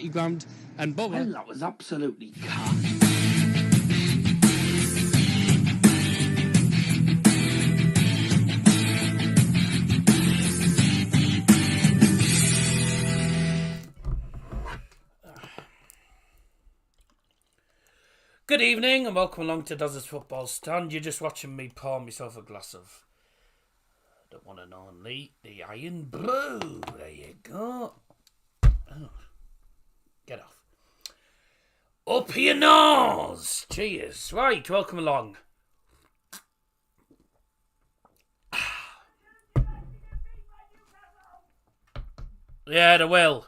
City ground, and Borough. Well, that was absolutely cut. Good evening and welcome along to Does This Football Stand. You're just watching me pour myself a glass of the one and only, the Iron Brew. There you go. Oh, get off. Up your nose. Cheers. Right, welcome along. Yeah, they will.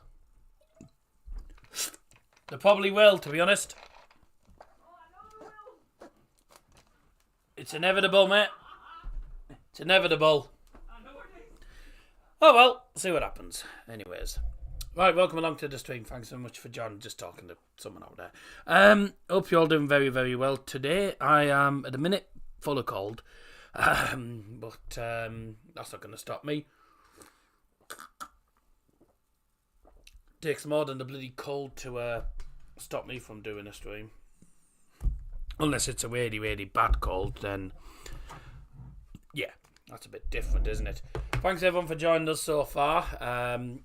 They probably will, to be honest. It's inevitable, mate. It's inevitable. Oh well, see what happens. Anyways. Right, welcome along to the stream. Thanks so much for joining. Just talking to someone out there. Hope you're all doing very, very well today. I am, at the minute, full of cold. But that's not going to stop me. Takes more than the bloody cold to stop me from doing a stream. Unless it's a really, really bad cold, then yeah, that's a bit different, isn't it? Thanks everyone for joining us so far.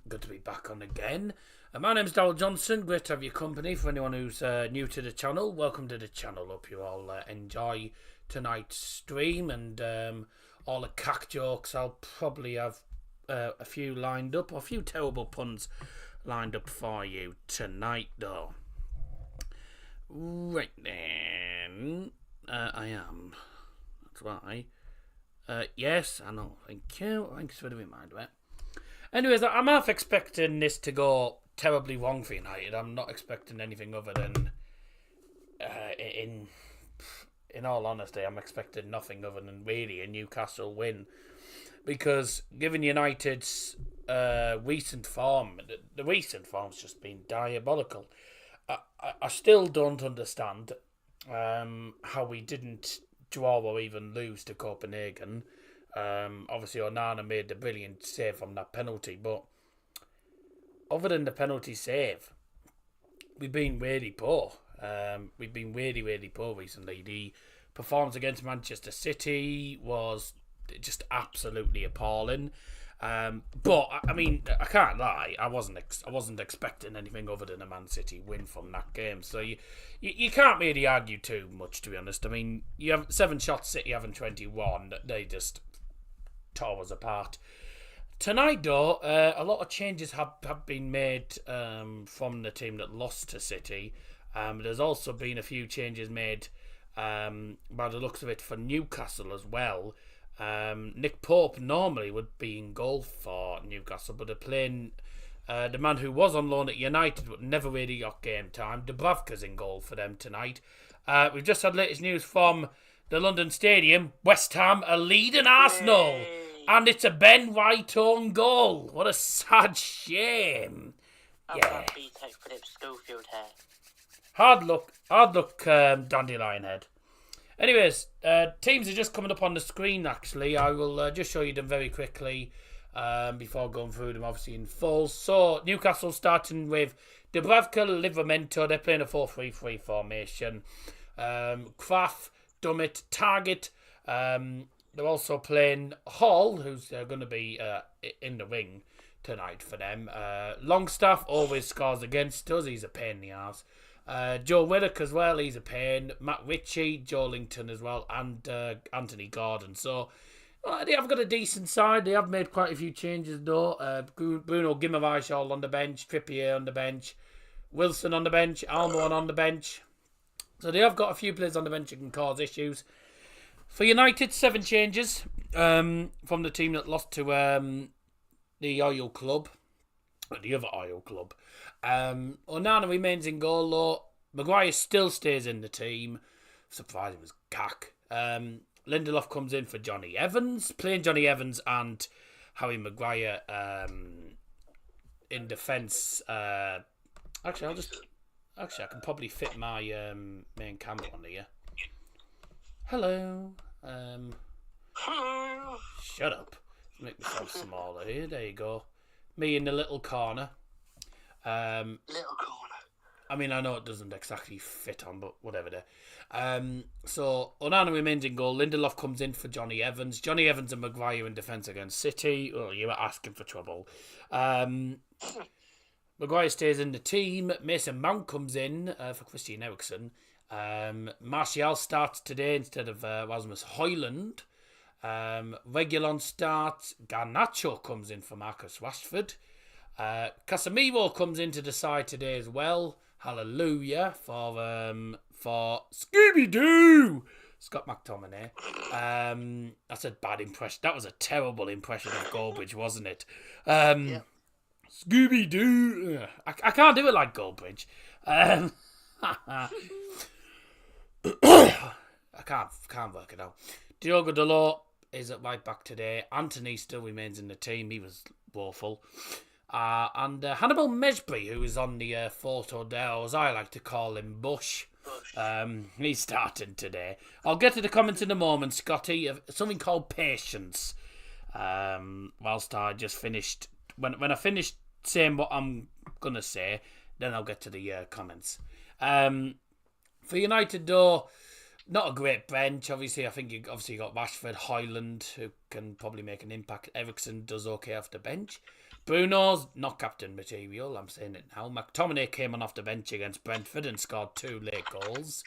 Good to be back on again. My name's Darryl Johnson. Great to have your company. For anyone who's new to the channel, welcome to the channel. Hope you all enjoy tonight's stream and all the cack jokes. I'll probably have a few lined up, or a few terrible puns lined up for you tonight, though. Right then, I am. That's why. Yes, I know. Thank you. Thanks for the reminder. Anyways, I'm half expecting this to go terribly wrong for United. I'm not expecting anything other than, in all honesty, I'm expecting nothing other than really a Newcastle win, because given United's recent form, the recent form's just been diabolical. I still don't understand how we didn't draw or even lose to Copenhagen. Obviously, Onana made the brilliant save from that penalty, but other than the penalty save, we've been really poor. We've been really, really poor recently. The performance against Manchester City was just absolutely appalling. But I mean, I can't lie. I wasn't expecting anything other than a Man City win from that game. So you can't really argue too much, to be honest. I mean, you have 7 shots, City having 21. They just tore us apart. Tonight, though, a lot of changes have been made from the team that lost to City. There's also been a few changes made, by the looks of it, for Newcastle as well. Nick Pope normally would be in goal for Newcastle, but they're playing the man who was on loan at United but never really got game time. Dubravka's in goal for them tonight. We've just had latest news from the London Stadium. West Ham are leading Arsenal, and it's a Ben White own goal. What a sad shame. Yeah. Hard luck, Dandelion Head. Anyways, teams are just coming up on the screen, actually. I will just show you them very quickly before going through them, obviously, in full. So, Newcastle starting with Dubravka, Livramento. They're playing a 4-3-3 formation. Kraft, Dummett, Target. They're also playing Hall, who's going to be in the wing tonight for them. Longstaff always scores against us. He's a pain in the arse. Joe Willock as well, he's a pain. Matt Ritchie, Joe Linton as well, and Anthony Gordon. So they have got a decent side. They have made quite a few changes though. Bruno Guimaraes all on the bench, Trippier on the bench, Wilson on the bench, Almiron on the bench. So they have got a few players on the bench that can cause issues. For United, 7 changes from the team that lost to the Oil Club, or the other Oil Club. Onana remains in goal though. Maguire still stays in the team. Surprising was Gak. Lindelof comes in for Johnny Evans. Playing Johnny Evans and Harry Maguire in defence. Actually, I can probably fit my main camera on here. Hello. Hello. Shut up. Make myself smaller here. There you go. Me in the little corner. Little corner. I mean, I know it doesn't exactly fit on, but whatever. So Onana remains in goal. Lindelof comes in for Johnny Evans. Johnny Evans and Maguire in defence against City. Oh, you were asking for trouble. Maguire stays in the team. Mason Mount comes in for Christian Eriksen. Martial starts today instead of Rasmus Højlund. Reguilon starts. Garnacho comes in for Marcus Rashford. Casemiro comes into the side today as well. Hallelujah for Scooby-Doo! Scott McTominay. That's a bad impression. That was a terrible impression of Goldbridge, wasn't it? Yeah. Scooby-Doo. I can't do it like Goldbridge. I can't work it out. Diogo Dalot is at right back today. Anthony still remains in the team. He was woeful. And Hannibal Mejbri, who is on the photo there, or as I like to call him, Bush. He's starting today. I'll get to the comments in a moment, Scotty. Something called patience. Whilst I just finished... When I finished saying what I'm going to say, then I'll get to the comments. For United, though, not a great bench. Obviously, I think you got Rashford, Højlund, who can probably make an impact. Eriksen does okay off the bench. Bruno's not captain material, I'm saying it now. McTominay came on off the bench against Brentford and scored 2 late goals.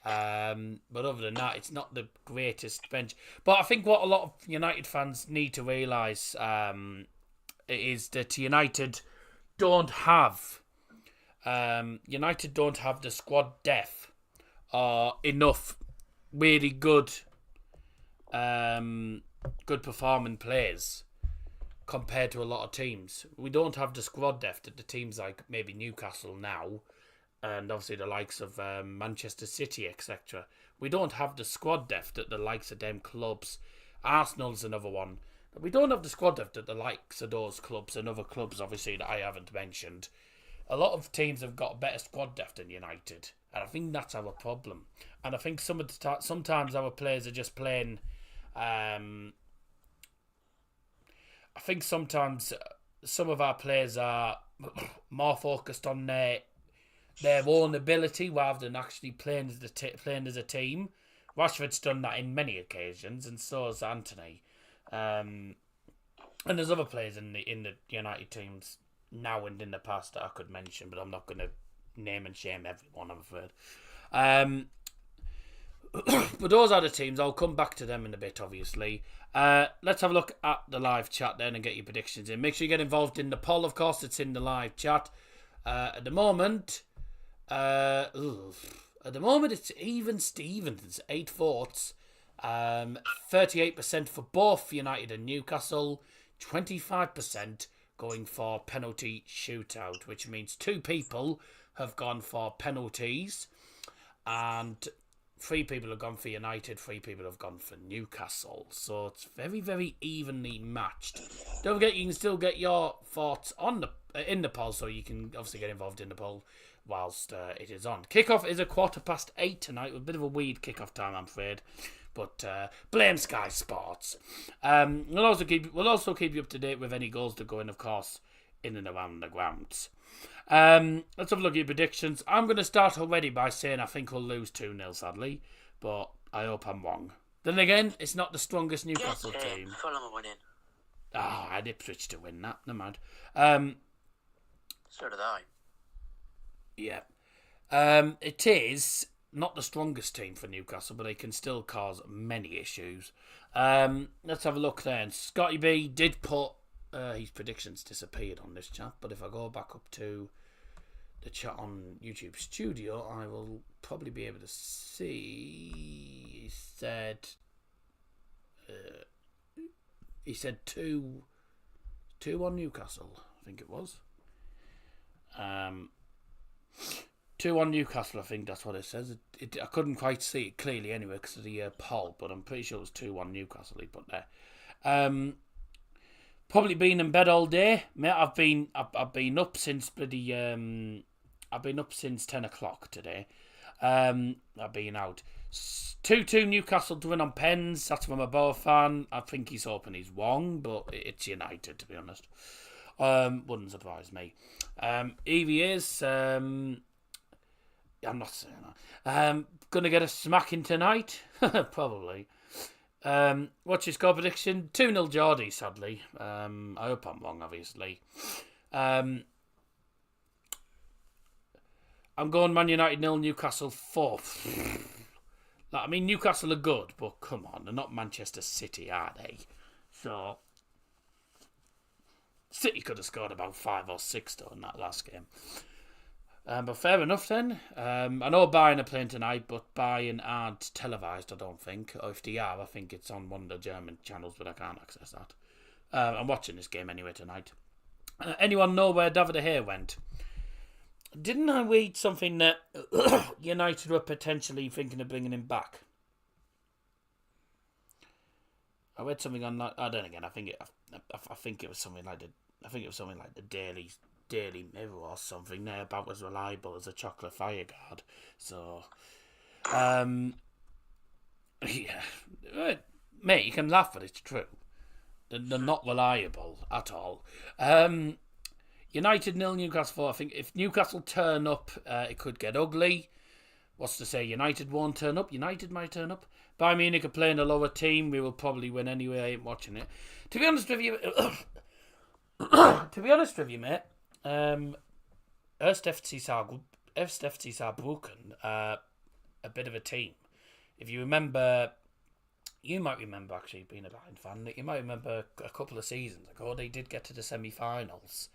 But other than that, it's not the greatest bench. But I think what a lot of United fans need to realise is that United don't have the squad depth or enough really good performing players compared to a lot of teams. We don't have the squad depth that the teams like maybe Newcastle now, and obviously the likes of Manchester City, etc. We don't have the squad depth that the likes of them clubs. Arsenal's another one. We don't have the squad depth that the likes of those clubs and other clubs, obviously, that I haven't mentioned. A lot of teams have got better squad depth than United, and I think that's our problem. And I think sometimes our players are just playing... I think sometimes some of our players are more focused on their own ability rather than actually playing as a team. Rashford's done that in many occasions, and so has Anthony. And there's other players in the United teams now and in the past that I could mention, but I'm not going to name and shame everyone, I'm afraid. But those are the teams. I'll come back to them in a bit, obviously. Let's have a look at the live chat then and get your predictions in. Make sure you get involved in the poll, of course. It's in the live chat. At the moment, it's even Stevens. 8 votes. 38% for both United and Newcastle. 25% going for penalty shootout, which means 2 people have gone for penalties. And 3 people have gone for United, 3 people have gone for Newcastle. So it's very, very evenly matched. Don't forget, you can still get your thoughts in the poll, so you can obviously get involved in the poll whilst it is on. Kickoff is 8:15 tonight, with a bit of a weird kickoff time, I'm afraid. But blame Sky Sports. We'll also keep you up to date with any goals that go in, of course, in and around the grounds. Let's have a look at your predictions. I'm going to start already by saying I think we'll lose 2-0, sadly, but I hope I'm wrong. Then again, it's not the strongest Newcastle team. Fulham are winning. I had Ipswich to win that. Never mind. So did I. Yeah. It is not the strongest team for Newcastle, but they can still cause many issues. Let's have a look then. Scotty B did put his predictions disappeared on this chat, but if I go back up to the chat on YouTube Studio, I will probably be able to see. He said 2 on Newcastle, I think it was. 2 on Newcastle, I think that's what it says. I couldn't quite see it clearly anyway because of the poll, but I'm pretty sure it was 2 on Newcastle he put there. Probably been in bed all day, mate. I've been up since I've been up since 10 o'clock today. I've been out. 2-2 Newcastle to win on pens. That's from a Boa fan. I think he's hoping he's wrong, but it's United, to be honest. Wouldn't surprise me. EVAs, I'm not saying that. Gonna get a smacking tonight? Probably. What's your score prediction? 2-0 Geordie, sadly. I hope I'm wrong, obviously. I'm going Man United 0, Newcastle 4. I mean, Newcastle are good, but come on, they're not Manchester City, are they? So, City could have scored about 5 or 6 though in that last game. But fair enough then. I know Bayern are playing tonight, but Bayern aren't televised, I don't think. Or if they are, I think it's on one of the German channels, but I can't access that. I'm watching this game anyway tonight. Anyone know where David De Gea went? Didn't I read something that United were potentially thinking of bringing him back? I read something on that. I don't know again. I think it was something like the Daily Mirror or something. They're about as reliable as a chocolate fire guard. So, yeah, mate, you can laugh, but it's true. They're not reliable at all. United 0, Newcastle 4. I think if Newcastle turn up, it could get ugly. What's to say United won't turn up? United might turn up. Bayern Munich are playing a lower team. We will probably win anyway. I ain't watching it. To be honest with you, mate, FC Saarbrücken, a bit of a team. If you remember, you might remember actually being a Bayern fan. That you might remember a couple of seasons ago they did get to the semi-finals,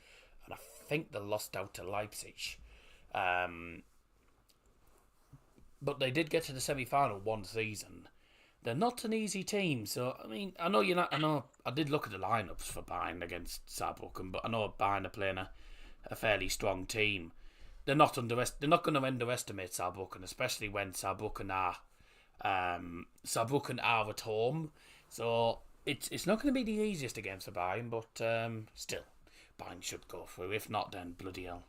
and I think they lost out to Leipzig. But they did get to the semi-final one season. They're not an easy team, so I mean, I know I did look at the lineups for Bayern against Saarbrücken, but I know Bayern are playing a fairly strong team. They're not going to underestimate Saarbrücken, especially when Saarbrücken are at home. So it's not going to be the easiest against the Bayern, but still, Bayern should go through. If not, then bloody hell,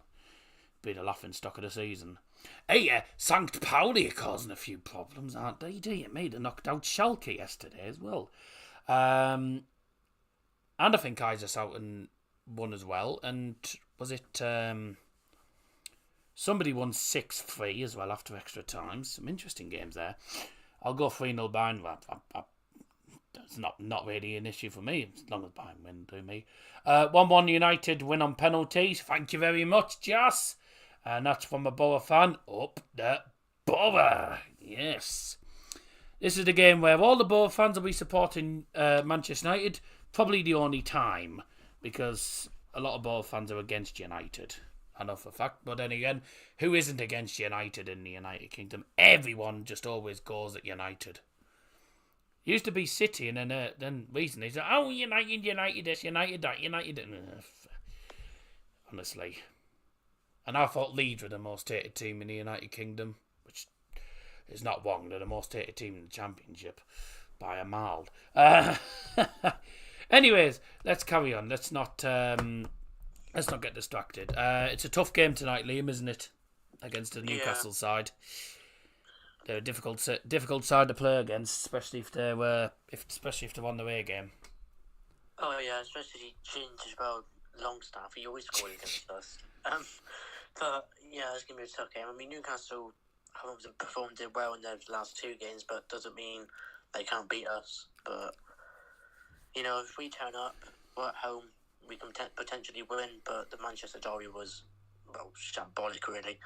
be the laughing stock of the season. Hey, St. Pauli are causing a few problems, aren't they? They knocked out Schalke yesterday as well. And I think Kaiserslautern won as well. And was it... somebody won 6-3 as well after extra time. Some interesting games there. I'll go 3-0 Bayern. That's not really an issue for me, as long as Bayern win, do me. 1-1 United win on penalties. Thank you very much, Jas. And that's from a Borough fan. Up the Borough. Yes. This is the game where all the Borough fans will be supporting Manchester United. Probably the only time. Because a lot of Borough fans are against United. I know for a fact. But then again, who isn't against United in the United Kingdom? Everyone just always goes at United. Used to be City, and then recently it's like, oh, United this, United that, United that. Honestly. And I thought Leeds were the most hated team in the United Kingdom, which is not wrong. They're the most hated team in the Championship by a mile. Anyways, let's carry on. Let's not get distracted. It's a tough game tonight, Liam, isn't it? Against the Newcastle side. They're a difficult side to play against, especially if they're on the away game. Oh yeah, especially changes about Longstaff. He always scores against us. But yeah, it's gonna be a tough game. I mean, Newcastle haven't performed well in their last 2 games, but doesn't mean they can't beat us. But if we turn up, we're at home, we can potentially win. But the Manchester derby was shambolic, really.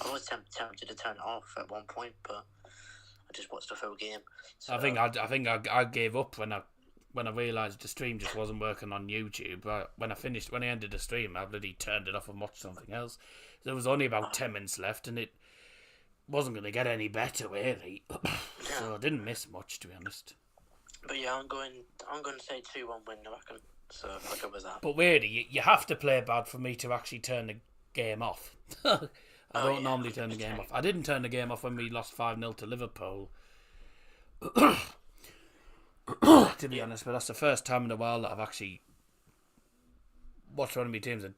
I was tempted to turn it off at one point, but I just watched the full game. So, I think I gave up when I realised the stream just wasn't working on YouTube. When I ended the stream, I bloody turned it off and watched something else. There was only about 10 minutes left, and it wasn't going to get any better, really. So I didn't miss much, to be honest. But yeah, I'm going to say 2-1 win, I reckon. So I'll go with that. But really, you have to play bad for me to actually turn the game off. I don't normally turn the game off. I didn't turn the game off when we lost 5-0 to Liverpool. To be honest, but that's the first time in a while that I've actually watched one of my teams and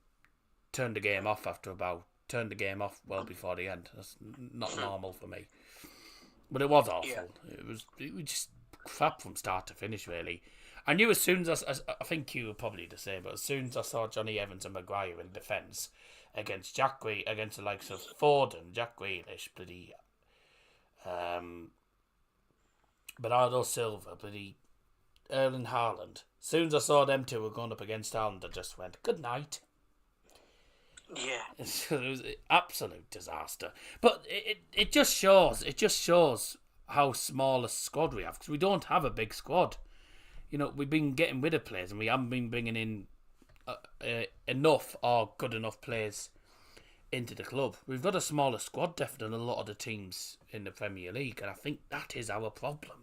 turned the game off well before the end. That's not normal for me. But it was awful. Yeah. It was just crap from start to finish, really. I knew as soon as I think you were probably the same, but as soon as I saw Johnny Evans and Maguire in defence, against against the likes of Foden, Jack Grealish, bloody Bernardo Silva, bloody Erling Haaland. As soon as I saw them two were going up against Haaland, I just went, good night. Yeah. It was an absolute disaster. But it just shows how small a squad we have, because we don't have a big squad. You know, we've been getting rid of players and we haven't been bringing in enough or good enough players into the club. We've got a smaller squad depth than a lot of the teams in the Premier League, and I think that is our problem.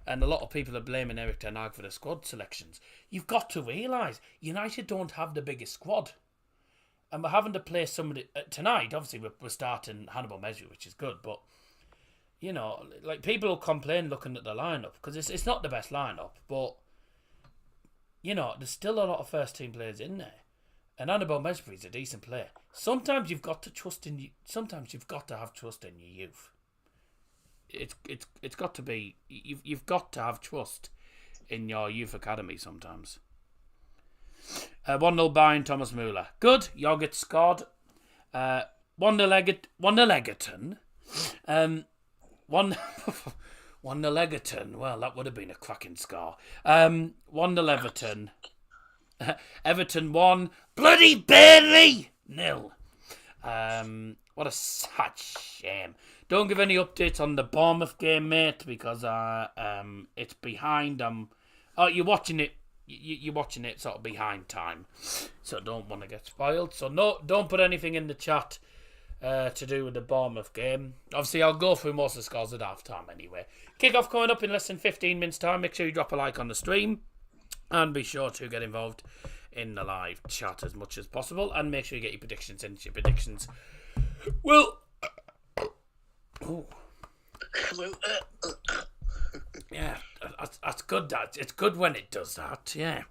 And a lot of people are blaming Eric Ten Hag for the squad selections. You've got to realise, United don't have the biggest squad. And we're having to play somebody... tonight, obviously, we're starting Hannibal Mesri, which is good, but, you know, like, people will complain looking at the lineup, because it's not the best lineup, but, you know, there's still a lot of first-team players in there. And Hannibal Mesri is a decent player. Sometimes you've got to trust in... Sometimes you've got to have trust in your youth. It's got to be... You've got to have trust in your youth academy sometimes. 1-0 Bayern, Thomas Müller. Good. Jorget scored. 1-0 Egerton. 1-0 Egerton. Well, that would have been a cracking score. 1-0 Everton. Everton 1. Bloody Burnley 0. What a sad shame. Don't give any updates on the Bournemouth game, mate, because it's behind. You're watching it. You're watching it sort of behind time, so don't want to get spoiled. So no, don't put anything in the chat to do with the Bournemouth game. Obviously, I'll go through most of the scores at half time anyway. Kick-off coming up in less than 15 minutes time. Make sure you drop a like on the stream, and be sure to get involved in the live chat as much as possible, and make sure you get your predictions in. Your predictions will... Yeah, that's good, Dad. It's good when it does that, yeah.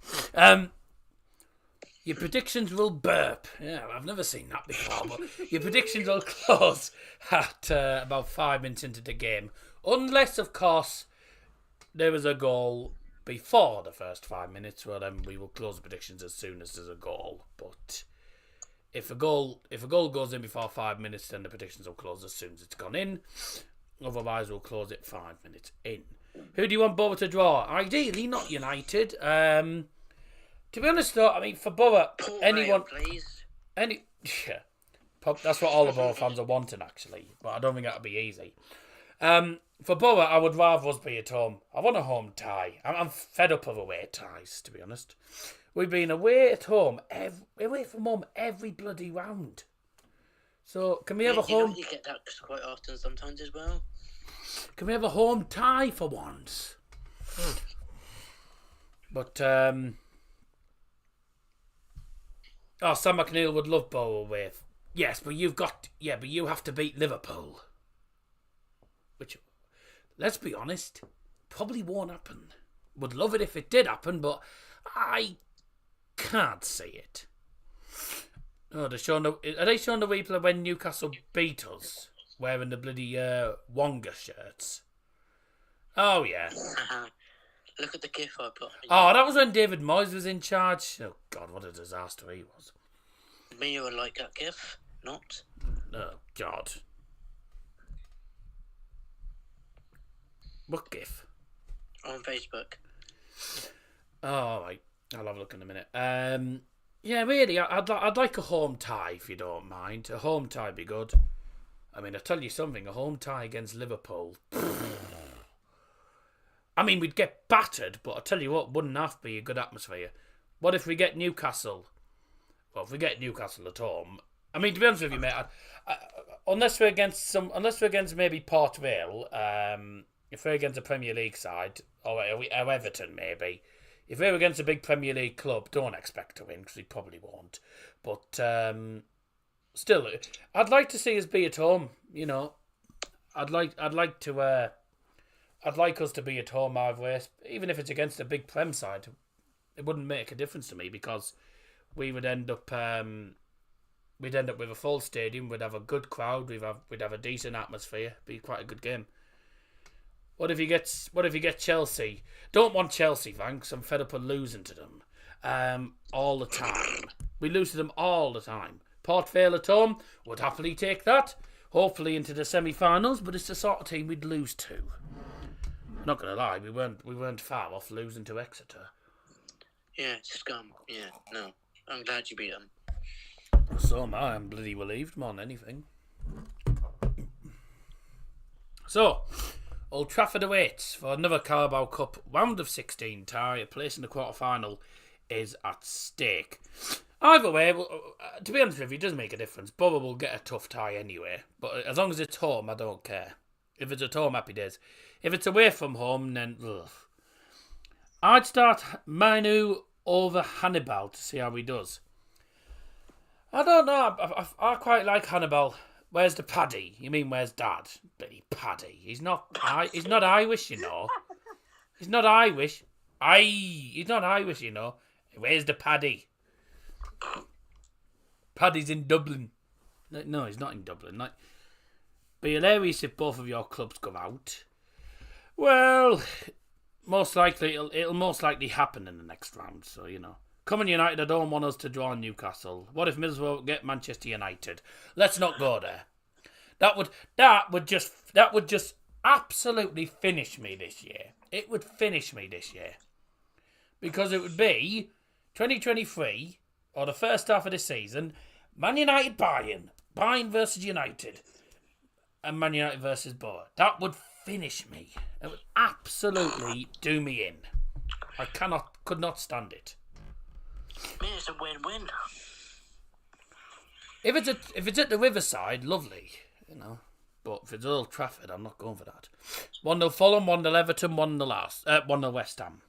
Your predictions will burp. Yeah, I've never seen that before, but your predictions will close at about 5 minutes into the game. Unless, of course, there was a goal before the first 5 minutes, well, then we will close the predictions as soon as there's a goal. But if a goal goes in before 5 minutes, then the predictions will close as soon as it's gone in. Otherwise, we'll close it 5 minutes in. Who do you want Borough to draw? Ideally, not United. To be honest, though, I mean, for Borough, anyone... please. Yeah, that's what all the Borough fans are wanting, actually. But I don't think that'll be easy. For Borough, I would rather us be at home. I want a home tie. I'm fed up of away ties, to be honest. We've been away from home every bloody round. So, can we have a home... You get that quite often sometimes as well. Can we have a home tie for once? But, Sam McNeil would love Borough away. Yes, but you have to beat Liverpool. Which, let's be honest, probably won't happen. Would love it if it did happen, but I can't see it. Oh, are they showing the replay when Newcastle beat us, wearing the bloody Wonga shirts? Oh, yeah. Look at the gif I put. Oh, that was when David Moyes was in charge. Oh, God, what a disaster he was. Me would like that gif, not. Oh, God. What gif? On Facebook. Oh, all right. I'll have a look in a minute. Yeah, really, I'd like a home tie, if you don't mind. A home tie would be good. I mean, I tell you something, a home tie against Liverpool. I mean, we'd get battered, but I tell you what, wouldn't have to be a good atmosphere. What if we get Newcastle? Well, if we get Newcastle at home, I mean, to be honest with you, mate, unless we're against maybe Port Vale, if we're against a Premier League side, or Everton maybe. If we're against a big Premier League club, don't expect to win, because we probably won't. But still, I'd like to see us be at home. You know, I'd like us to be at home either way, even if it's against a big Prem side. It wouldn't make a difference to me, because we would end up with a full stadium. We'd have a good crowd. We'd have a decent atmosphere. Be quite a good game. What if you get Chelsea? Don't want Chelsea, thanks. I'm fed up of losing to them all the time. We lose to them all the time. Port Vale at home, would happily take that. Hopefully into the semi-finals, but it's the sort of team we'd lose to. Not gonna lie, we weren't far off losing to Exeter. Yeah, it's scum. Yeah, no. I'm glad you beat them. So am I. I'm bloody relieved more than anything. So, Old Trafford awaits for another Carabao Cup round of 16 tie. A place in the quarter-final is at stake. Either way, to be honest with you, it doesn't make a difference. Borough will get a tough tie anyway. But as long as it's home, I don't care. If it's at home, happy days. If it's away from home, then ugh. I'd start Manu over Hannibal to see how he does. I don't know. I quite like Hannibal. Where's the Paddy? You mean where's Dad? Bloody Paddy. He's not Irish, you know. He's not Irish. He's not Irish, you know. Where's the Paddy? Paddy's in Dublin. No, he's not in Dublin. Like, be hilarious if both of your clubs come out. Well, most likely it'll most likely happen in the next round. So you know, come on United. I don't want us to draw Newcastle. What if Middlesbrough get Manchester United? Let's not go there. That would just absolutely finish me this year. It would finish me this year because it would be 2023 or the first half of the season. Man United Bayern versus United, and Man United versus Borough. That would finish me. It would absolutely do me in. I could not stand it. I mean, it's a win-win. If it's at the Riverside, lovely, you know. But if it's Old Trafford, I'm not going for that. 1-0 Fulham, 1-0 Everton, 1-0 West Ham.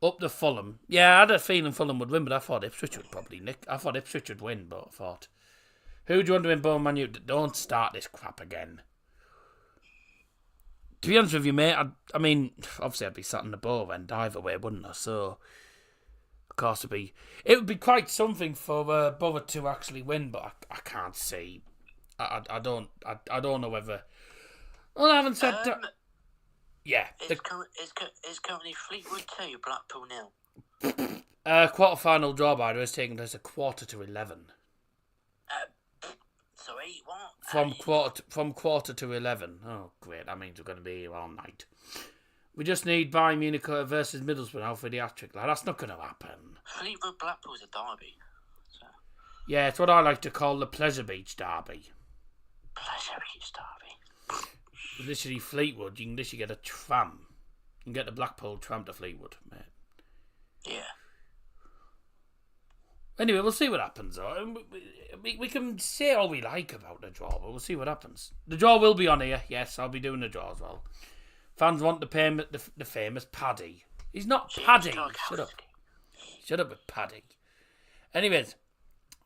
Up to Fulham. Yeah, I had a feeling Fulham would win, but I thought Ipswich would probably nick. I thought Ipswich would win, but I thought, who do you want to win, Borough, Man U? Don't start this crap again. To be honest with you, mate, I mean, obviously I'd be sat in the Borough end either way, wouldn't I? So, of course, it would be quite something for Borough to actually win, but I can't see. I don't know whether. Well, I haven't said that. Yeah. It's currently Fleetwood 2, Blackpool 0. Quarter-final draw by the way is taking place at 11:15. Sorry, what? From quarter to 11. Oh, great. That means we're going to be here all night. We just need Bayern Munich versus Middlesbrough now for the hat-trick. Like, that's not going to happen. Fleetwood Blackpool's a derby. So. Yeah, it's what I like to call the Pleasure Beach Derby. Pleasure Beach Derby. Literally Fleetwood, you can literally get a tram. You can get the Blackpool tram to Fleetwood, mate. Yeah. Anyway, we'll see what happens, though. We can say all we like about the draw, but we'll see what happens. The draw will be on here. Yes, I'll be doing the draw as well. Fans want the famous Paddy. He's not Paddy. Shut up. Shut up with Paddy. Anyways,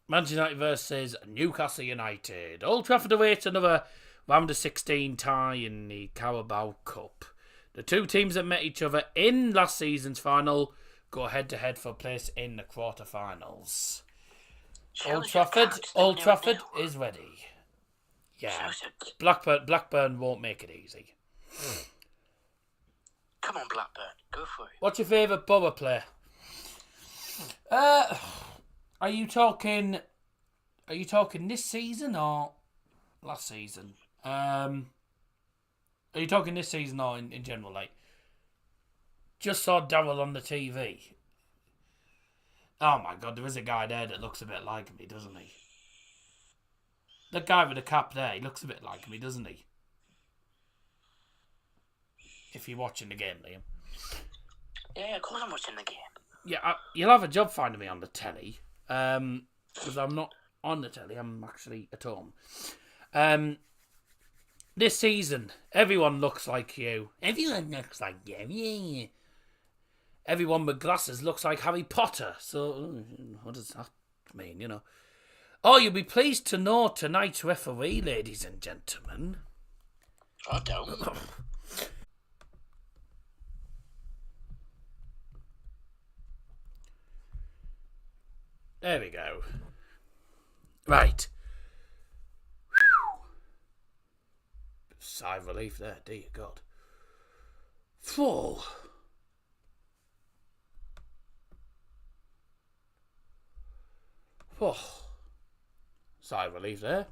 Manchester United versus Newcastle United. Old Trafford awaits another round of 16 tie in the Carabao Cup. The two teams that met each other in last season's final go head-to-head for a place in the quarter-finals. Old Trafford is ready. Yeah, Blackburn won't make it easy. Come on, Blackburn, go for it. What's your favourite Borough player? Are you talking this season or last season? Are you talking this season or in general? Like, just saw Darryl on the TV. Oh my God, there is a guy there that looks a bit like me, doesn't he? The guy with the cap there, he looks a bit like me, doesn't he? If you're watching the game, Liam. Yeah, of course I'm watching the game. Yeah, you'll have a job finding me on the telly. Because I'm not on the telly, I'm actually at home. This season, everyone looks like you. Everyone looks like you. Yeah. Everyone with glasses looks like Harry Potter. So, what does that mean, you know? Oh, you'll be pleased to know tonight's referee, ladies and gentlemen. I don't. There we go. Right. Sigh of relief there, dear God. Full. Oh. sigh of relief there.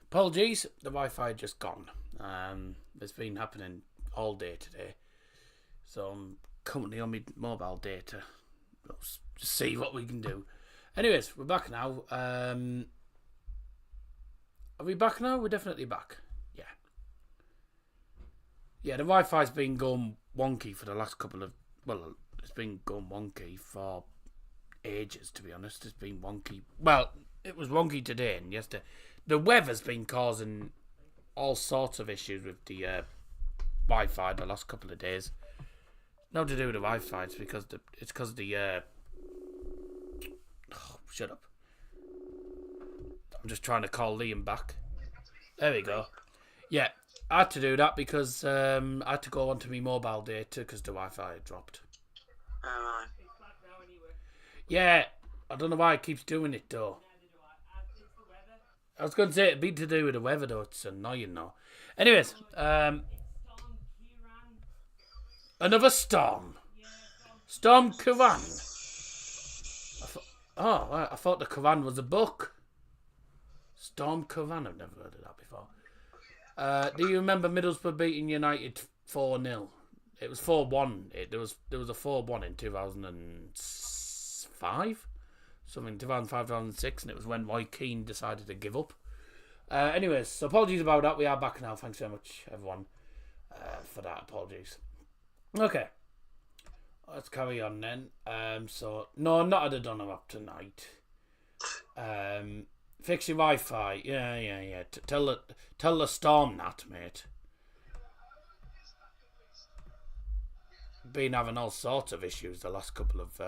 Apologies, the Wi-Fi just gone. It's been happening all day today. So I'm currently on my mobile data. Let's see what we can do. Anyways, we're back now. Are we back now? We're definitely back. Yeah. Yeah, the Wi-Fi's been going wonky for the last couple of... Well, it's been going wonky for ages, to be honest. It's been wonky. Well, it was wonky today and yesterday. The weather's been causing all sorts of issues with the Wi-Fi the last couple of days. Not to do with the Wi-Fi, it's because the oh, shut up. I'm just trying to call Liam back. There we go. Yeah, I had to do that because I had to go onto my mobile data because the Wi-Fi had dropped. Alright. Yeah, I don't know why it keeps doing it though. I was going to say it'd be to do with the weather though. It's annoying now. Anyways, another storm. Storm Quran. I thought the Quran was a book. Storm Quran. I've never heard of that before. Do you remember Middlesbrough beating United 4-0? It was 4-1. There was a 4-1 in 2005. Something 2005, 2006, and it was when Roy Keane decided to give up. Anyways, so apologies about that. We are back now. Thanks very much, everyone, for that. Apologies. Okay. Let's carry on then. So, no, not had a Donner up tonight. Fix your Wi-Fi. Yeah. Tell the storm that, mate. Been having all sorts of issues the last couple of...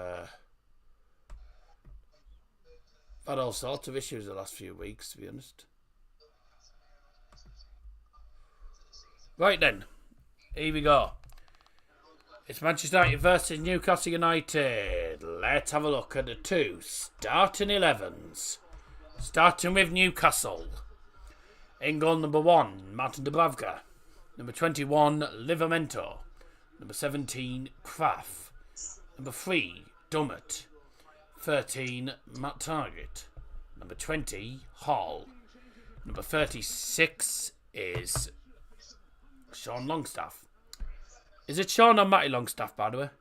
had all sorts of issues the last few weeks, to be honest. Right then. Here we go. It's Manchester United versus Newcastle United. Let's have a look at the two starting 11s. Starting with Newcastle. In goal number 1, Martin Dubravka. Number 21, Livramento. Number 17, Kraf. Number 3, Dummett. 13, Matt Target. Number 20, Hall. Number 36 is Sean Longstaff. Is it Sean or Matty Longstaff, by the way?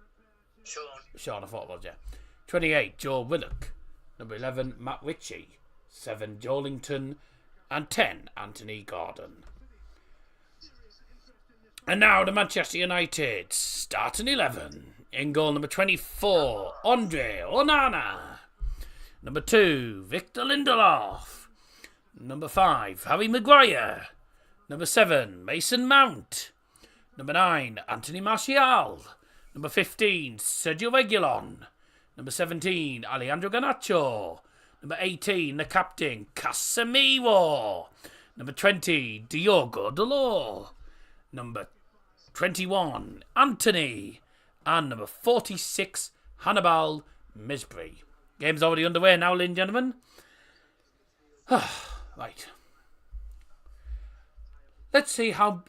Sean, I thought it was, yeah. 28, Joe Willock. Number 11, Matt Ritchie. 7, Jolington. And 10, Anthony Gordon. And now the Manchester United starting 11. In goal number 24, Andre Onana. Number 2, Victor Lindelof. Number 5, Harry Maguire. Number 7, Mason Mount. Number 9, Anthony Martial. Number 15, Sergio Reguilon. Number 17, Alejandro Garnacho. Number 18, the captain, Casemiro. Number 20, Diogo Dalot. Number 21, Anthony. And number 46, Hannibal Misbury. Game's already underway now, ladies and gentlemen. Right. Let's see how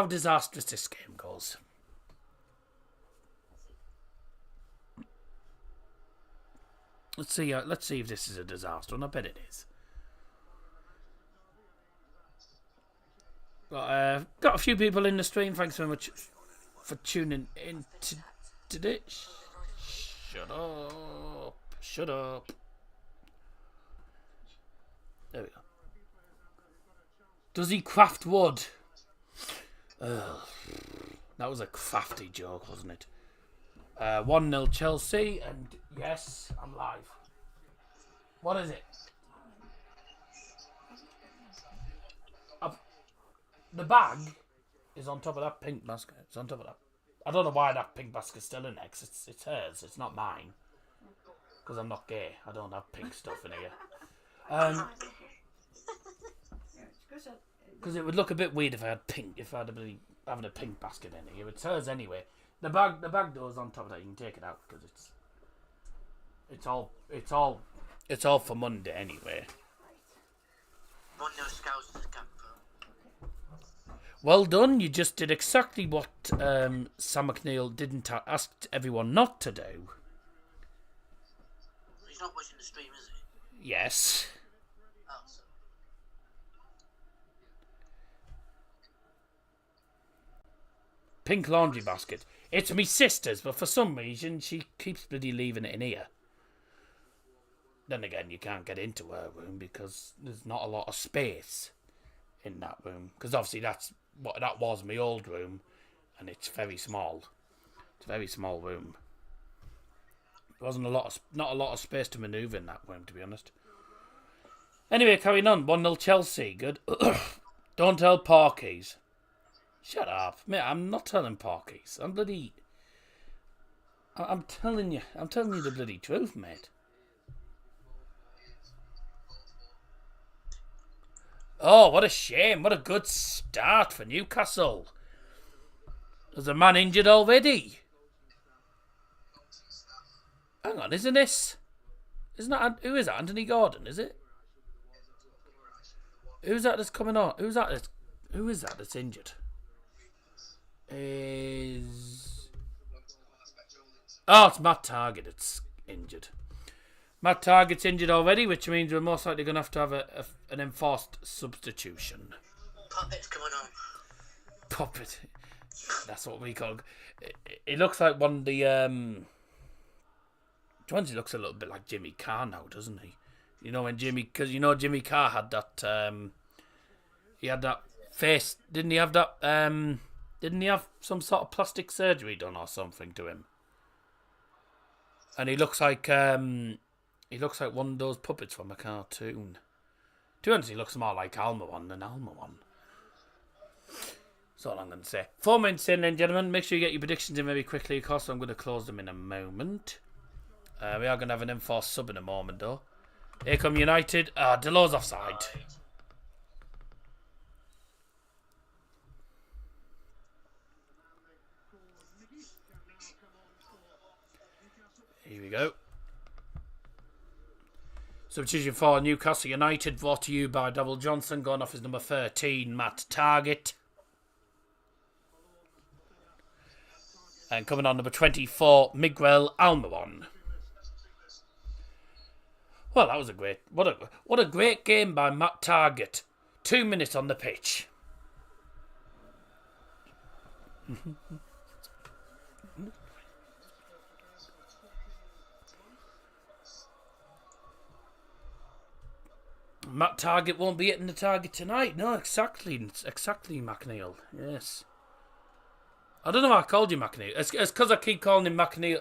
disastrous this game goes. Let's see if this is a disaster, and I bet it is. Got a few people in the stream. Thanks very much for tuning in today. Shut up. There we go. Does he craft wood? That was a crafty joke, wasn't it? 1-0 Chelsea, and yes, I'm live. What is it? The bag is on top of that pink basket. It's on top of that. I don't know why that pink basket's still in there, 'cause it's hers. It's not mine. Because I'm not gay. I don't have pink stuff in here. Because it would look a bit weird if I had pink. If I'd be having a pink basket in here. It's hers anyway. The bag door's on top of that. You can take it out because it's all for Monday anyway. Well done. You just did exactly what Sam McNeil didn't ask everyone not to do. He's not watching the stream, is he? Yes. Oh, so. Pink laundry basket. It's me sister's, but for some reason she keeps bloody leaving it in here. Then again, you can't get into her room because there's not a lot of space in that room. Because obviously that was my old room, and it's very small. It's a very small room. There wasn't not a lot of space to manoeuvre in that room, to be honest. Anyway, carrying on. 1-0 Chelsea. Good. Don't tell Parkies. Shut up, mate. I'm not telling Parkies. I'm telling you. I'm telling you the bloody truth, mate. Oh, what a shame. What a good start for Newcastle. There's a man injured already. Hang on, isn't this? Isn't that... Who is that? Anthony Gordon, is it? Who's that that's coming on? Who is that that's injured? It's Matt Target that's injured. Matt Target's injured already, which means we're most likely going to have an enforced substitution. Puppet's coming on. Puppet. That's what we call... It looks like one of the... He looks a little bit like Jimmy Carr now, doesn't he? You know when Jimmy Jimmy Carr had that... he had that face... Didn't he have that... Didn't he have some sort of plastic surgery done or something to him? And he looks like one of those puppets from a cartoon. To be honest, he looks more like Alma than Alma. That's all I'm going to say. 4 minutes in then, gentlemen. Make sure you get your predictions in very quickly, of course. I'm going to close them in a moment. We are going to have an enforced sub in a moment, though. Here come United. Delors offside. Here we go. Substitution for Newcastle United, brought to you by Double Johnson, going off his number 13, Matt Target. And coming on number 24, Miguel Almiron. Well, that was a great... What a great game by Matt Target. 2 minutes on the pitch. Matt Target won't be hitting the target tonight. No, exactly, McNeil. Yes. I don't know why I called you McNeil. It's because I keep calling him McNeil.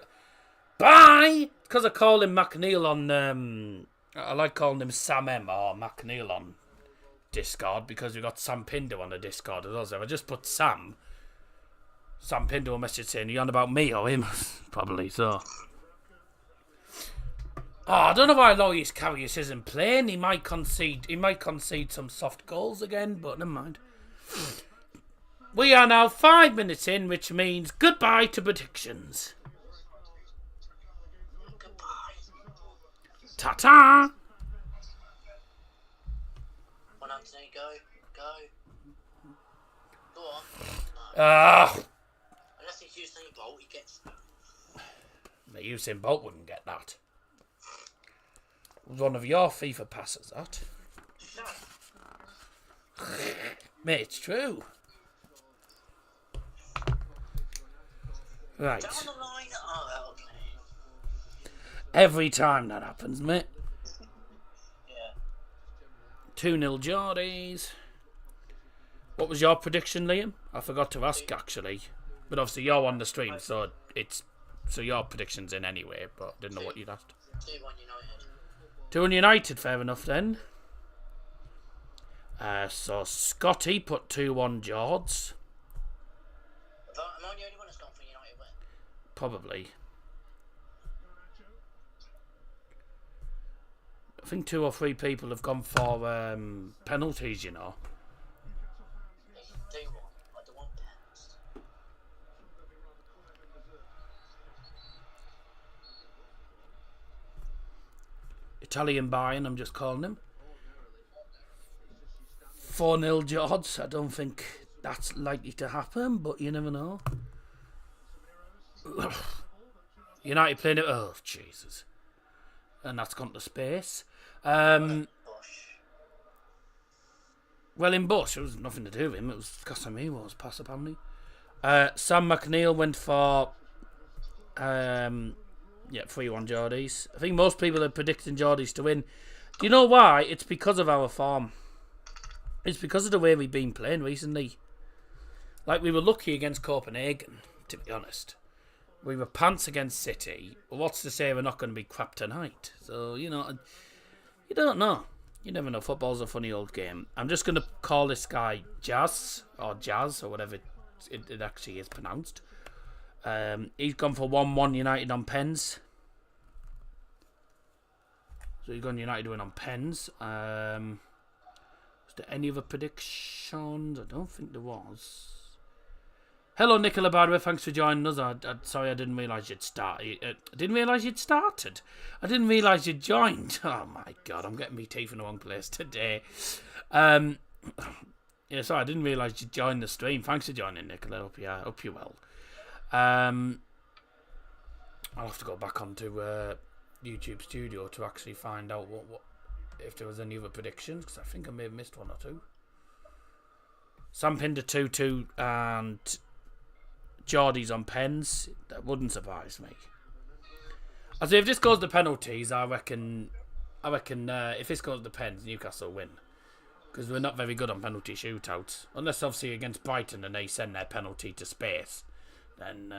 Bye! It's because I call him McNeil on... I like calling him Sam M or McNeil on Discord because we've got Sam Pinder on the Discord as well. So if I just put Sam Pinder will message saying, you on about me or him? Probably, so... Oh, I don't know why Loris Karius isn't playing. He might concede some soft goals again, but never mind. We are now 5 minutes in, which means goodbye to predictions. Goodbye. Ta-ta! One Anthony, go. Go on. Unless he's Usain Bolt, he gets that. Usain Bolt wouldn't get that. One of your FIFA passes, that. Mate, it's true. Right. Down the line. Oh, okay. Every time that happens, mate. Yeah. 2-0 Geordies. What was your prediction, Liam? I forgot to ask, actually. But obviously you're on the stream, so your prediction's in anyway, but didn't know what you'd asked. 2-1 United. 2-1 United, fair enough then. So Scotty put 2-1 Geords. Am I the only one that's gone for United win? Probably. I think 2 or 3 people have gone for penalties, you know. They do one. I don't want pens. Italian Bayern, I'm just calling him. 4-0 George. I don't think that's likely to happen, but you never know. United playing it. Oh, Jesus. and that's gone to space. Bush. Well, in Bush, it was nothing to do with him. It was Casemiro was pass apparently. Sam McNeil went for 3-1 Geordies. I think most people are predicting Geordies to win. Do you know why? It's because of our form. It's because of the way we've been playing recently. Like, we were lucky against Copenhagen, to be honest. We were pants against City. But what's to say we're not going to be crap tonight? So, you don't know. You never know. Football's a funny old game. I'm just going to call this guy Jazz, or whatever it actually is pronounced. He's gone for 1-1 United on pens. So he's gone United win on pens. Was there any other predictions? I don't think there was. Hello, Nicola, by the way. Thanks for joining us. Sorry, I didn't realise you'd started. I didn't realise you'd started. I didn't realise you'd joined. Oh, my God. I'm getting my teeth in the wrong place today. Sorry, I didn't realise you'd joined the stream. Thanks for joining, Nicola. Hope you're well. I'll have to go back onto YouTube Studio to actually find out what if there was any other predictions, because I think I may have missed one or two. Sam pinned a 2-2 and Geordie's on pens. That wouldn't surprise me. I say if this goes to penalties, I reckon if this goes to pens, Newcastle win. Because we're not very good on penalty shootouts. Unless obviously against Brighton and they send their penalty to space. Then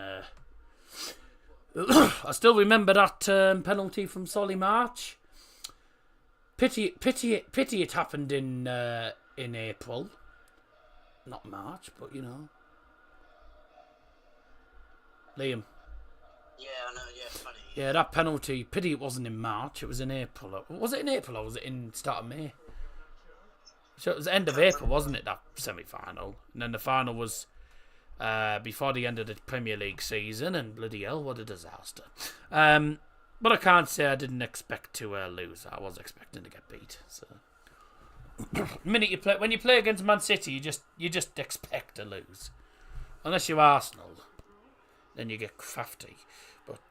I still remember that penalty from Solly March. Pity it happened in April. Not March, but you know. Liam. Yeah, I know, yeah, funny. Yeah, that penalty, pity it wasn't in March, it was in April. Was it in April or was it in start of May? So it was the end of April, wasn't it, that semi-final? And then the final was before the end of the Premier League season, and bloody hell, what a disaster. But I can't say I didn't expect to lose. I was expecting to get beat. So, when you play against Man City, you just expect to lose, unless you're Arsenal, then you get crafty. But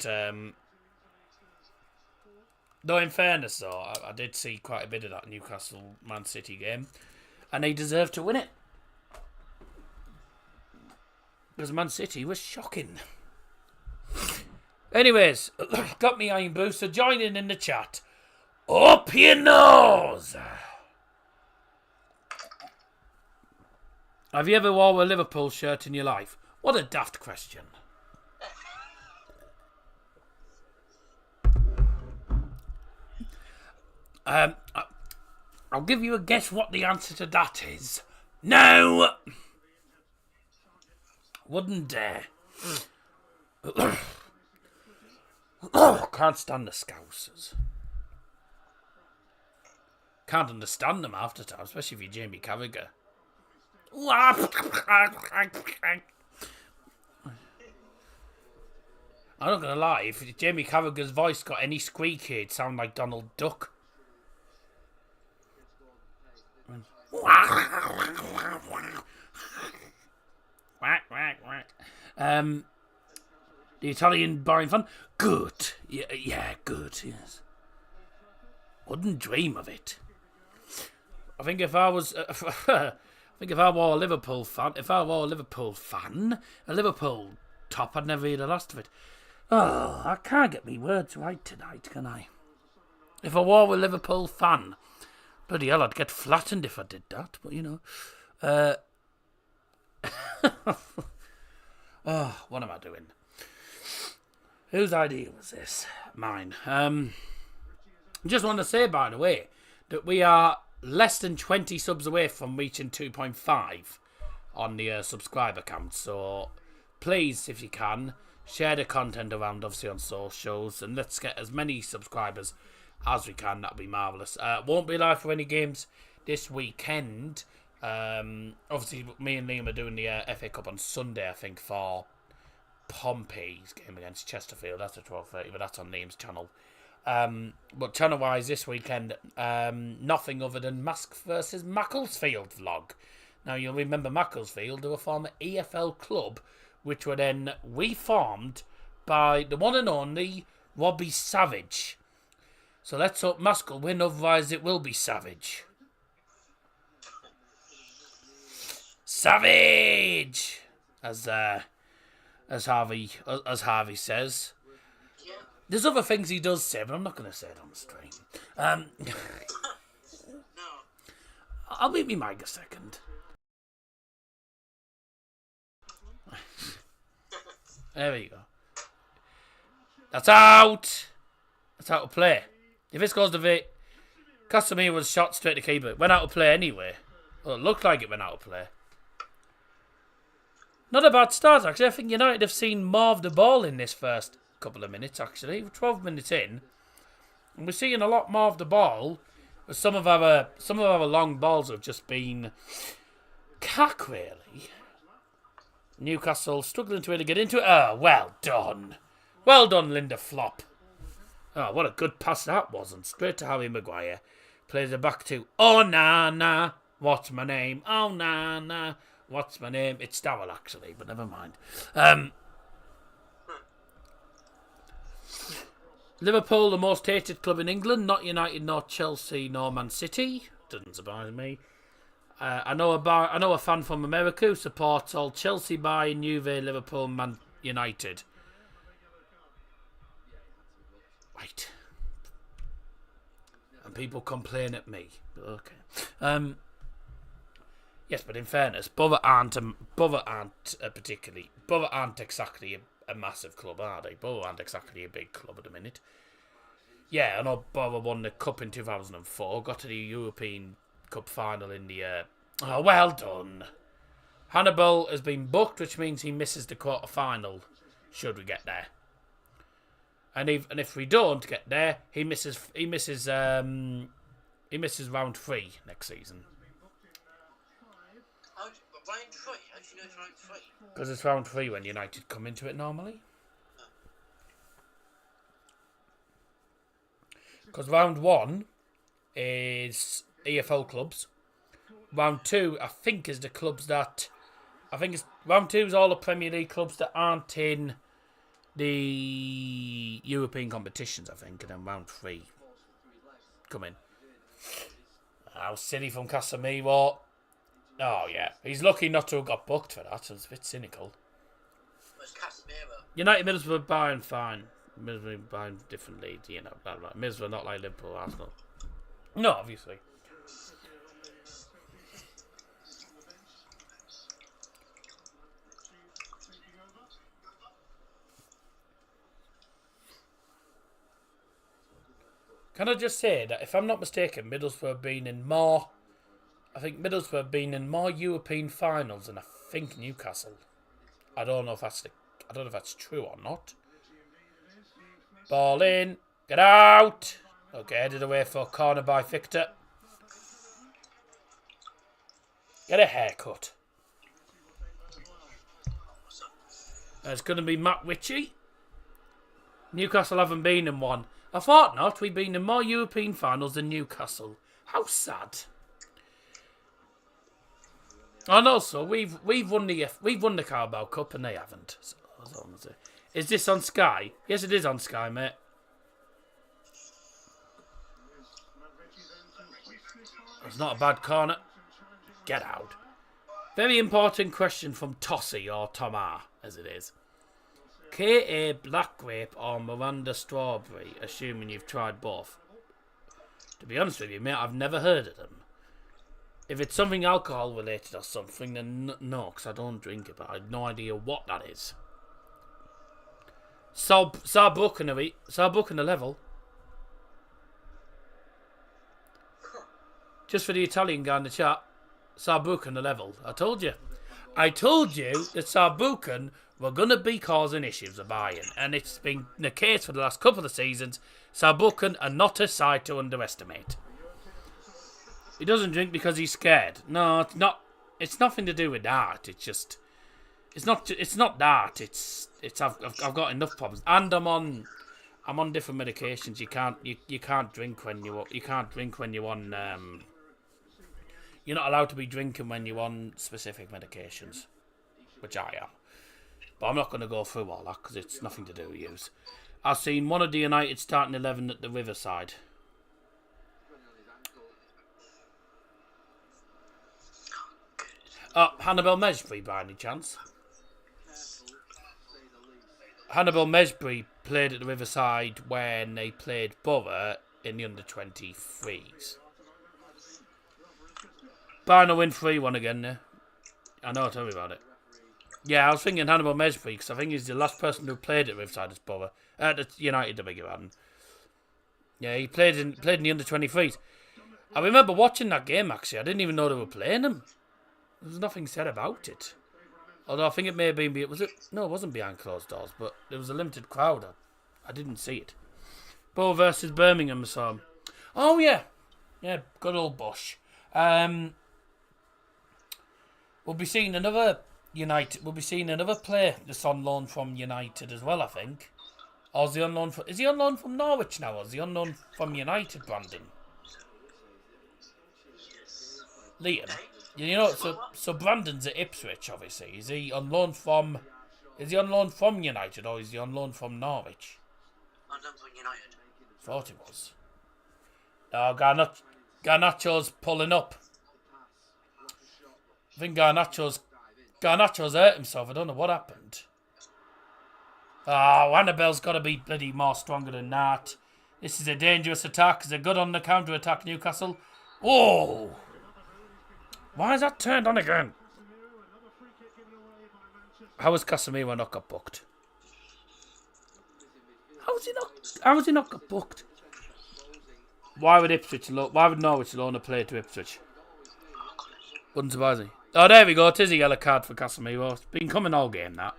though, in fairness, though, I did see quite a bit of that Newcastle Man City game, and they deserved to win it because Man City was shocking. Anyways, got me Iron Booster joining in the chat. Up your nose! Have you ever worn a Liverpool shirt in your life? What a daft question. I'll give you a guess what the answer to that is. No! Wouldn't dare. Can't stand the Scousers. Can't understand them half the time, especially if you're Jamie Carragher. I'm not gonna lie, if Jamie Carragher's voice got any squeaky, it'd sound like Donald Duck. The Italian boring fun? Good. Yeah, good, yes. Wouldn't dream of it. I think if I was... I think if I were a Liverpool fan, a Liverpool top, I'd never hear the last of it. Oh, I can't get me words right tonight, can I? If I were a Liverpool fan, bloody hell, I'd get flattened if I did that, but you know. Oh, what am I doing? Whose idea was this? Mine. Just want to say, by the way, that we are less than 20 subs away from reaching 2.5 on the subscriber count. So please, if you can, share the content around, obviously, on socials, and let's get as many subscribers as we can. That'd be marvellous. Won't be live for any games this weekend. Obviously, me and Liam are doing the FA Cup on Sunday, I think, for Pompey's game against Chesterfield. That's at 12:30, but that's on Liam's channel. But channel-wise this weekend, nothing other than Mask versus Macclesfield vlog. Now, you'll remember Macclesfield, they were a former EFL club, which were then reformed by the one and only Robbie Savage. So let's hope Mask will win, otherwise it will be savage. Savage! As Harvey says. Yeah. There's other things he does say, but I'm not going to say it on the stream. No. I'll mute me mic a second. There we go. That's out! That's out of play. If this goes to Vic, Casemiro was shot straight to keeper. It went out of play anyway. Well, it looked like it went out of play. Not a bad start, actually. I think United have seen more of the ball in this first couple of minutes, actually. We're 12 minutes in. And we're seeing a lot more of the ball. Some of our long balls have just been cack, really. Newcastle struggling to really get into it. Oh, well done. Well done, Linda Flop. Oh, what a good pass that was. And straight to Harry Maguire. Plays it back to, oh, nah. What's my name? Oh, nah. What's my name? It's Darrell, actually, but never mind. Liverpool, the most hated club in England. Not United, nor Chelsea, nor Man City. Doesn't surprise me. I know a fan from America who supports all Chelsea, Bayern, Juve, Liverpool, Man United. Right. And people complain at me. Okay. Yes, but in fairness, Borough aren't exactly a massive club, are they? Borough aren't exactly a big club at the minute. Yeah, I know Borough won the Cup in 2004, got to the European Cup final in the... Oh, well done. Hannibal has been booked, which means he misses the quarter-final, should we get there. And if we don't get there, he misses round 3 next season. Round 3? How do you know it's round 3? Because it's round 3 when United come into it normally. Because round 1 is EFL clubs. Round 2, I think, is the clubs that... round 2 is all the Premier League clubs that aren't in the European competitions, I think. And then round 3 come in. How silly from Casemiro. Oh, yeah. He's lucky not to have got booked for that. It's a bit cynical. Where's Casemiro? United, Middlesbrough, Bayern, fine. Middlesbrough, Bayern, different leagues, you know. Blah, blah. Middlesbrough, not like Liverpool, Arsenal. No, obviously. Can I just say that if I'm not mistaken, Middlesbrough have been in more... I think Middlesbrough have been in more European finals than I think Newcastle. I don't know if that's true or not. Ball in. Get out. Okay, headed away for a corner by Victor. Get a haircut. It's going to be Matt Ritchie. Newcastle haven't been in one. I thought not. We've been in more European finals than Newcastle. How sad. And also, we've won the Carabao Cup and they haven't. So, is this on Sky? Yes, it is on Sky, mate. It's not a bad corner. Get out. Very important question from Tossie or Tomar, as it is. K.A. Black Grape or Miranda Strawberry, assuming you've tried both. To be honest with you, mate, I've never heard of them. If it's something alcohol related or something, then no, because I don't drink it, but I have no idea what that is. Saarbrücken a level. Just for the Italian guy in the chat, Saarbrücken a level. I told you that Saarbrücken were going to be causing issues of Bayern, and it's been the case for the last couple of seasons. Saarbrücken are not a side to underestimate. He doesn't drink because he's scared. No, it's not. It's nothing to do with that. It's just, it's not that. It's. I've got enough problems, and I'm on different medications. You can't drink when you're on. You're not allowed to be drinking when you're on specific medications, which I am. But I'm not going to go through all that because it's nothing to do with use. I've seen one of the United starting 11 at the Riverside. Hannibal Mejbri, by any chance? Hannibal Mejbri played at the Riverside when they played Borough in the under-23s. Barnum win 3-1 again there. I know, tell me about it. Yeah, I was thinking Hannibal Mejbri because I think he's the last person who played at Riverside as Borough. At United, I beg your pardon. Yeah, he played in the under-23s. I remember watching that game, actually. I didn't even know they were playing him. There was nothing said about it. Although I think it may have been... No, it wasn't behind closed doors, but there was a limited crowd. I didn't see it. Borough versus Birmingham, so... Oh, yeah. Yeah, good old Bush. We'll be seeing another United... We'll be seeing another player that's on loan from United as well, I think. Or is he on loan from... Is he on loan from Norwich now, or is he on loan from United, Brandon? Liam? You know, so Brandon's at Ipswich, obviously. Is he on loan from United, or is he on loan from Norwich? On loan from United. Thought it was. Oh, Garnacho's pulling up. I think Garnacho's hurt himself. I don't know what happened. Oh, Annabelle's got to be bloody more stronger than that. This is a dangerous attack. Is it good on the counter-attack, Newcastle? Oh! Why is that turned on again? How has Casemiro not got booked? How has he not got booked? Why would Norwich loan a player to Ipswich? Wouldn't surprise me. Oh, there we go. It is a yellow card for Casemiro. It's been coming all game, that.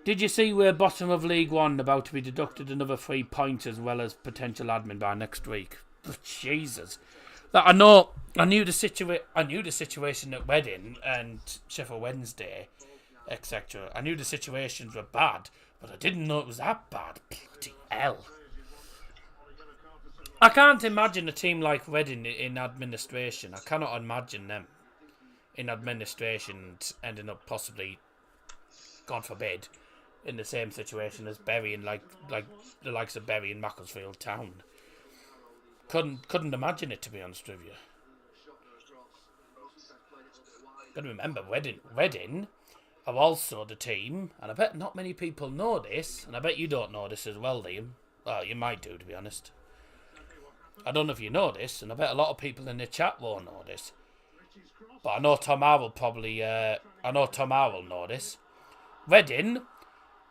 Did you see we're bottom of League One, about to be deducted another 3 points as well as potential admin by next week? Oh, Jesus. I knew the situation at Reading and Sheffield Wednesday, etc. I knew the situations were bad, but I didn't know it was that bad. Bloody hell. I can't imagine a team like Reading in administration. I cannot imagine them in administration ending up possibly, God forbid, in the same situation as Bury and like the likes of Bury and Macclesfield Town. Couldn't imagine it, to be honest with you. Gotta remember, Reading are also the team, and I bet not many people know this, and I bet you don't know this as well, Liam. Well, you might do, to be honest. I don't know if you know this, and I bet a lot of people in the chat won't know this. But I know Tom R will know this. Reading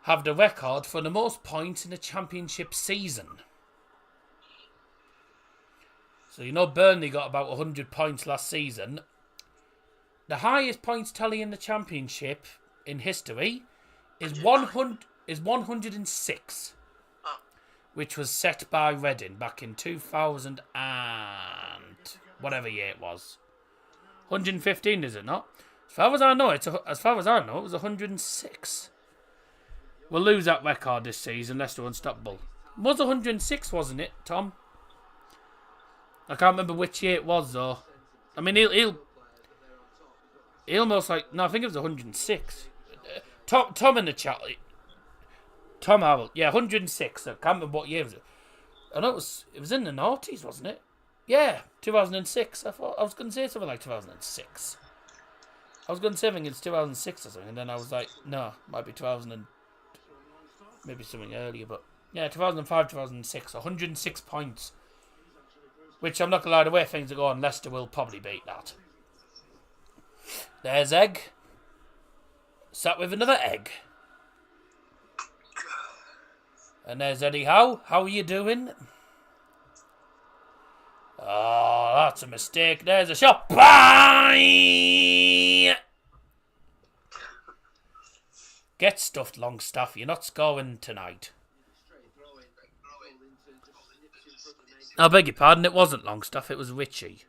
have the record for the most points in a championship season. So you know Burnley got about 100 points last season. The highest points tally in the championship in history is 106, which was set by Reading back in 2000 and whatever year it was. 115, is it not? As far as I know, it was 106. We'll lose that record this season. Leicester unstoppable. It was 106, wasn't it, Tom? I can't remember which year it was though. I mean, he'll most like... No, I think it was 106. Tom in the chat. Tom Howell. Yeah, 106. I can't remember what year was it. I know it was in the noughties, wasn't it? Yeah, 2006. I was going to say something like 2006. I was going to say I think it's 2006 or something, and then I was like, no, it might be 2000 and maybe something earlier, but yeah, 2005, 2006, 106 points. Which I'm not going to lie, the way things are going, Leicester will probably beat that. There's Egg. Sat with another egg. And there's Eddie Howe. How are you doing? Oh, that's a mistake. There's a shot. Bye! Get stuffed, Longstaff. You're not scoring tonight. I beg your pardon, it wasn't Longstaff, it was Richie.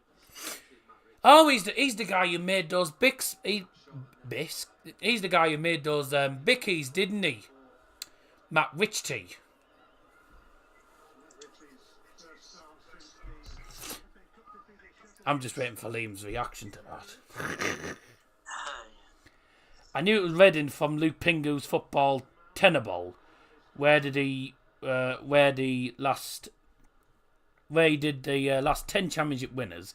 Oh, he's the guy who made those Bicks. He's the guy who made those Bickies, didn't he? Matt Ritchie. I'm just waiting for Liam's reaction to that. I knew it was Reading from Luke Pingu's football tenor bowl, where he did the last 10 championship winners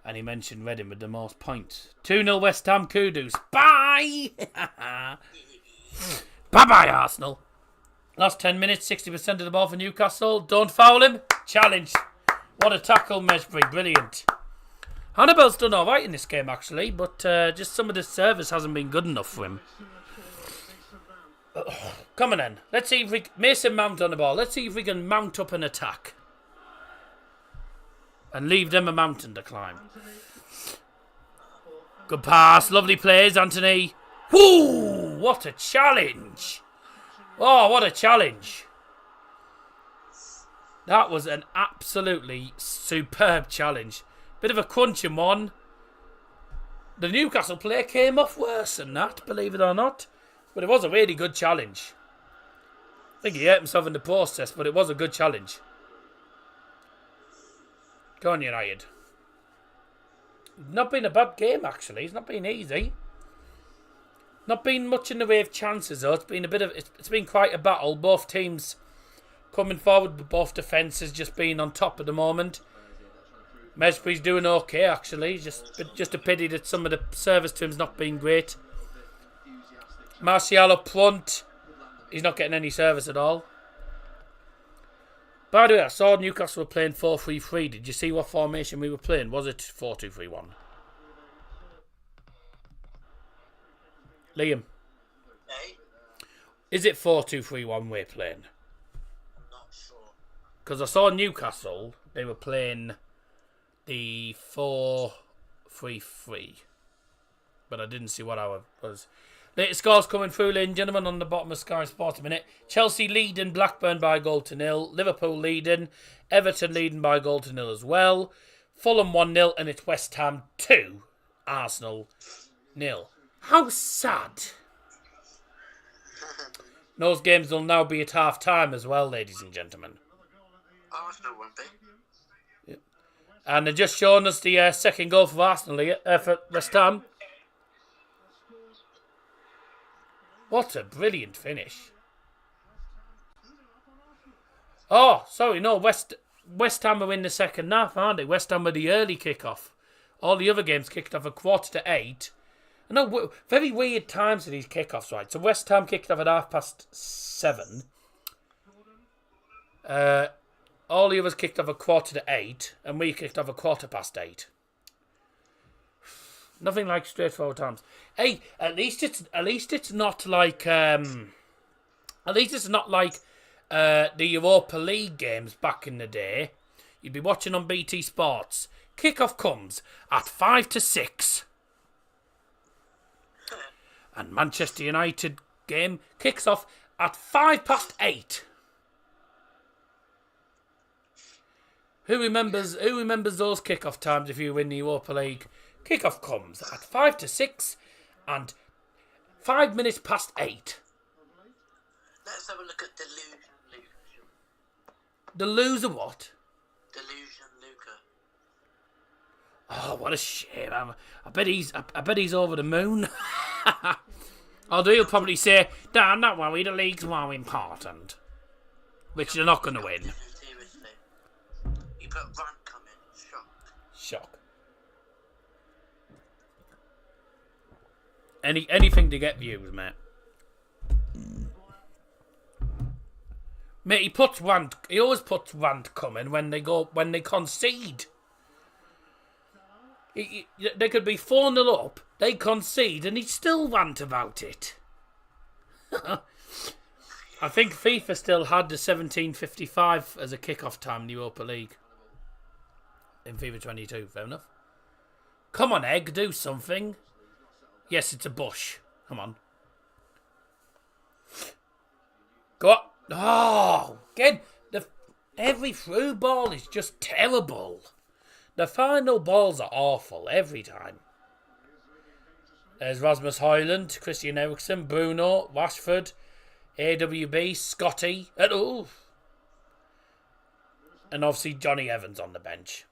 And he mentioned Reading with the most points. 2-0 West Ham Kudos. Bye! Bye-bye, Arsenal. Last 10 minutes, 60% of the ball for Newcastle. Don't foul him. Challenge. What a tackle, Mesbury. Brilliant. Hannibal's done alright in this game, actually, but just some of the service hasn't been good enough for him. Come on then. Let's see if we... Mason Mount on the ball. Let's see if we can mount up an attack. And leave them a mountain to climb. Good pass. Lovely plays, Anthony. Woo! What a challenge. Oh, what a challenge. That was an absolutely superb challenge. Bit of a crunching one. The Newcastle player came off worse than that, believe it or not. But it was a really good challenge. I think he hurt himself in the process, but it was a good challenge. Go on, United. Not been a bad game, actually. It's not been easy. Not been much in the way of chances, though. It's been a bit of... It's been quite a battle. Both teams coming forward, with both defences just being on top at the moment. Mesbury's doing okay, actually. Just a pity that some of the service to him's not been great. Martial up front. He's not getting any service at all. By the way, I saw Newcastle were playing 4-3-3. Did you see what formation we were playing? Was it 4-2-3-1? Liam? Hey? Is it 4-2-3-1 we're playing? I'm not sure. Because I saw Newcastle, they were playing the 4-3-3. But I didn't see what I was... Latest scores coming through, ladies and gentlemen, on the bottom of Sky Sports a minute. Chelsea leading Blackburn by 1-0. Liverpool leading. Everton leading by 1-0 as well. Fulham 1-0, and it's West Ham 2. Arsenal 0. How sad. Those games will now be at half time as well, ladies and gentlemen. Arsenal won't be. Yep. And they're just showing us the second goal for Arsenal here, for West Ham. What a brilliant finish. Oh, sorry, no, West Ham are in the second half, aren't they? West Ham were the early kick-off. All the other games kicked off at 7:45. No, very weird times for these kick-offs, right? So West Ham kicked off at 7:30. All the others kicked off at 7:45, and we kicked off at 8:15. Nothing like straightforward times. Hey, at least it's not like the Europa League games back in the day. You'd be watching on BT Sports. Kickoff comes at 5-6. And Manchester United game kicks off at 8:05. Who remembers those kickoff times if you win the Europa League? Kickoff comes at 5-6 and 8:05. Let's have a look at Delusion Luca. The loser what? Delusion Luca. Oh, what a shame! I bet he's over the moon. Although he'll probably say, "Don't not worry, the league's more important," which they're not going to win. Seriously. You put Rank in. Shock. Anything to get views, mate. Mate, he always puts rant coming when they concede. They could be 4-0 up, they concede, and he'd still rant about it. I think FIFA still had the 17:55 as a kick-off time in the Europa League. In FIFA 22, fair enough. Come on, Egg, do something. Yes, it's a bush. Come on. Go on. Oh, again, every through ball is just terrible. The final balls are awful every time. There's Rasmus Højlund, Christian Eriksen, Bruno, Rashford, AWB, Scotty, and obviously Johnny Evans on the bench.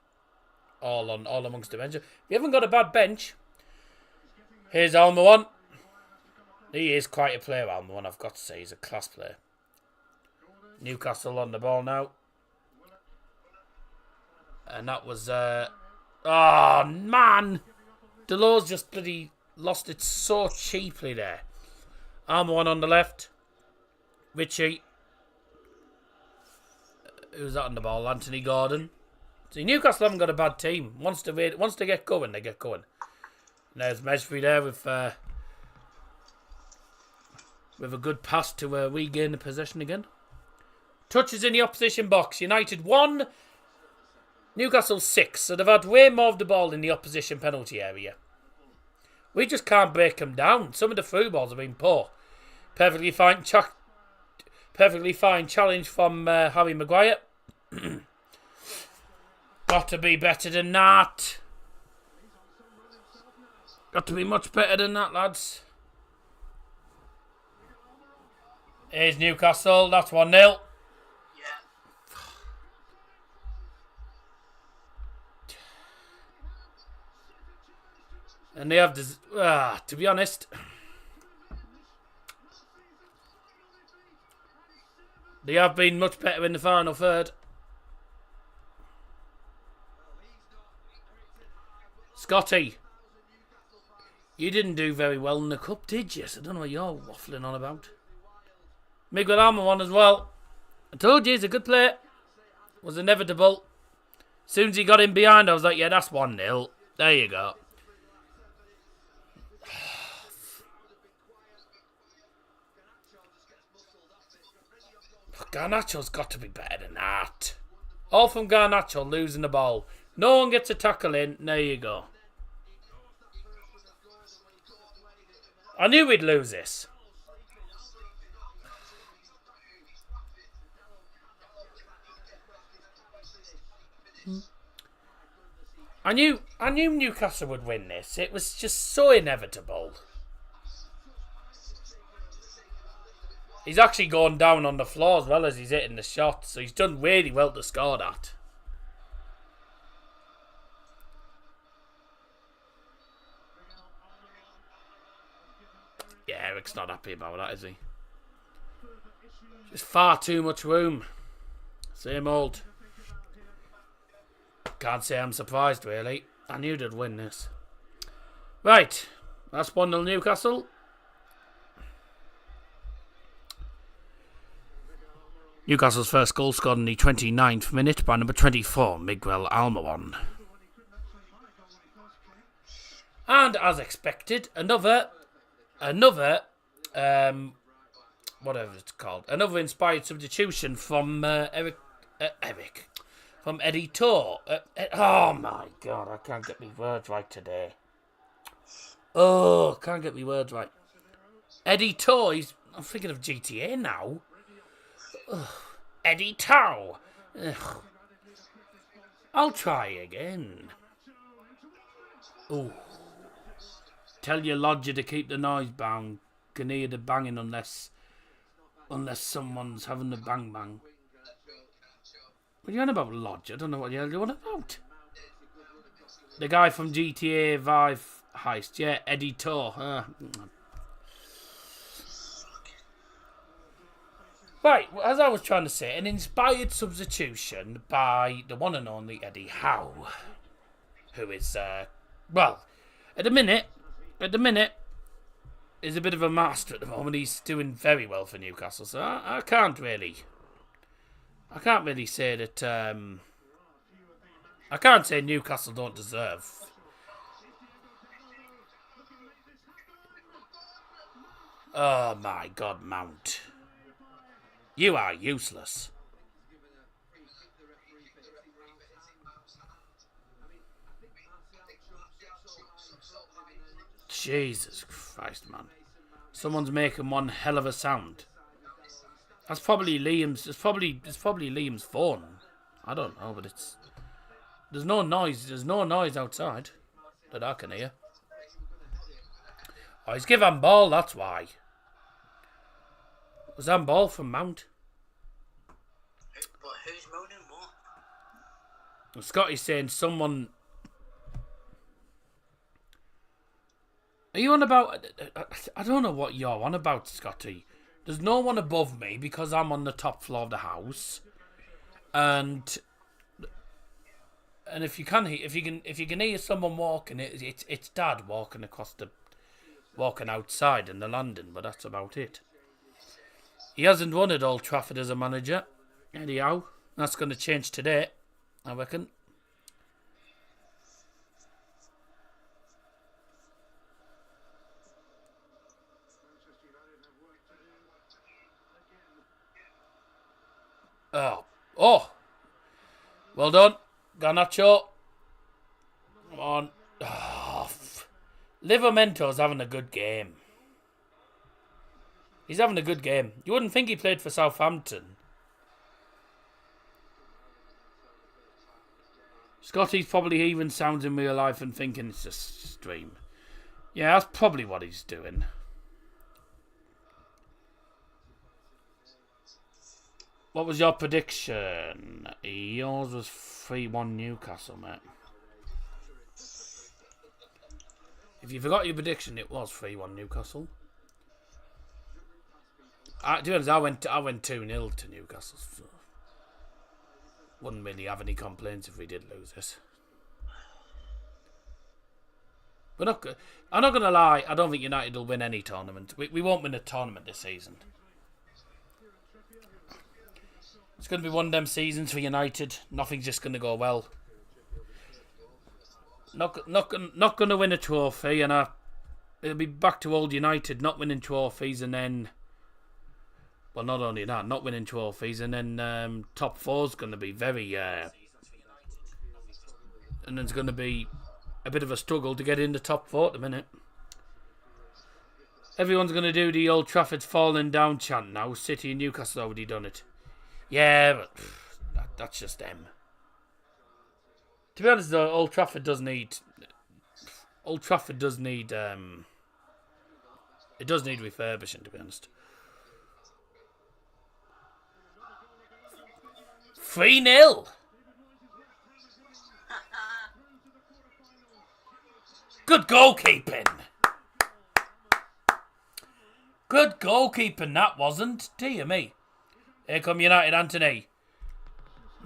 All amongst the bench. If you haven't got a bad bench, here's Almiron. He is quite a player, Almiron, I've got to say. He's a class player. Newcastle on the ball now. And that was Oh, man. Delors just bloody lost it so cheaply there. Armour one on the left. Richie. Who's that on the ball? Anthony Gordon. See, Newcastle haven't got a bad team. Once they get going, they get going. And there's Mesri there with a good pass to regain the possession again. Touches in the opposition box. United 1, Newcastle 6. So they've had way more of the ball in the opposition penalty area. We just can't break them down. Some of the through balls have been poor. Perfectly fine challenge from Harry Maguire. Got to be better than that. Got to be much better than that, lads. Here's Newcastle. That's 1-0. And they have this. To be honest, they have been much better in the final third. Scotty, you didn't do very well in the cup, did you? So I don't know what you're waffling on about. Miguel Alma one as well. I told you he's a good player. Was inevitable. As soon as he got in behind, I was like, yeah, that's 1-0. There you go. Garnacho's got to be better than that. All from Garnacho losing the ball. No one gets a tackle in. There you go. I knew we'd lose this. I knew Newcastle would win this. It was just so inevitable. He's actually going down on the floor as well as he's hitting the shot. So he's done really well to score that. Yeah, Eric's not happy about that, is he? Just far too much room. Same old. Can't say I'm surprised, really. I knew they'd win this. Right. That's 1-0 Newcastle. Newcastle's first goal scored in the 29th minute by number 24, Miguel Almiron. And as expected, another whatever it's called, another inspired substitution from from Eddie Tor. Oh my God, I can't get my words right today. Oh, can't get my words right. Eddie Tor, I'm thinking of GTA now. Ugh. Eddie Tor. Ugh. I'll try again. Oh. Tell your lodger to keep the noise down. Can hear the banging unless someone's having the bang bang. What are you on about, lodge? I don't know what you're on about. The guy from GTA 5 heist, yeah, Eddie Tor. Right, as I was trying to say, an inspired substitution by the one and only Eddie Howe, who is, well, at the minute, is a bit of a master at the moment. He's doing very well for Newcastle, so I can't really say that, I can't say Newcastle don't deserve. Oh my God, Mount. You are useless. Jesus Christ, man. Someone's making one hell of a sound. That's probably Liam's. It's probably Liam's phone. I don't know, but there's no noise. There's no noise outside that I can hear. Oh, he's given ball. That's why. Was that ball from Mount? But who's moaning what? Well, Scotty's saying someone. Are you on about? I don't know what you're on about, Scotty. There's no one above me because I'm on the top floor of the house. And And if you can hear someone walking, it's Dad walking outside in the landing, but that's about it. He hasn't won at Old Trafford as a manager. Anyhow, that's going to change today, I reckon. Oh! Well done, Garnacho. Come on. Livermento's having a good game. He's having a good game. You wouldn't think he played for Southampton. Scotty's probably even sounds in real life and thinking it's a stream. Yeah, that's probably what he's doing. What was your prediction? Yours was 3-1 Newcastle, mate. If you forgot your prediction, it was 3-1 Newcastle. To be honest, I went 2-0 to Newcastle. So wouldn't really have any complaints if we did lose this. I'm not going to lie, I don't think United will win any tournament. We won't win a tournament this season. It's going to be one of them seasons for United. Nothing's just going to go well. Not going to win a trophy, and it'll be back to old United, not winning trophies, and then, well, not only that, not winning trophies, and then top four's going to be very, and there's going to be a bit of a struggle to get in the top four at the minute. Everyone's going to do the Old Trafford's falling down chant now. City and Newcastle already done it. Yeah, but that's just them. To be honest, though, Old Trafford does need it does need refurbishing, to be honest. 3-0. Good goalkeeping. Good goalkeeping, that wasn't. Dear me. Here come United, Anthony.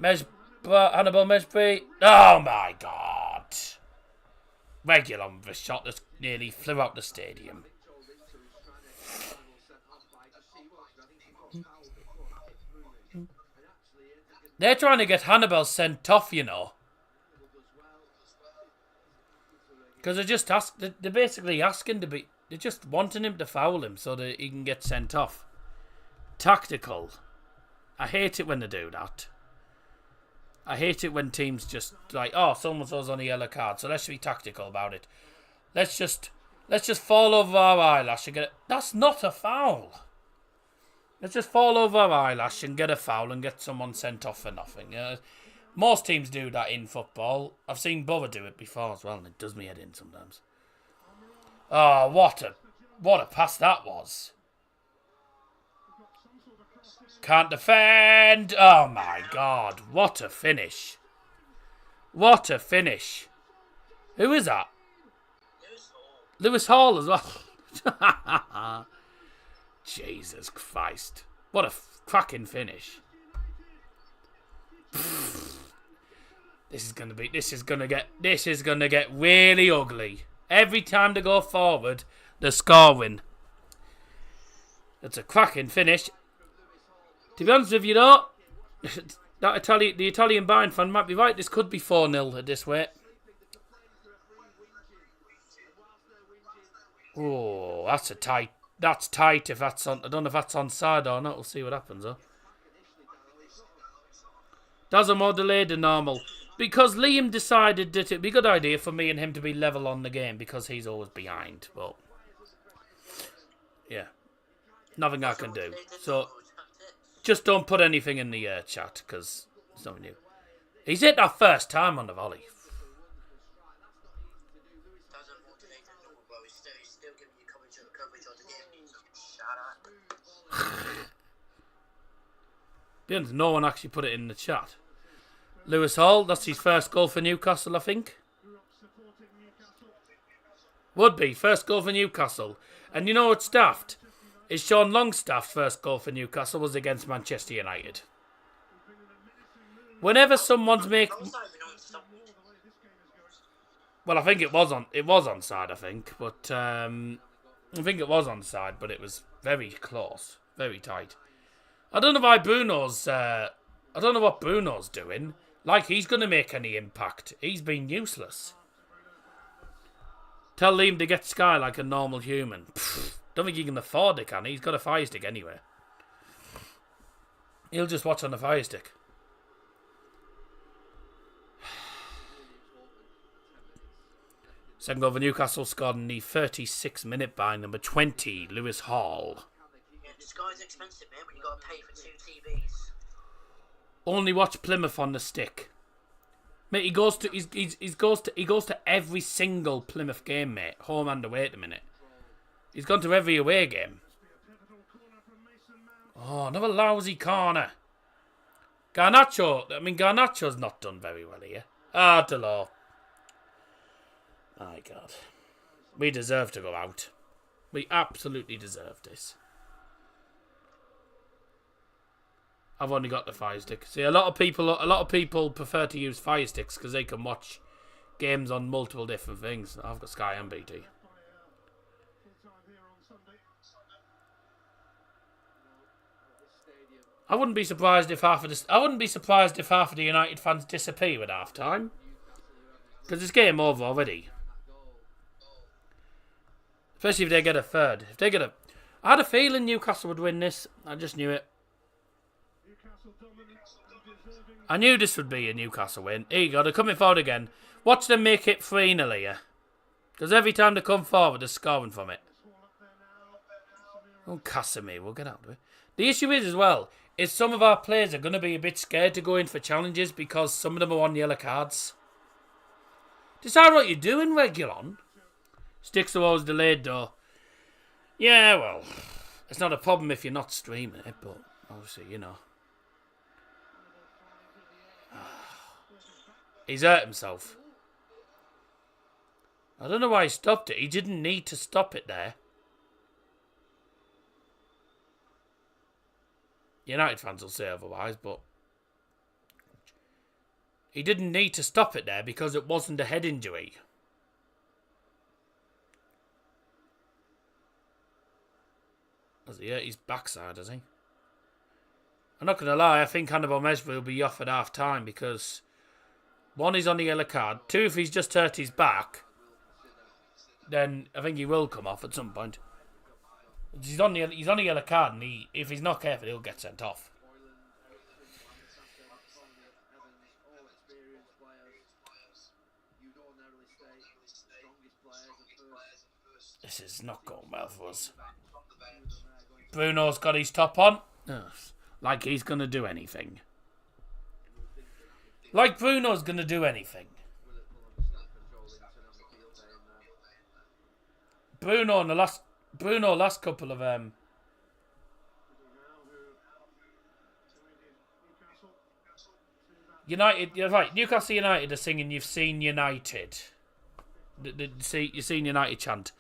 Hannibal Mesbury. Oh my God. Regular on the shot that nearly flew out the stadium. They're trying to get Hannibal sent off, you know. Because they're basically asking to be, they're just wanting him to foul him so that he can get sent off. Tactical. I hate it when they do that. I hate it when teams just like, oh, someone's on a yellow card, so let's be tactical about it. Let's just fall over our eyelash and get it. That's not a foul. Let's just fall over our eyelash and get a foul and get someone sent off for nothing. Most teams do that in football. I've seen Borough do it before as well, and it does me head in sometimes. Oh, what a pass that was. Can't defend. Oh my God. What a finish. What a finish. Who is that? Lewis Hall as well. Jesus Christ. What a cracking finish. This is gonna get really ugly. Every time they go forward, they're scoring. It's a cracking finish. To be honest with you, though, the Italian Bayern fan might be right. This could be 4-0 at this rate. Oh, that's tight. That's tight. If that's on, I don't know if that's onside or not. We'll see what happens, though. That's a more delayed than normal because Liam decided that it'd be a good idea for me and him to be level on the game because he's always behind. But yeah, nothing I can do. So. Just don't put anything in the chat, because it's nothing new. He's hit that first time on the volley. No one actually put it in the chat. Lewis Hall, that's his first goal for Newcastle, I think. Would be, first goal for Newcastle. And you know what's daft? Is Sean Longstaff's first goal for Newcastle was against Manchester United. Whenever someone's making... Well, I think it was onside, I think. But I think it was onside, but it was very close. Very tight. I don't know why Bruno's... I don't know what Bruno's doing. Like, he's going to make any impact. He's been useless. Tell Liam to get Sky like a normal human. Pfft, don't think he can afford it, can he? He's got a Fire Stick anyway. He'll just watch on the Fire Stick. Second goal for Newcastle scored in the 36th minute by number 20, Lewis Hall. Yeah, Sky's expensive, man, when you got to pay for 2 TVs. Only watch Plymouth on the stick. Mate, he goes to every single Plymouth game, mate. Home and away at the minute. He's gone to every away game. Oh, another lousy corner. Garnacho's not done very well here. Delors. My God. We deserve to go out. We absolutely deserve this. I've only got the Fire Stick. See, a lot of people prefer to use Fire Sticks because they can watch games on multiple different things. I've got Sky and BT. I wouldn't be surprised if half of the United fans disappear at half time. Because it's game over already. Especially if they get a third. I had a feeling Newcastle would win this. I just knew it. I knew this would be a Newcastle win. Here you go, they're coming forward again. Watch them make it 3-0 here. Because every time they come forward, they're scoring from it. Oh, Casemiro, we'll get out of it. The issue is as well, is some of our players are going to be a bit scared to go in for challenges because some of them are on yellow cards. Decide what you're doing, Regulon. Sticks towards delayed though. Yeah, well, it's not a problem if you're not streaming it, but obviously, you know. He's hurt himself. I don't know why he stopped it. He didn't need to stop it there. United fans will say otherwise, but he didn't need to stop it there because it wasn't a head injury. Has he hurt his backside, has he? I'm not going to lie, I think Hannibal Mesbury will be off at half time because 1, he's on the yellow card. 2, if he's just hurt his back, then I think he will come off at some point. He's on the yellow card, and if he's not careful, he'll get sent off. This is not going well for us. Bruno's got his top on. Ugh. Like he's going to do anything. Like Bruno's going to do anything. Bruno last couple of United, you're right. Newcastle United are singing "You've Seen United." You've seen United chant.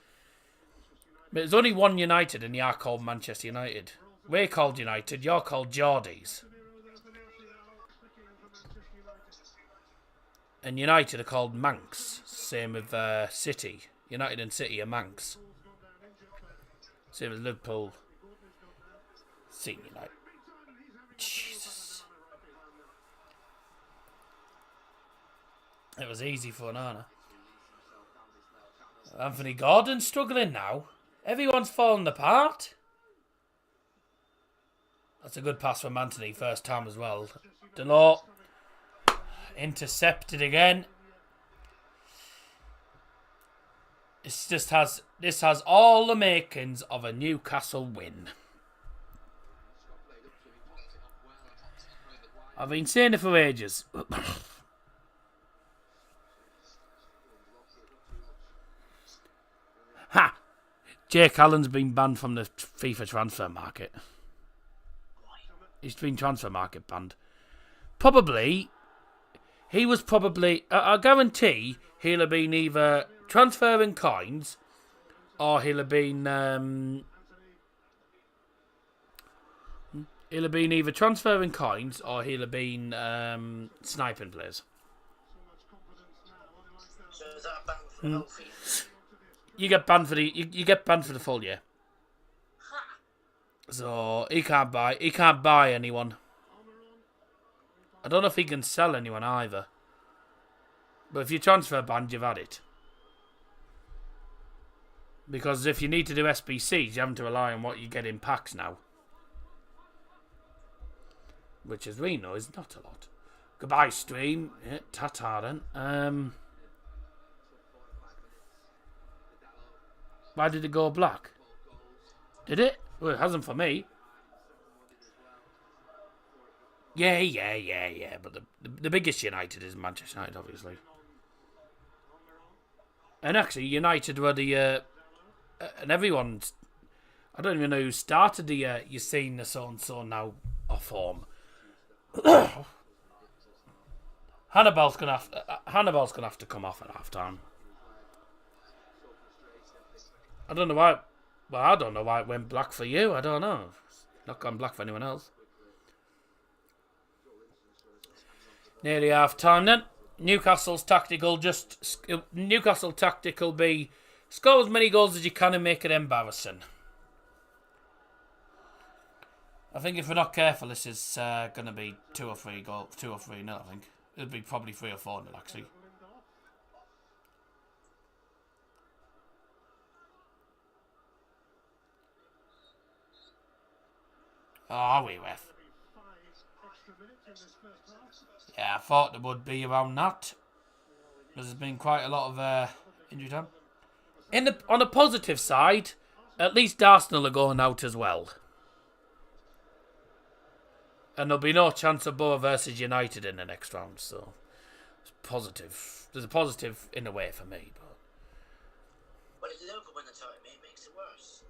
But there's only one United, and you are called Manchester United. We're called United. You're called Geordies. And United are called Manx. Same with City. United and City are Manx. Same as Liverpool. Seen United. Jesus. It was easy for Onana. Anthony Gordon's struggling now. Everyone's falling apart. That's a good pass from Anthony, first time as well. Delors intercepted again. This has all the makings of a Newcastle win. I've been saying it for ages. Ha! Jake Allen's been banned from the FIFA transfer market. He's been transfer market banned. Probably, I guarantee he'll have been either transferring coins or he'll have been either transferring coins or he'll have been sniping players. So is that a ban You get banned for you get banned for the full year. So he can't buy anyone. I don't know if he can sell anyone either. But if you transfer banned, you've had it. Because if you need to do SBCs, you have to rely on what you get in packs now. Which, as we know, is not a lot. Goodbye, stream. Yeah, ta-ta then. Why did it go black? Did it? Well, it hasn't for me. Yeah. But the biggest United is Manchester United, obviously. And actually, United were the... and everyone's... I don't even know who started the... you're seeing the so-and-so now off form. Hannibal's gonna have to come off at half time. I don't know why. Well, I don't know why it went black for you. I don't know. It's not gone black for anyone else. Nearly half time then. Newcastle tactical be score as many goals as you can and make it embarrassing. I think if we're not careful, this is going to be 2 or 3 goals, 2 or 3 nil. I think it'll be probably 3 or 4 nil actually. Oh, we ref. Yeah, I thought there would be around that. There's been quite a lot of injury time. On the positive side, at least Arsenal are going out as well. And there'll be no chance of Borough versus United in the next round, so it's positive. There's a positive in a way for me. But if Liverpool win the title, it makes it worse.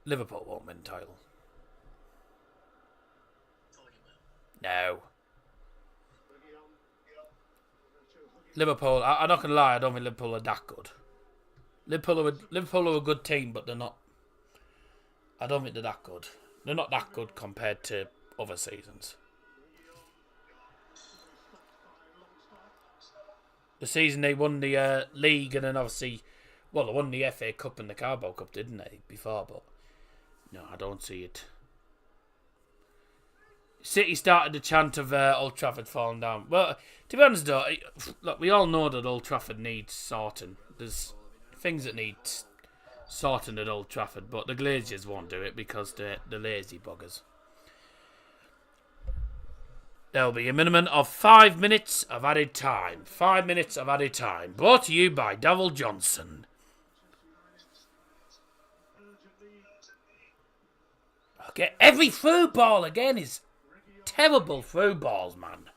Liverpool won't win the title. No. Liverpool, I'm not going to lie, I don't think Liverpool are that good. Liverpool are a good team, but they're not... I don't think they're that good. They're not that good compared to other seasons. The season they won the league and then obviously... Well, they won the FA Cup and the Carabao Cup, didn't they, before? But no, I don't see it. City started the chant of Old Trafford falling down. Well, to be honest though, look, we all know that Old Trafford needs sorting. There's things that need sorting at Old Trafford, but the Glazers won't do it because they're lazy buggers. There'll be a minimum of 5 minutes of added time. 5 minutes of added time. Brought to you by Davil Johnson. Okay, every through ball again is terrible through balls, man.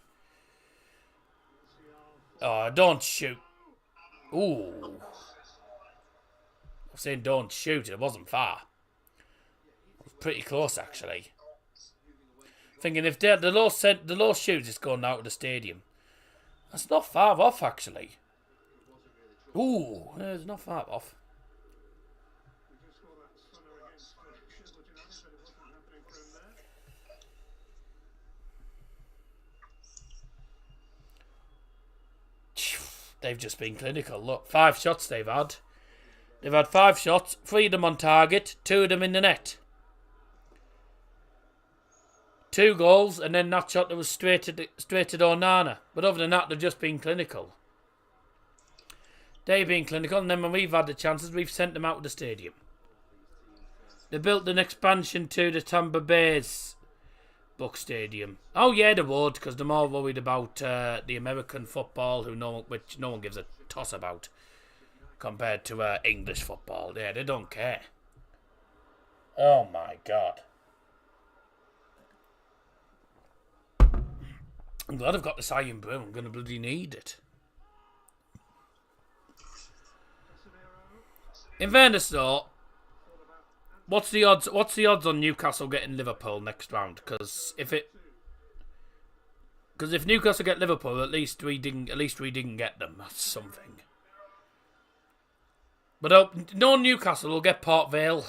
Oh, don't shoot. Ooh. I'm saying don't shoot. It wasn't far. It was pretty close, actually. Thinking if the low shoots is going out of the stadium. That's not far off, actually. Ooh, it's not far off. They've just been clinical. Look, 5 shots they've had. They've had 5 shots, 3 of them on target, 2 of them in the net. 2 goals, and then that shot that was straight to Onana. But other than that, they've just been clinical. They've been clinical, and then when we've had the chances, we've sent them out of the stadium. They built an expansion to the Tampa Bay's Buck Stadium. Oh yeah, they would, because they're more worried about the American football, which no one gives a toss about, compared to English football. Yeah, they don't care. Oh my God. I'm glad I've got this iron brew. I'm going to bloody need it. In fairness though, what's the odds on Newcastle getting Liverpool next round? Because if Newcastle get Liverpool, at least we didn't get them. That's something. But no, Newcastle will get Port Vale.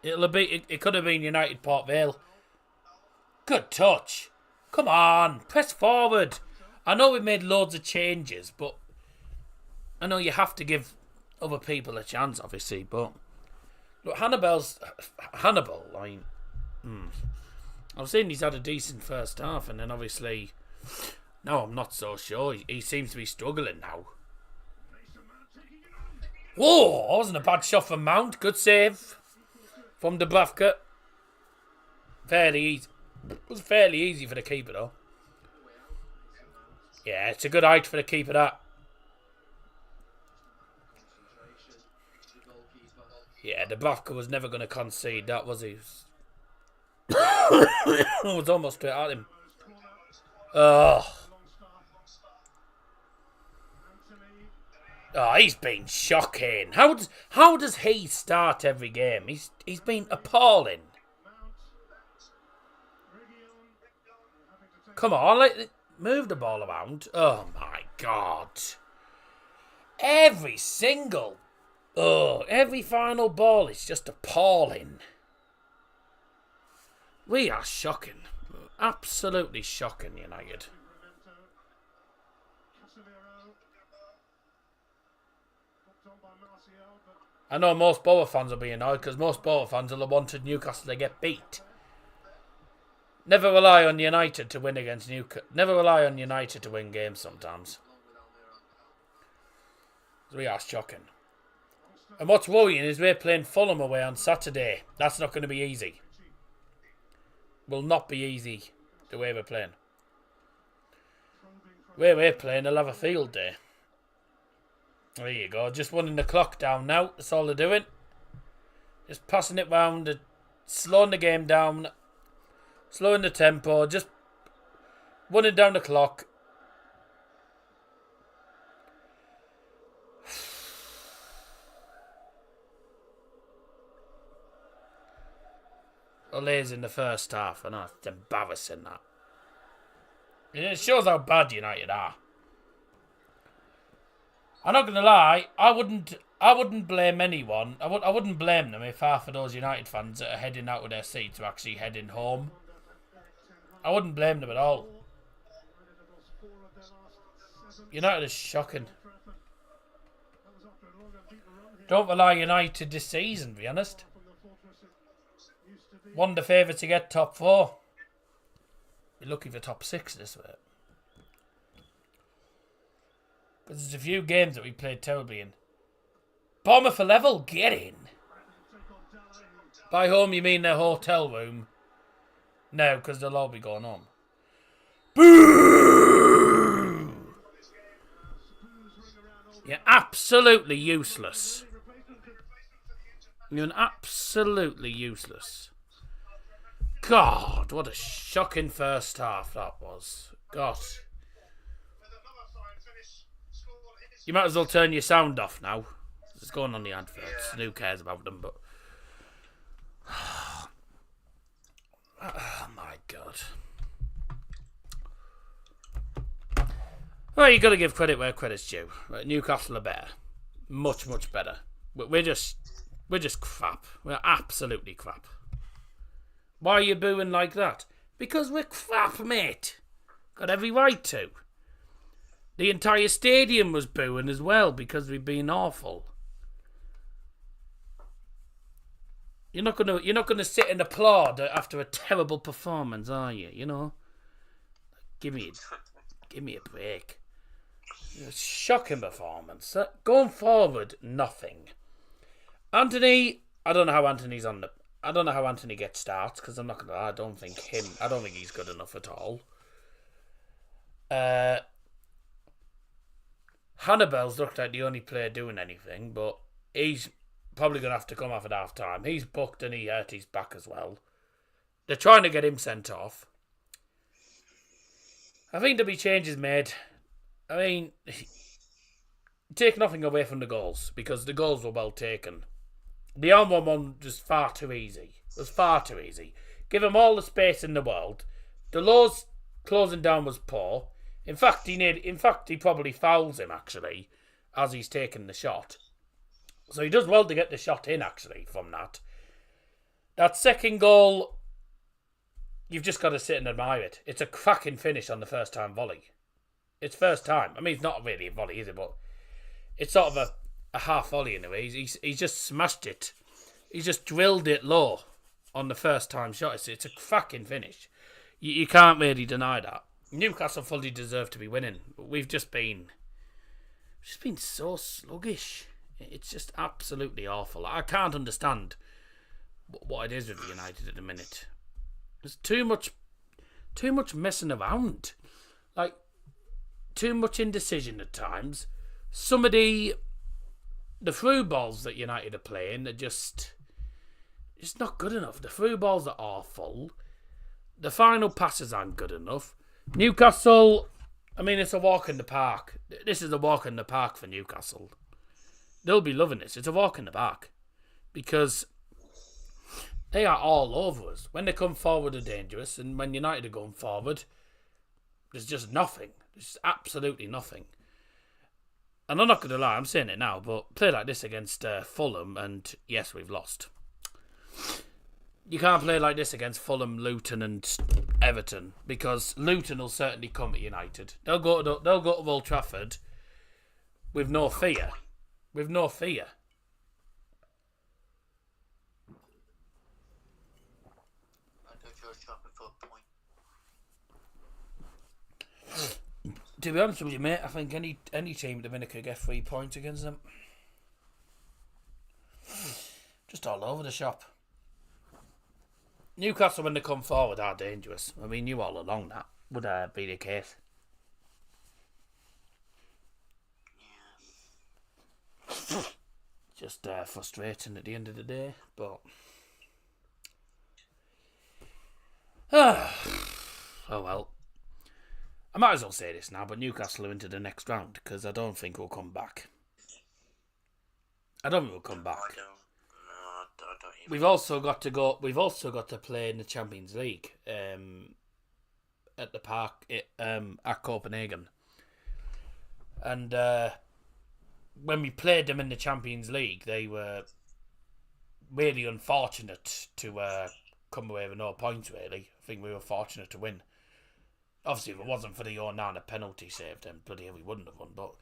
It could have been United Port Vale. Good touch. Come on, press forward. I know we've made loads of changes, but I know you have to give other people a chance, obviously, but look, Hannibal. I mean, I've seen he's had a decent first half, and then obviously, no, I'm not so sure. He seems to be struggling now. Whoa, that wasn't a bad shot from Mount. Good save from Dubravka. Fairly easy. It was fairly easy for the keeper, though. Yeah, it's a good height for the keeper, that. Yeah, Dubravka was never going to concede that, was he? It was almost straight at him. Oh, he's been shocking. How does he start every game? He's been appalling. Come on, move the ball around. Oh my God. Every final ball is just appalling. We are shocking. Absolutely shocking, United. I know most Borough fans will be annoyed because most Borough fans will have wanted Newcastle to get beat. Never rely on United to win against Newcastle. Never rely on United to win games sometimes. We are shocking. And what's worrying is we're playing Fulham away on Saturday. That's not going to be easy. Will not be easy the way we're playing. Where we're playing, they'll have a field day. There you go. Just running the clock down now. That's all they're doing. Just passing it round, slowing the game down, slowing the tempo, just running down the clock. Ola's in the first half, and that's embarrassing, that. It shows how bad United are. I'm not gonna lie, I wouldn't blame anyone. I wouldn't blame them if half of those United fans that are heading out of their seats are actually heading home. I wouldn't blame them at all. United is shocking. Don't rely on United this season, to be honest. One of the favourites to get top 4. We're looking for top 6 this way. Because there's a few games that we played terribly in. Bomber for level, get in. By home you mean their hotel room? No, because they'll all be going home. Boo! You're absolutely useless. You're absolutely useless. God, what a shocking first half that was. God. You might as well turn your sound off now. It's going on the adverts. Yeah. Who cares about them, but... Oh my God. Well, you got to give credit where credit's due. Right, Newcastle are better. Much, much better. We're just crap. We're absolutely crap. Why are you booing like that? Because we're crap, mate. Got every right to. The entire stadium was booing as well because we've been awful. You're not gonna sit and applaud after a terrible performance, are you? You know, give me a break. Shocking performance. Going forward, nothing. Anthony, I don't know how Anthony gets starts because I'm not gonna lie, I don't think he's good enough at all. Hannibal's looked like the only player doing anything, but he's probably going to have to come off at half time. He's booked and he hurt his back as well. They're trying to get him sent off. I think there'll be changes made. I mean, take nothing away from the goals because the goals were well taken. The Arm one was far too easy. It was far too easy. Give him all the space in the world. Delors closing down was poor. In fact, he probably fouls him, actually, as he's taking the shot. So he does well to get the shot in, actually, from that. That second goal, you've just got to sit and admire it. It's a cracking finish on the first-time volley. It's first time. I mean, it's not really a volley, is it? But it's sort of a half volley in a way. He's just smashed it. He's just drilled it low on the first time shot. It's a fucking finish. You can't really deny that. Newcastle fully deserve to be winning. We've just been so sluggish. It's just absolutely awful. I can't understand what it is with United at the minute. There's too much messing around. Like, too much indecision at times. Some of the through balls that United are playing are just not good enough. The through balls are awful. The final passes aren't good enough. Newcastle, I mean, it's a walk in the park. This is a walk in the park for Newcastle. They'll be loving this. It's a walk in the park. Because they are all over us. When they come forward, they're dangerous. And when United are going forward, there's just nothing. There's absolutely nothing. And I'm not going to lie, I'm saying it now, but play like this against Fulham, and yes, we've lost. You can't play like this against Fulham, Luton and Everton, because Luton will certainly come to United. They'll go to Old Trafford with no fear. With no fear. To be honest with you, mate, I think any team at the minute could get 3 points against them. Just all over the shop. Newcastle, when they come forward, are dangerous. I mean, you all along that would be the case. Yeah. Just frustrating at the end of the day, but oh well. I might as well say this now, but Newcastle are into the next round because I don't think we'll come back. I don't think we'll come back. I don't either. We've also got to go. We've also got to play in the Champions League at the park at Copenhagen, and when we played them in the Champions League, they were really unfortunate to come away with no points. Really, I think we were fortunate to win. Obviously, if it wasn't for the Onana penalty save, then bloody hell we wouldn't have won. But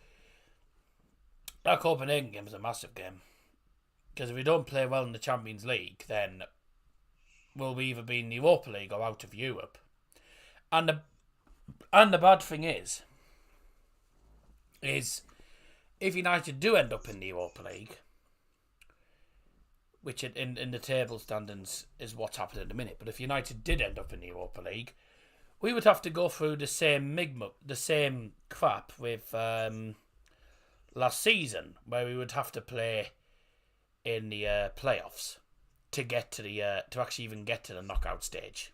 that Copenhagen game is a massive game. Because if we don't play well in the Champions League, then we'll either be in the Europa League or out of Europe. And the bad thing is if United do end up in the Europa League, which in the table standings is what's happening at the minute, but if United did end up in the Europa League, we would have to go through the same crap with last season, where we would have to play in the playoffs to get to the to actually even get to the knockout stage.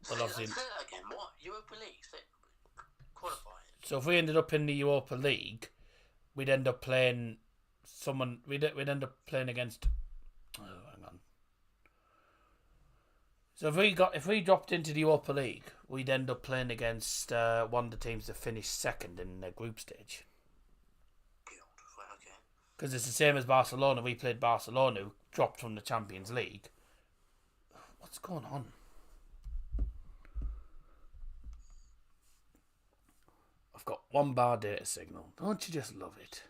But obviously, again, what Europa League qualifying? So if we ended up in the Europa League, we'd end up playing someone. We'd end up playing against. Oh, hang on. So if we dropped into the Europa League, we'd end up playing against one of the teams that finished second in the group stage. Because it's the same as Barcelona. We played Barcelona, who dropped from the Champions League. What's going on? I've got one bar data signal. Don't you just love it?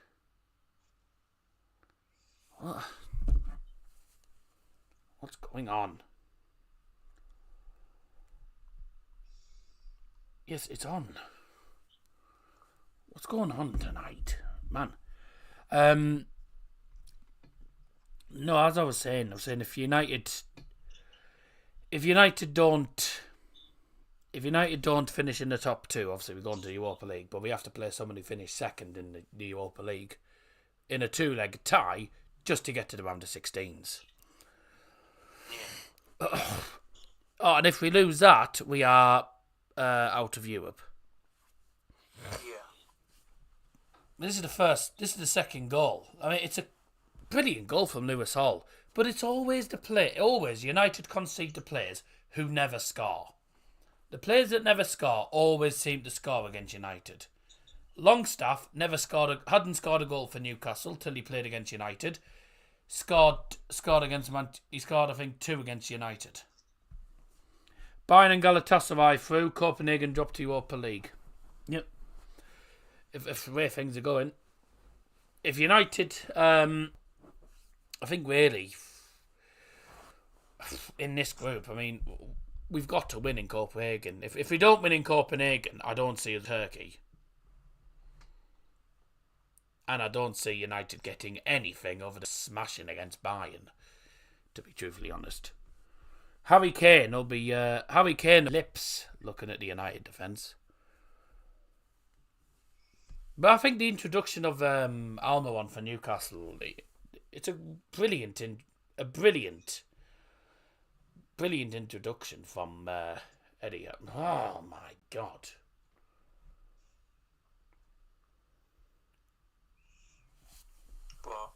What? What's going on? Yes, it's on. What's going on tonight, man? No, as I was saying if United don't finish in the top two, obviously we're going to the Europa League, but we have to play someone who finished second in the Europa League in a 2-leg tie just to get to the round of 16s. Oh, and if we lose that, we are out of Europe. This is the second goal. I mean, it's a brilliant goal from Lewis Hall, but it's always United concede to players who never score. The players that never score always seem to score against United. Longstaff hadn't scored a goal for Newcastle till he played against United. Scored against he scored I think 2 against United. Bayern and Galatasaray through. Copenhagen dropped to Europa League. Yep. if the way things are going, if United, I think really, in this group, I mean, we've got to win in Copenhagen. If we don't win in Copenhagen, I don't see us Turkey. And I don't see United getting anything over the smashing against Bayern, to be truthfully honest. Harry Kane will be Harry Kane lips looking at the United defence. But I think the introduction of Almiron for Newcastle, it's a brilliant introduction from Eddie. Oh my God. What?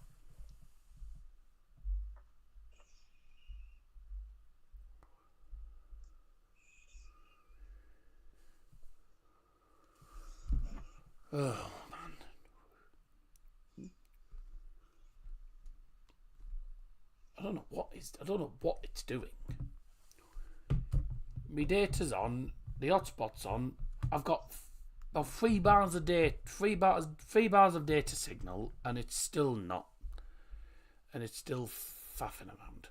Oh man. I don't know what it's doing. My data's on, the hotspot's on. I've got about 3 bars a day, 3 bars of data signal, and it's still not. And it's still faffing around.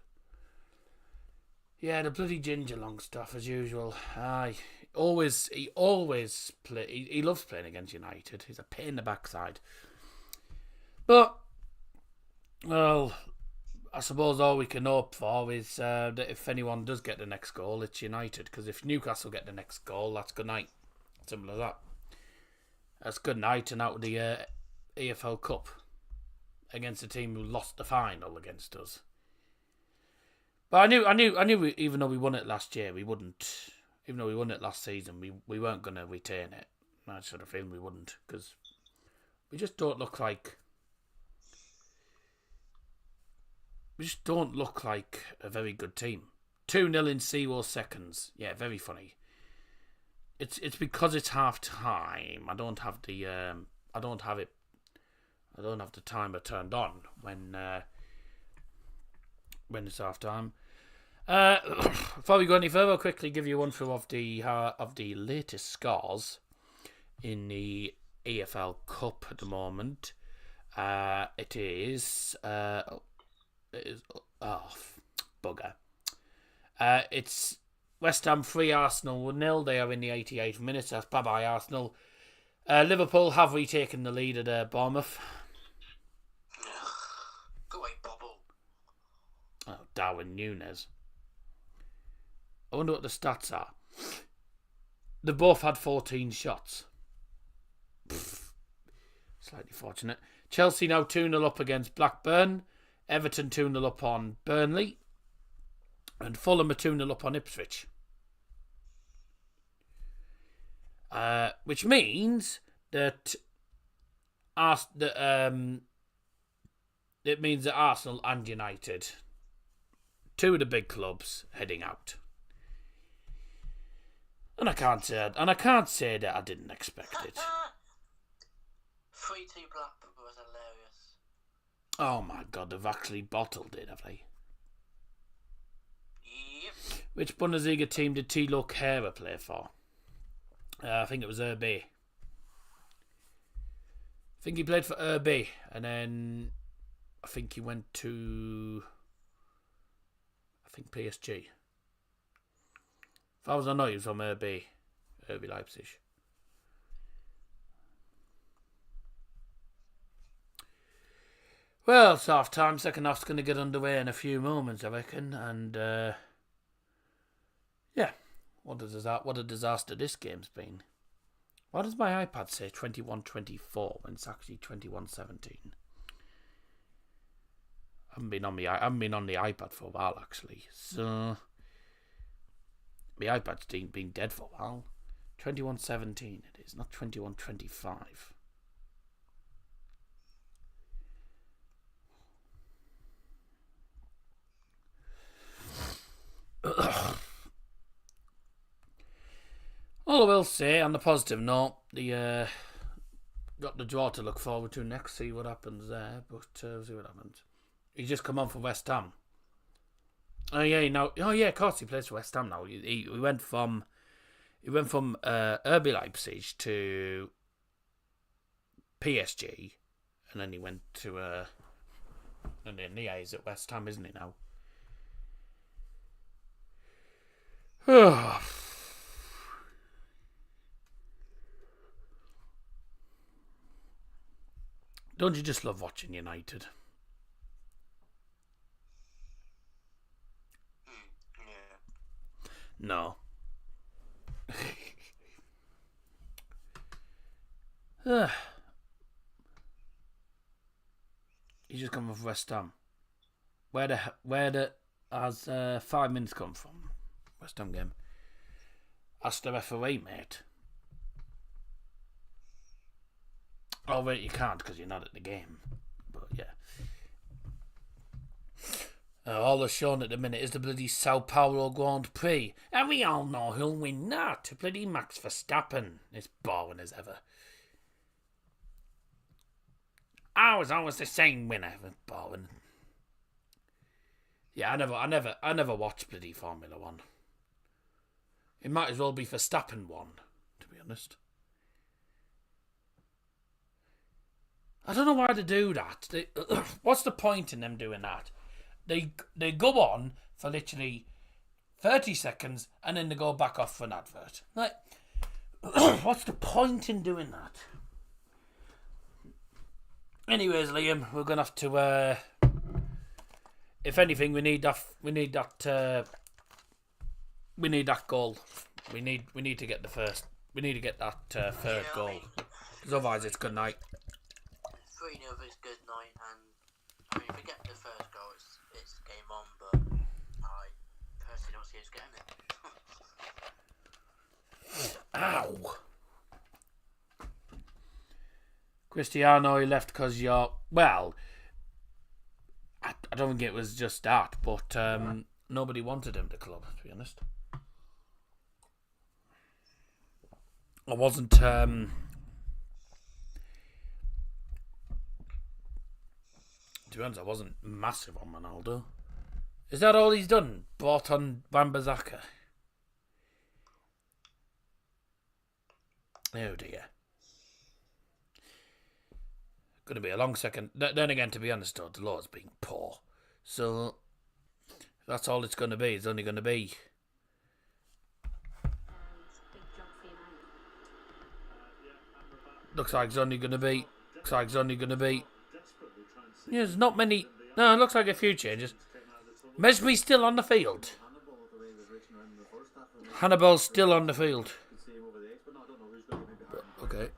Yeah, the bloody Ginger Longstaff as usual. Aye. He always play. He loves playing against United. He's a pain in the backside. But, well, I suppose all we can hope for is that if anyone does get the next goal, it's United. Because if Newcastle get the next goal, that's good night. Simple as that. That's good night and out of the EFL Cup against a team who lost the final against us. But I knew. Even though we won it last year, we wouldn't. Even though we won it last season, we weren't going to retain it. I just had a feeling we wouldn't, because we just don't look like. We just don't look like a very good team. 2-0 in 0 seconds. Yeah, very funny. It's because it's half time. I don't have the timer turned on when it's half time. Before we go any further, I'll quickly give you one through of the latest scores in the EFL Cup at the moment. It is bugger. It's West Ham 3, Arsenal 0. They are in the 88th minute. That's bye-bye Arsenal. Liverpool have retaken the lead at Bournemouth. Go away, Bobble. Oh, Darwin Núñez. I wonder what the stats are. They both had 14 shots. Slightly fortunate. Chelsea now 2-0 up against Blackburn. Everton 2-0 up on Burnley. And Fulham are 2-0 up on Ipswich. Which means that it means that Arsenal and United, two of the big clubs, heading out. And I can't say that I didn't expect it. 3-2 Blackburn was hilarious. Oh my God, they've actually bottled it, have they? Yep. Which Bundesliga team did Thilo Kehrer play for? I think it was RB. I think he played for RB, and then I think he went to PSG. As far as I know, he was from RB Leipzig. Well, it's half time. Second half's going to get underway in a few moments, I reckon. And yeah, what a disaster this game's been. Why does my iPad say 21-24 when it's actually 21-17? I haven't been on the iPad for a while, actually. So my iPad's been dead for a while. 21-17 it is, not 21-25. All I will say, on the positive note, the got the draw to look forward to next. See what happens there, but see what happens. He's just come on for West Ham. Oh yeah, of course he plays for West Ham now. He went from RB Leipzig to PSG, and then he went to and then he's at West Ham, isn't he now? Don't you just love watching United? Yeah. No. He's just come from West Ham. Where has 5 minutes come from? West Ham game. Ask the referee, mate. Oh wait, you can't because you're not at the game. But yeah. All they're showing at the minute is the bloody Sao Paulo Grand Prix. And we all know who'll win that. Bloody Max Verstappen. It's boring as ever. Always the same winner. Boring. Yeah, I never watched bloody Formula 1. It might as well be Verstappen 1, to be honest. I don't know why they do that. What's the point in them doing that? They go on for literally 30 seconds and then they go back off for an advert. Like, what's the point in doing that? Anyways, Liam, we're gonna have to. If anything, we need that goal. We need to get the first. We need to get that third goal. Because otherwise, it's good night. 3-0 is good night, and if we get the first goal, it's game on. But I personally don't see us getting it. Ow! Cristiano, he left because you're well. I don't think it was just that, but nobody wanted him to club, to be honest. I wasn't. To be honest, I wasn't massive on Ronaldo. Is that all he's done? Bought on Wan-Bissaka? Oh dear. Going to be a long second. Then again, to be honest, though, the Lord's been poor. So, that's all it's going to be. It's only going to be. Looks like it's only going to be. Yeah, there's not many. No, it looks like a few changes. Mesby's still on the field. Hannibal's still on the field. Okay.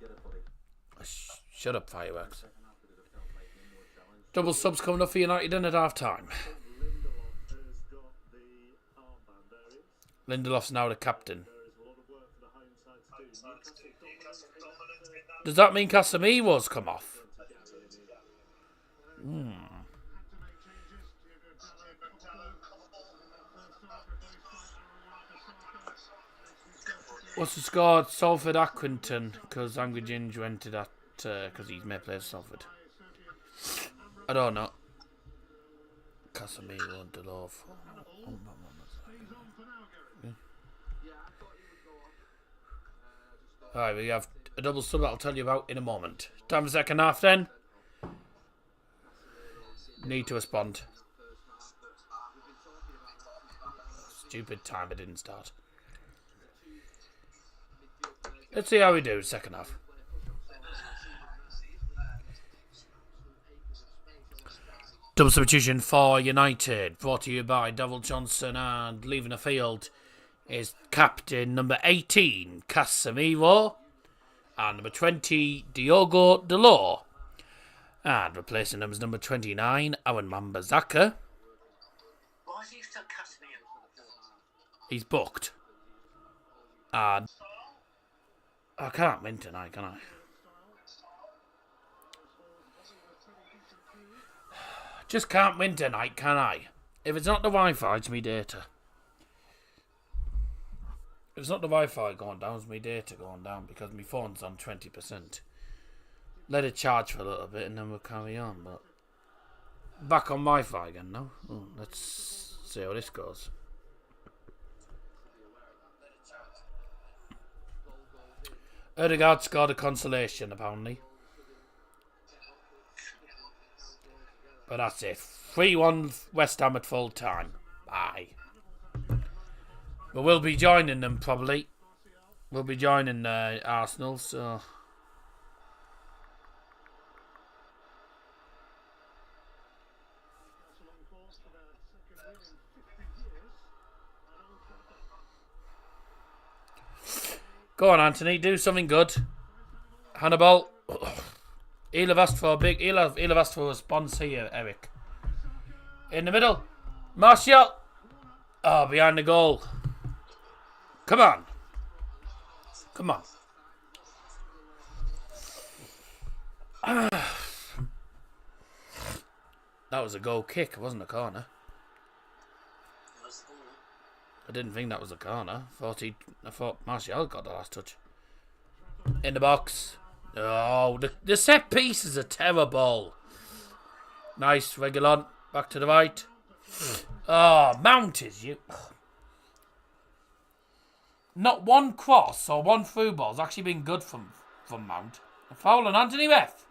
Shut up, fireworks. Double subs coming up for United in at half time. Lindelof's now the captain. Does that mean Casemiro's come off? What's the score? Salford Accrington, because Angry Ginge went to that because he's made players Salford. I don't know. Casemiro and Delors. Alright, we have a double sub that I'll tell you about in a moment. Time for second half then. Need to respond. Stupid time it didn't start. Let's see how we do second half. Double substitution for United, brought to you by Devil Johnson, and leaving the field is captain number 18, Casemiro, and number 20, Diogo Dalot. And replacing them is number 29, Aaron Wan-Bissaka. Why is he still Casemiro? He's booked. And I can't win tonight, can I? Just can't win tonight, can I? If it's not the Wi-Fi, it's me data. If it's not the Wi-Fi going down, it's me data going down because my phone's on 20%. Let it charge for a little bit and then we'll carry on. But back on Wi-Fi again now. Oh, let's see how this goes. Odegaard scored a consolation, apparently. But that's it. 3-1 West Ham at full time. Bye. But we'll be joining them probably. We'll be joining Arsenal, so... Go on, Anthony. Do something good. Hannibal. He'll have asked for a big... He'll have asked for a response here, Eric. In the middle. Martial. Oh, behind the goal. Come on. Come on. That was a goal kick. It wasn't a corner. I didn't think that was a corner. I thought Martial got the last touch. In the box. Oh, the set pieces are terrible. Nice, Regulon. Back to the right. Oh, Mount is you. Not one cross or one through ball's actually been good from Mount. A foul on Anthony Ref.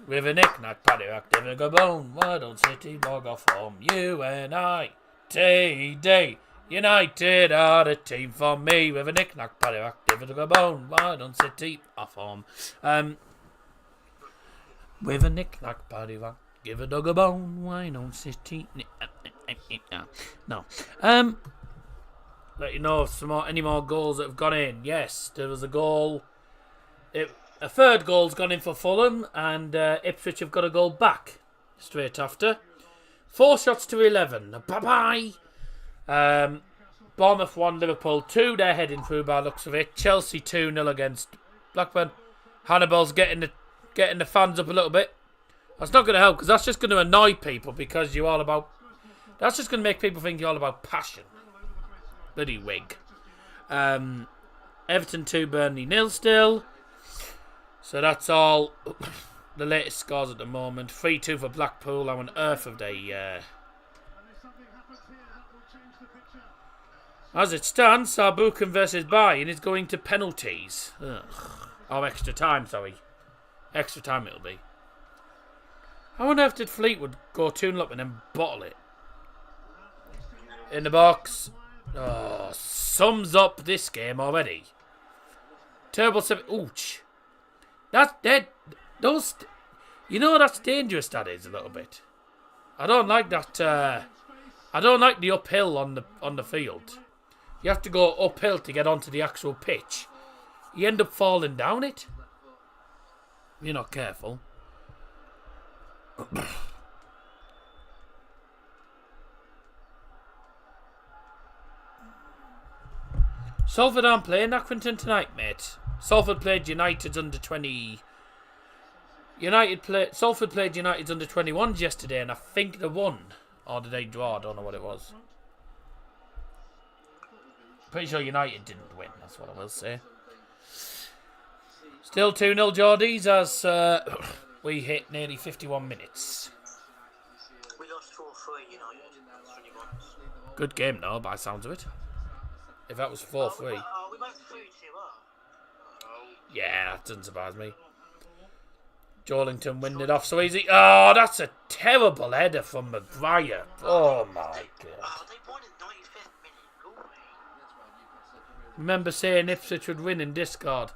With a knick-knack, paddy-rack, give a go bone. Why don't City bog off home? U-N-I-T-D. United are the team for me. With a knick-knack, paddy-rack, give it a go bone. Why don't City off home? With a knick-knack, paddy-rack, give it a go bone. Why don't City... No. Let you know if any more goals that have gone in. Yes, there was a goal... A third goal's gone in for Fulham, and Ipswich have got a goal back straight after. 4 shots to 11. Bye-bye. Bournemouth 1, Liverpool 2. They're heading through by the looks of it. Chelsea 2-0 against Blackburn. Hannibal's getting the fans up a little bit. That's not going to help, because that's just going to annoy people, because you're all about... That's just going to make people think you're all about passion. Bloody wig. Everton 2, Burnley 0 still. So that's all the latest scores at the moment. 3-2 for Blackpool. How on earth have they... As it stands, Sarbukan versus Bayern is going to penalties. Ugh. Oh, extra time, sorry. Extra time it'll be. How on earth did Fleetwood go 2-0 up and then bottle it? In the box. Oh, sums up this game already. Terrible 7... Ouch. That's dead. Those, you know, that's dangerous. That is a little bit. I don't like that. I don't like the uphill on the field. You have to go uphill to get onto the actual pitch. You end up falling down it. You're not careful. Salford aren't playing Accrington tonight, mate. Salford played United's under 20. Salford played United's under 21s yesterday, and I think they won. Or did they draw? I don't know what it was. Pretty sure United didn't win. That's what I will say. Still 2-0 Geordies as we hit nearly 51 minutes. We lost 4-3 United. Good game, though, by the sounds of it. If that was 4-3. We went 3-2 up. Yeah, that doesn't surprise me. Jorlington winning it off so easy. Oh, that's a terrible header from Maguire. Oh, my God. Oh, they won in 95th minute. Remember saying Ipswich would win in Discord.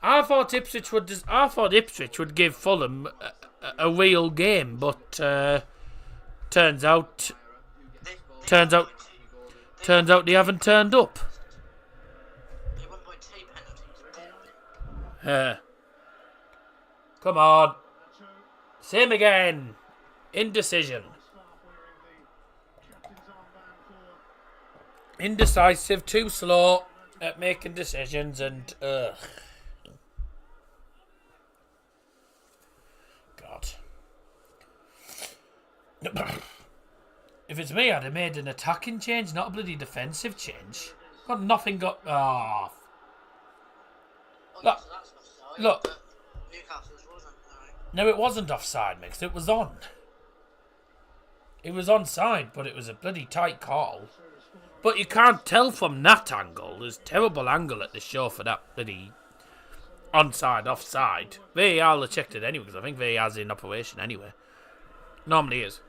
I thought Ipswich would give Fulham a real game, but turns out they haven't turned up. They won by 2 penalties. Come on. Same again. Indecision. Indecisive, too slow at making decisions, and God. If it's me, I'd have made an attacking change, not a bloody defensive change. Got nothing got... Oh. Look. Newcastle's wasn't, No, it wasn't offside, mix. It was on. It was onside, but it was a bloody tight call. But you can't tell from that angle. There's terrible angle at the show for that bloody onside, offside. VAR will have checked it anyway, because I think VAR's in operation anyway. Normally is.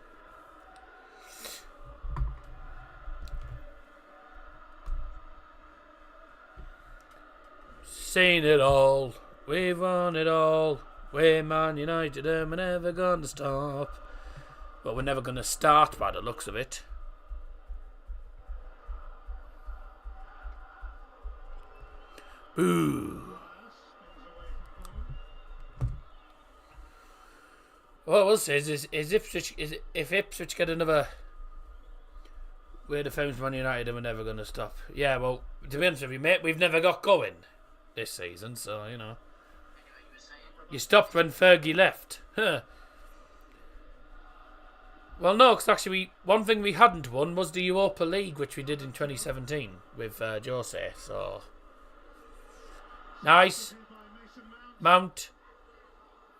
Seen it all. We've won it all. We're Man United and we're never going to stop. But we're never going to start by the looks of it. Boo. What we'll say is if Ipswich get another we're the famous Man United and we're never going to stop. Yeah, well, to be honest with you, mate, we've never got going this season, so, you know. You stopped when Fergie left. Huh. Well, no, because actually, one thing we hadn't won was the Europa League, which we did in 2017 with Jose, so... Nice. Mount.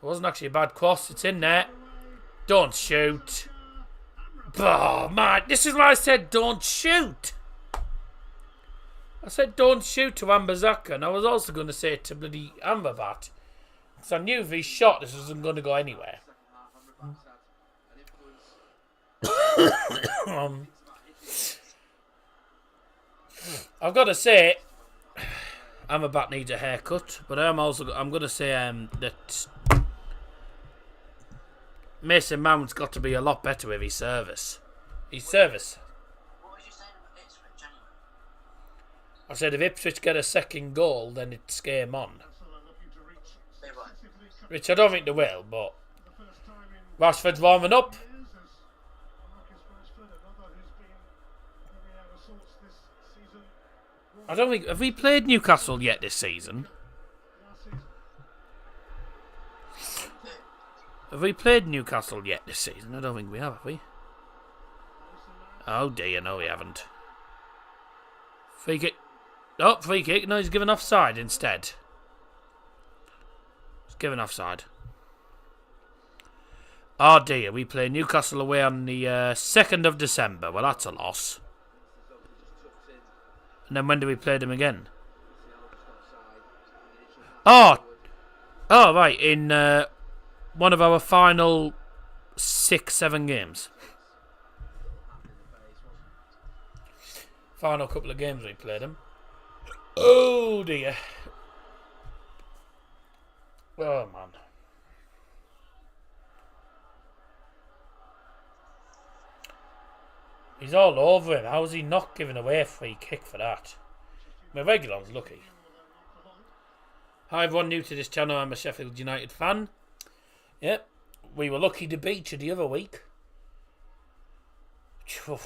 It wasn't actually a bad cross. It's in there. Don't shoot. Oh, man. This is why I said don't shoot. I said don't shoot to Ambazaka, and I was also going to say it to bloody Amrabat. Because I knew if he shot, this wasn't going to go anywhere. I've got to say, Amrabat needs a haircut, but I'm going to say that Mason Mount's got to be a lot better with his service. His service. What was you saying about Ipswich anyway? I said if Ipswich get a second goal, then it's game on. They won. Which I don't think they will, but Rashford's warming up. I don't think... Have we played Newcastle yet this season? Have we played Newcastle yet this season? I don't think we have we? Oh dear, no we haven't. Free kick. Oh, free kick. No, he's given offside instead. He's given offside. Oh dear, we play Newcastle away on the 2nd of December. Well, that's a loss. And then when do we play them again? Oh! Oh, right, in one of our final 6-7 games. Final couple of games we played them. Oh dear. Oh man. He's all over him. How is he not giving away a free kick for that? My Regulon's lucky. Hi everyone new to this channel, I'm a Sheffield United fan. Yep, we were lucky to beat you the other week. But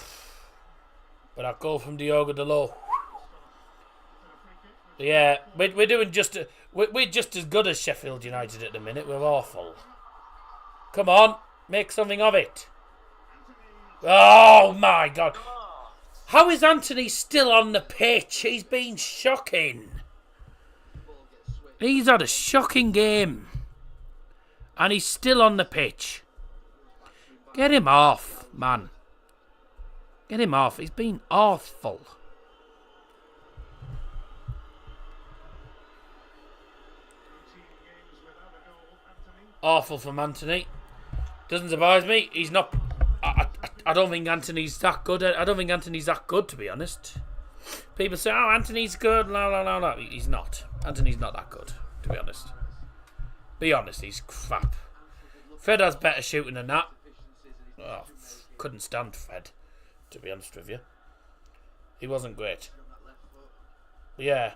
that goal from Diogo Dalot. Yeah, we're doing just... We're just as good as Sheffield United at the minute. We're awful. Come on, make something of it. Oh my God. How is Anthony still on the pitch? He's been shocking. He's had a shocking game. And he's still on the pitch. Get him off, man. Get him off. He's been awful. Awful from Anthony. Doesn't surprise me. He's not... I don't think Anthony's that good. I don't think Anthony's that good, to be honest. People say, oh, Anthony's good. La, la, la, la. He's not. Anthony's not that good, to be honest. Be honest, he's crap. Fred has better shooting than that. Oh, couldn't stand Fred, to be honest with you. He wasn't great. Yeah.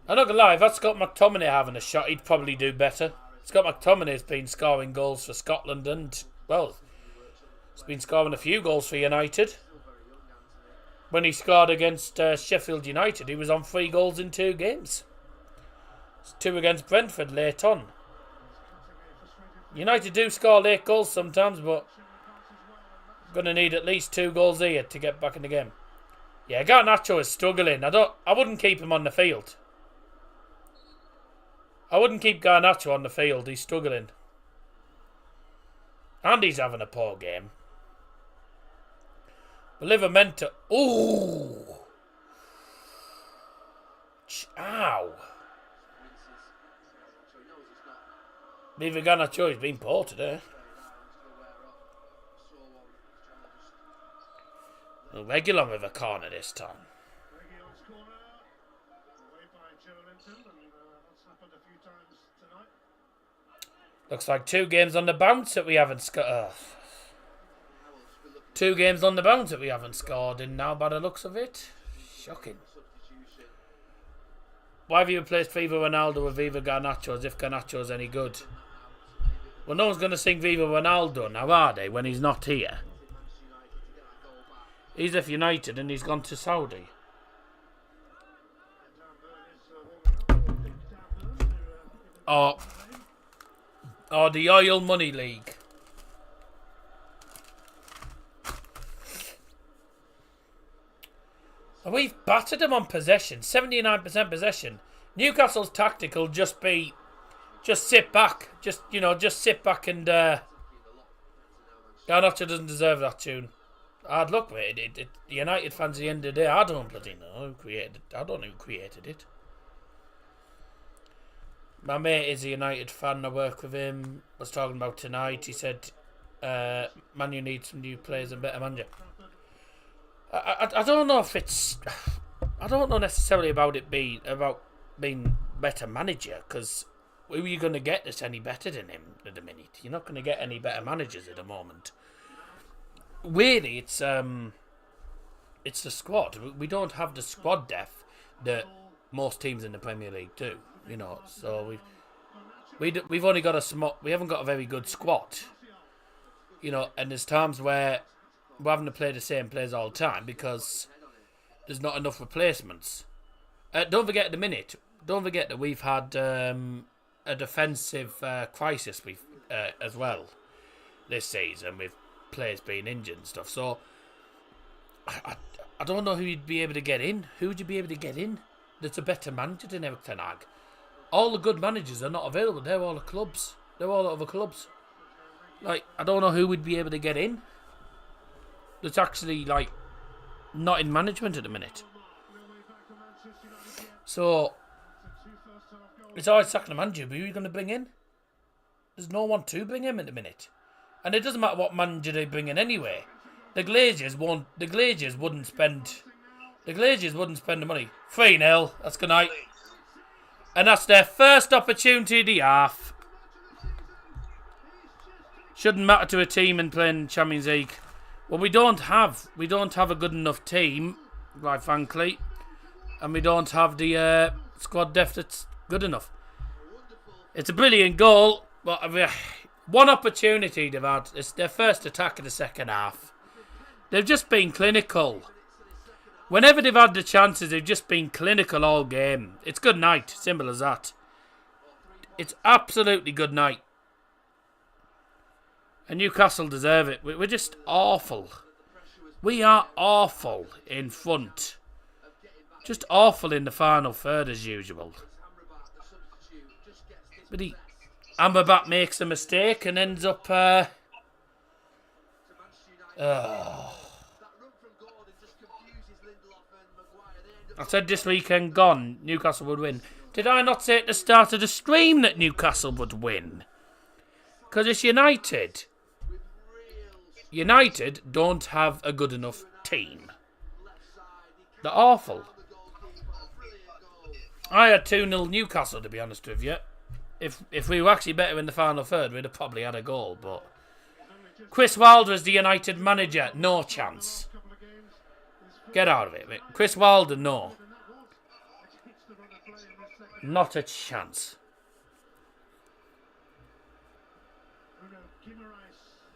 I'm not going to lie, if that's Scott McTominay having a shot, he'd probably do better. Scott McTominay's been scoring goals for Scotland and, well... He's been scoring a few goals for United. When he scored against Sheffield United, he was on 3 goals in 2 games. It's 2 against Brentford late on. United do score late goals sometimes, but going to need at least 2 goals here to get back in the game. Yeah, Garnacho is struggling. I wouldn't keep him on the field. I wouldn't keep Garnacho on the field. He's struggling. And he's having a poor game. But Livramento. Ooh. Ow. Viva Garnacho has been poor today. Regular with a corner this time. Looks like 2 games on the bounce that we haven't scored. 2 games on the bounce that we haven't scored in now by the looks of it. Shocking. Why have you replaced Viva Ronaldo with Viva Garnacho as if Garnacho's any good? Well, no one's going to sing Viva Ronaldo now, are they, when he's not here? He's left United and he's gone to Saudi. Or the Oil Money League. And we've battered them on possession. 79% possession. Newcastle's tactical just sit back. Just sit back and Garnacho doesn't deserve that tune. Hard luck with it. United fans at the end of the day, I don't bloody know who created it. I don't know who created it. My mate is a United fan. I work with him. Was talking about tonight. He said, "Man, you need some new players and better manager." I don't know if it's. I don't know necessarily about it being better manager, because who are you going to get that's any better than him at the minute? You're not going to get any better managers at the moment. Really, it's the squad. We don't have the squad depth that most teams in the Premier League do. So we've only got we haven't got a very good squad. And there's times where we're having to play the same players all the time because there's not enough replacements. Don't forget that we've had a defensive crisis as well this season with players being injured and stuff. So I don't know who you'd be able to get in. Who would you be able to get in that's a better manager than Eric Ten Hag? All the good managers are not available. They're all the clubs. They're all other clubs. I don't know who would be able to get in that's actually, not in management at the minute. So, it's always sacking a manager, but who are you going to bring in? There's no one to bring him at the minute. And it doesn't matter what manager they bring in anyway. The Glazers wouldn't spend the money. 3-0, that's good night. And that's their first opportunity of the half. Shouldn't matter to a team in playing Champions League. Well, we don't have a good enough team, quite frankly, and we don't have the squad depth that's good enough. It's a brilliant goal, but one opportunity they've had. It's their first attack in the second half. They've just been clinical. Whenever they've had the chances, they've just been clinical all game. It's good night, simple as that. It's absolutely good night. And Newcastle deserve it. We're just awful. We are awful in front. Just awful in the final third as usual. But Amrabat makes a mistake and ends up... I said this weekend gone, Newcastle would win. Did I not say at the start of the stream that Newcastle would win? Because it's United. United don't have a good enough team. They're awful. I had 2-0 Newcastle, to be honest with you. If we were actually better in the final third, we'd have probably had a goal. But Chris Wilder is the United manager. No chance. Get out of it, mate. Chris Wilder, no. Not a chance.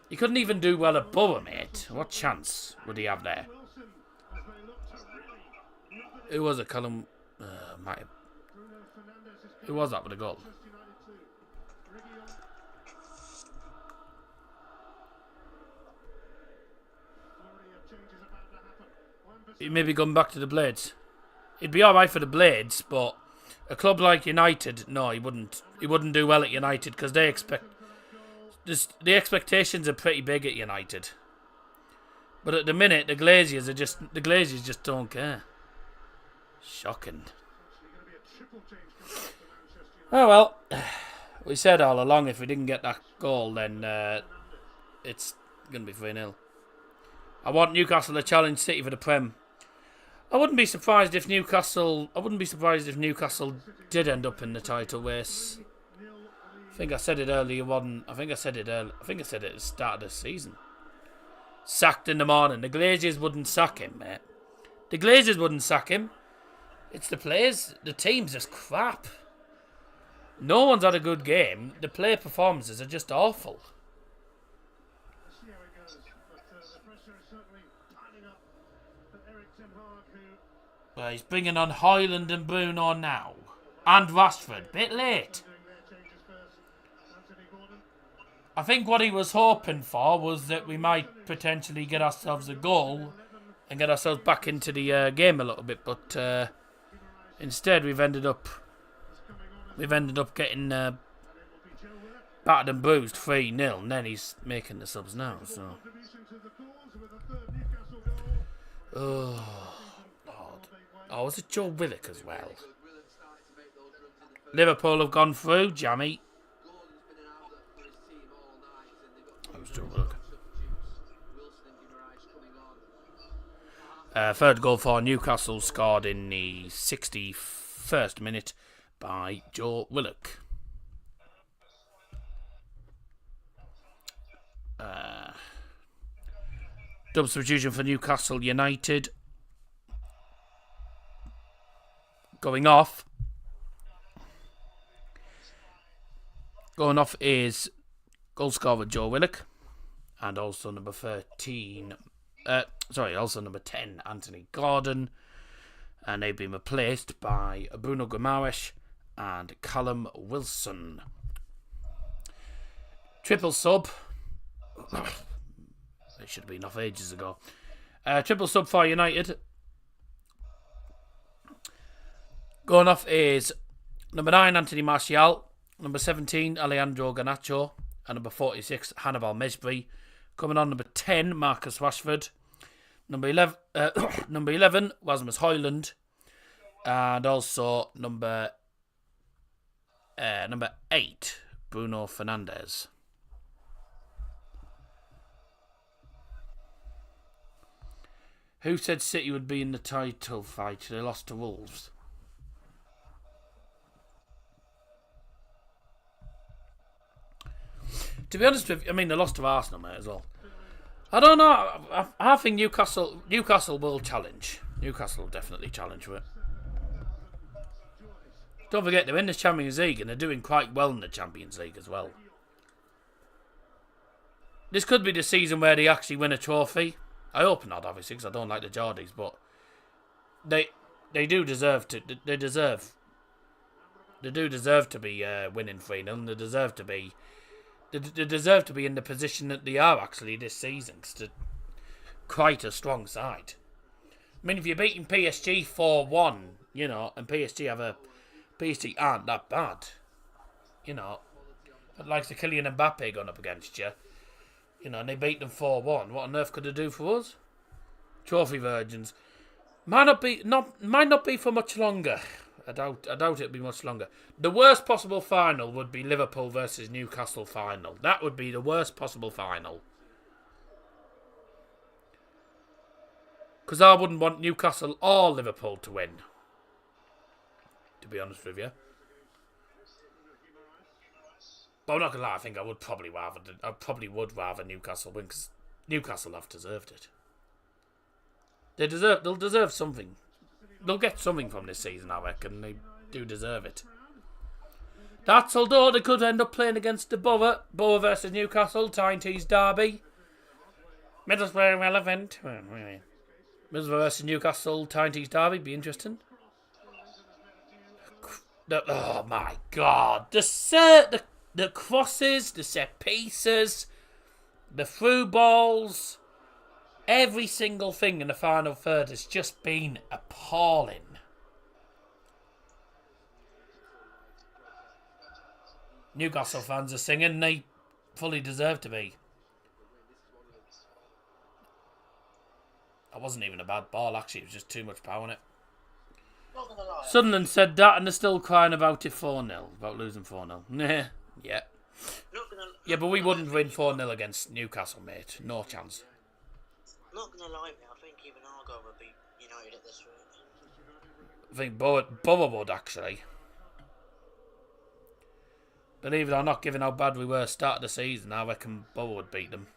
He couldn't even do well at Borough, mate. What chance would he have there? Who was it? Callum... Who was that with a goal? He may be going back to the Blades. He'd be alright for the Blades, but a club like United, no, he wouldn't. He wouldn't do well at United because they expect... the expectations are pretty big at United. But at the minute, the Glaziers just don't care. Shocking. Oh well, we said all along if we didn't get that goal, then it's going to be 3-0. I want Newcastle to challenge City for the Prem. I wouldn't be surprised if Newcastle did end up in the title race. I think I said it earlier on. I think I said it at the start of the season. Sacked in the morning. The Glazers wouldn't sack him, mate. The Glazers wouldn't sack him. It's the players. The team's just crap. No one's had a good game. The player performances are just awful. He's bringing on Højlund and Bruno now. And Rashford. Bit late. I think what he was hoping for was that we might potentially get ourselves a goal and get ourselves back into the game a little bit, but instead we've ended up getting battered and bruised 3-0, and then he's making the subs now. So, was it Joe Willock as well? Liverpool have gone through, Jammy. Joe Willock. Third goal for Newcastle, scored in the 61st minute by Joe Willock. Double substitution for Newcastle United. Going off is goal scorer Joe Willock, and also number 10, Anthony Gordon, and they've been replaced by Bruno Guimaraes and Callum Wilson. Triple sub. They should have been off ages ago. Triple sub for United. Going off is number 9, Anthony Martial, number 17, Alejandro Garnacho, and number 46, Hannibal Mejbri. Coming on number 10, Marcus Rashford. Number 11, Rasmus Højlund. And also number 8, Bruno Fernandes. Who said City would be in the title fight? They lost to Wolves. To be honest with you, I mean, they lost to Arsenal, mate, as well. I don't know. I think Newcastle will challenge. Newcastle will definitely challenge for it. Don't forget, they're in the Champions League and they're doing quite well in the Champions League as well. This could be the season where they actually win a trophy. I hope not, obviously, because I don't like the Geordies, but they do deserve to. They deserve to be winning 3-0, and they deserve to be. They deserve to be in the position that they are actually this season. Cause they're quite a strong side. I mean, if you're beating PSG 4-1, you know, and PSG aren't that bad, you know, but like the Kylian Mbappe going up against you, you know, and they beat them 4-1. What on earth could they do for us? Trophy virgins. Might not be for much longer. I doubt it'll be much longer. The worst possible final would be Liverpool versus Newcastle final. That would be the worst possible final. Because I wouldn't want Newcastle or Liverpool to win. To be honest with you. But I'm not gonna lie, I think I probably would rather Newcastle win, because Newcastle have deserved it. They'll deserve something. They'll get something from this season, I reckon. They do deserve it. That's although they could end up playing against the Borough versus Newcastle, Tyne-Tees derby. Middlesbrough relevant. Middlesbrough versus Newcastle, Tyne-Tees derby, be interesting. Oh my God. The crosses, the set pieces, the through balls, every single thing in the final third has just been appalling. Newcastle fans are singing, they fully deserve to be. That wasn't even a bad ball, actually. It was just too much power in it. Not gonna lie. Sunderland said that, and they're still crying about it 4-0. About losing 4-0. Nah. Yeah. Yeah, but we wouldn't win 4-0 against Newcastle, mate. No chance. Not gonna lie, mate. I think even Argo would beat United at this rate. I think Bubba would, actually. Believe it or not, given how bad we were start of the season, I reckon Bubba would beat them.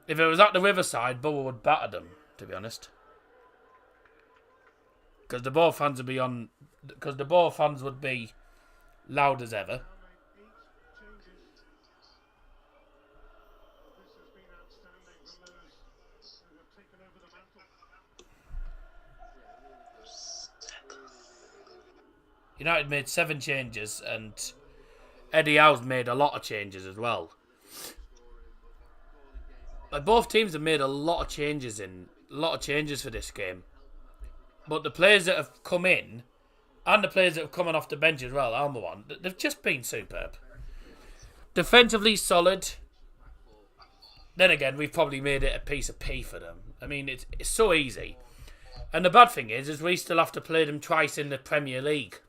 If it was at the Riverside, Bubba would batter them, to be honest. Because the Borough fans would be on... Because the Borough fans would be loud as ever. United made 7 changes, and Eddie Howe's made a lot of changes as well. Like, both teams have made a lot of changes for this game. But the players that have come in, and the players that have come off the bench as well, Alma one, they've just been superb. Defensively solid. Then again, we've probably made it a piece of pea for them. I mean, it's so easy. And the bad thing is we still have to play them twice in the Premier League.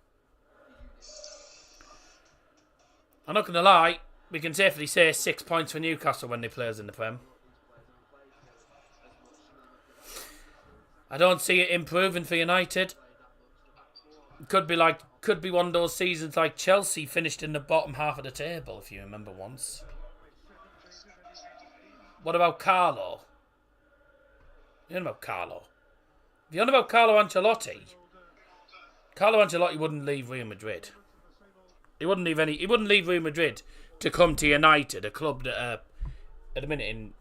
I'm not going to lie, we can safely say 6 points for Newcastle when they play us in the Prem. I don't see it improving for United. Could be one of those seasons like Chelsea finished in the bottom half of the table, if you remember once. What about Carlo? You know about Carlo? If you're on about Carlo Ancelotti wouldn't leave Real Madrid. He wouldn't leave Real Madrid to come to United, a club that are at the minute in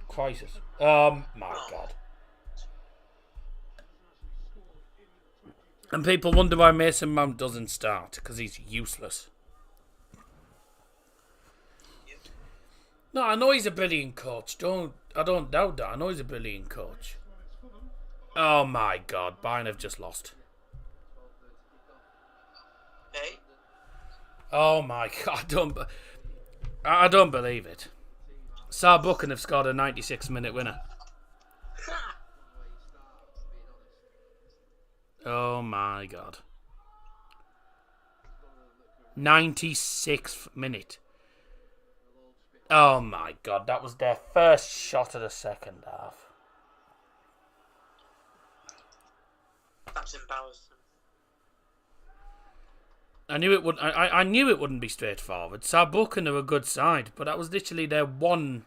crisis. My God. And people wonder why Mason Mount doesn't start, because he's useless. No, I know he's a brilliant coach. I don't doubt that. I know he's a brilliant coach. Oh my God, Bayern have just lost. Hey? Oh my God, I don't believe it. Saarbrücken have scored a 96-minute winner. Oh my God. 96th minute. Oh my God, that was their first shot of the second half. That's embarrassing. I knew it wouldn't be straightforward. Saarbrücken are a good side, but that was literally their one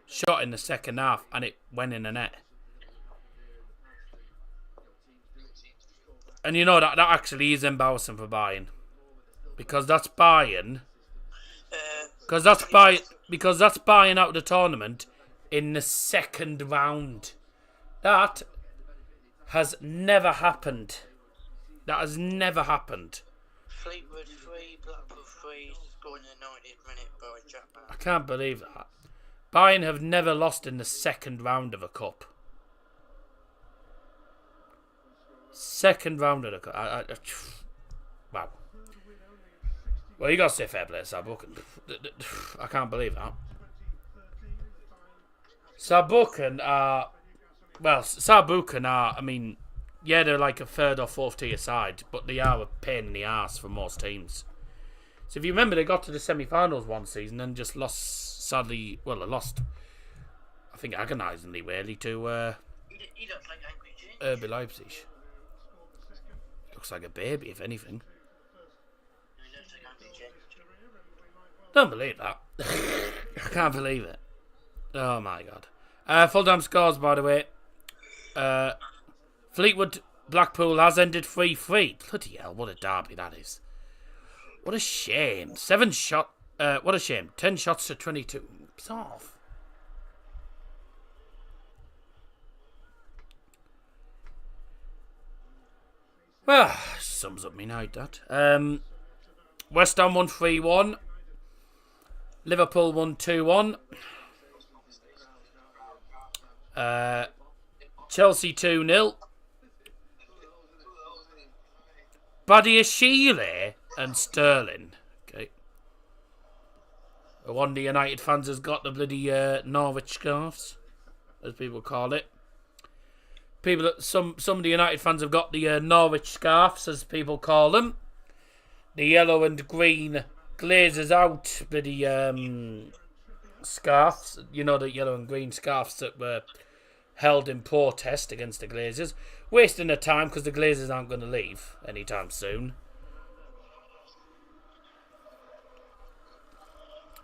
shot in the second half, and it went in the net. And you know that actually is embarrassing for Bayern, because that's Bayern. Because that's Bayern out of the tournament in the second round. That has never happened. That has never happened. Fleetwood 3, Blackpool 3, scoring in the 90th minute by Chapman. I can't believe that. Bayern have never lost in the second round of a cup. Second round of the cup. Wow. Well, you got to say fair play to Saarbrücken. I can't believe that. Saarbrücken are... Well, Saarbrücken are... I mean... Yeah, they're like a third or fourth tier side, but they are a pain in the arse for most teams. So if you remember, they got to the semi-finals one season and just lost, sadly, well, they lost, I think, agonisingly, really, to He looks like Angry Jane. RB Leipzig. Looks like a baby, if anything. He looks like Angry Jane. Don't believe that. I can't believe it. Oh, my God. Full-time scores, by the way. Fleetwood Blackpool has ended 3-3. Bloody hell, what a derby that is. What a shame. What a shame. 10 shots to 22. It's off. Well, sums up me night, that. West Ham won 3-1. Liverpool won 2-1. Chelsea 2-0. Badiashile and Sterling. Okay. One of the United fans has got the bloody Norwich scarves, as people call it. Some of the United fans have got the Norwich scarves, as people call them. The yellow and green Glazers out bloody scarves. You know, the yellow and green scarves that were held in protest against the Glazers. Wasting their time because the Glazers aren't going to leave anytime soon.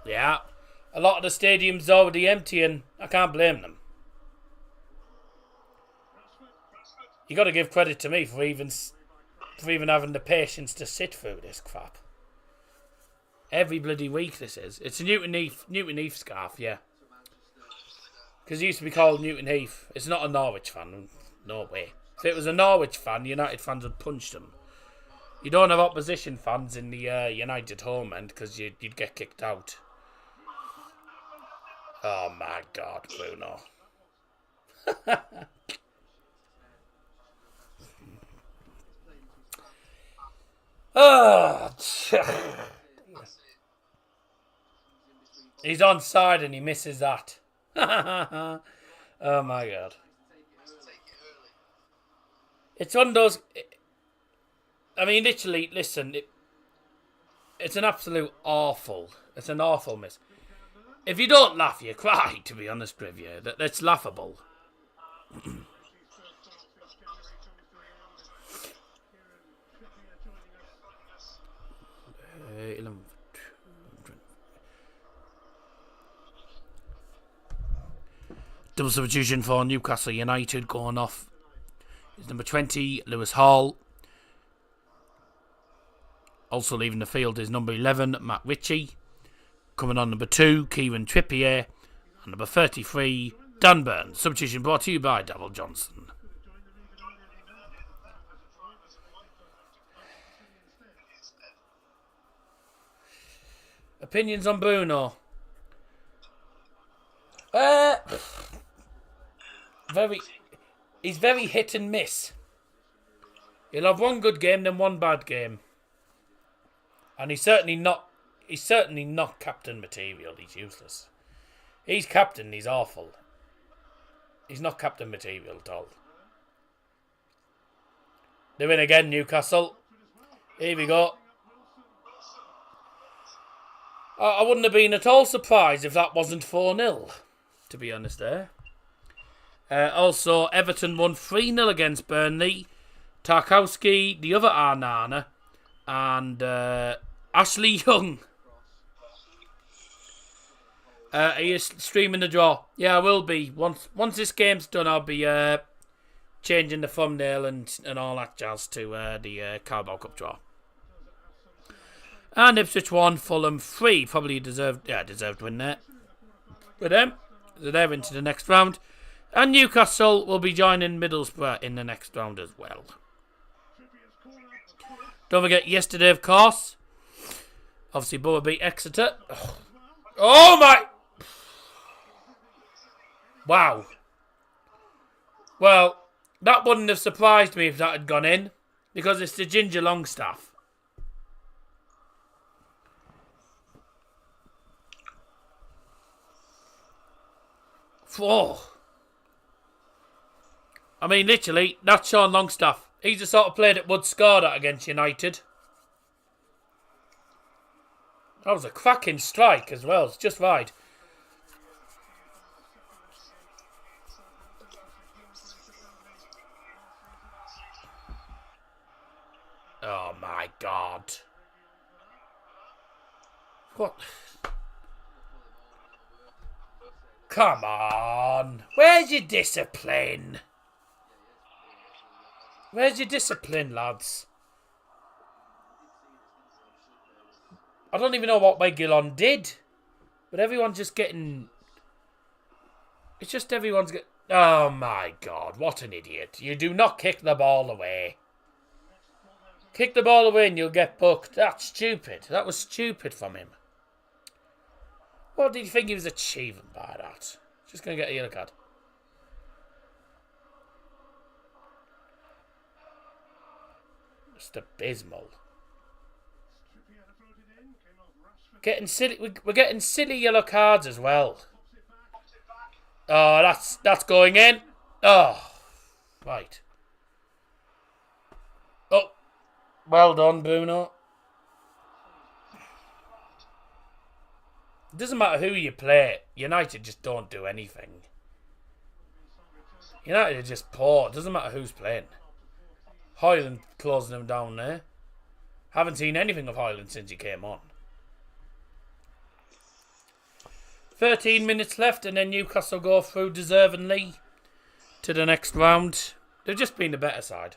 Yeah, a lot of the stadium's already empty and I can't blame them. You got to give credit to me for even having the patience to sit through this crap. Every bloody week this is. It's a Newton Heath scarf, yeah. Because it used to be called Newton Heath. It's not a Norwich fan, no way. If it was a Norwich fan, United fans would punch them. You don't have opposition fans in the United home end because you'd get kicked out. Oh my God, Bruno. Oh, he's onside and he misses that. Oh my God. It's one of those. I mean, literally, listen. It's an absolute awful. It's an awful miss. If you don't laugh, you cry, to be honest with you. That's laughable. Double substitution for Newcastle United going off is number 20, Lewis Hall. Also leaving the field is number 11, Matt Ritchie. Coming on number 2, Kieran Trippier. And number 33, Dan Burns. Substitution brought to you by Davil Johnson. Opinions on Bruno? He's very hit and miss. He'll have one good game, then one bad game. And he's certainly not captain material. He's useless. He's captain, he's awful. He's not captain material at all. They win again, Newcastle. Here we go. I wouldn't have been at all surprised if that wasn't 4-0, to be honest there. Also, Everton won 3-0 against Burnley. Tarkowski, the other Arnana, and Ashley Young. Are you streaming the draw? Yeah, I will be. Once this game's done, I'll be changing the thumbnail and all that jazz to the Carabao Cup draw. And Ipswich 1, Fulham 3. Probably deserved win there. With them, so they're into the next round. And Newcastle will be joining Middlesbrough in the next round as well. Don't forget yesterday, of course. Obviously, Borough beat Exeter. Oh my! Wow. Well, that wouldn't have surprised me if that had gone in. Because it's the Ginger Longstaff. Oh. I mean, literally, that's Sean Longstaff. He's the sort of player that would score that against United. That was a cracking strike as well. It's just right. Oh my God. What? Come on. Where's your discipline? Where's your discipline, lads? I don't even know what Reguilon did. But everyone's just getting... It's just everyone's getting... Oh my God, what an idiot. You do not kick the ball away. Kick the ball away and you'll get booked. That's stupid. That was stupid from him. What did you think he was achieving by that? Just going to get a yellow card. Just abysmal. Getting silly. We're getting silly yellow cards as well. Oh, that's going in. Oh, right. Oh, well done, Bruno. It doesn't matter who you play. United just don't do anything. United are just poor. It doesn't matter who's playing. Hoyland closing them down there. Haven't seen anything of Hoyland since he came on. 13 minutes left and then Newcastle go through deservingly to the next round. They've just been the better side.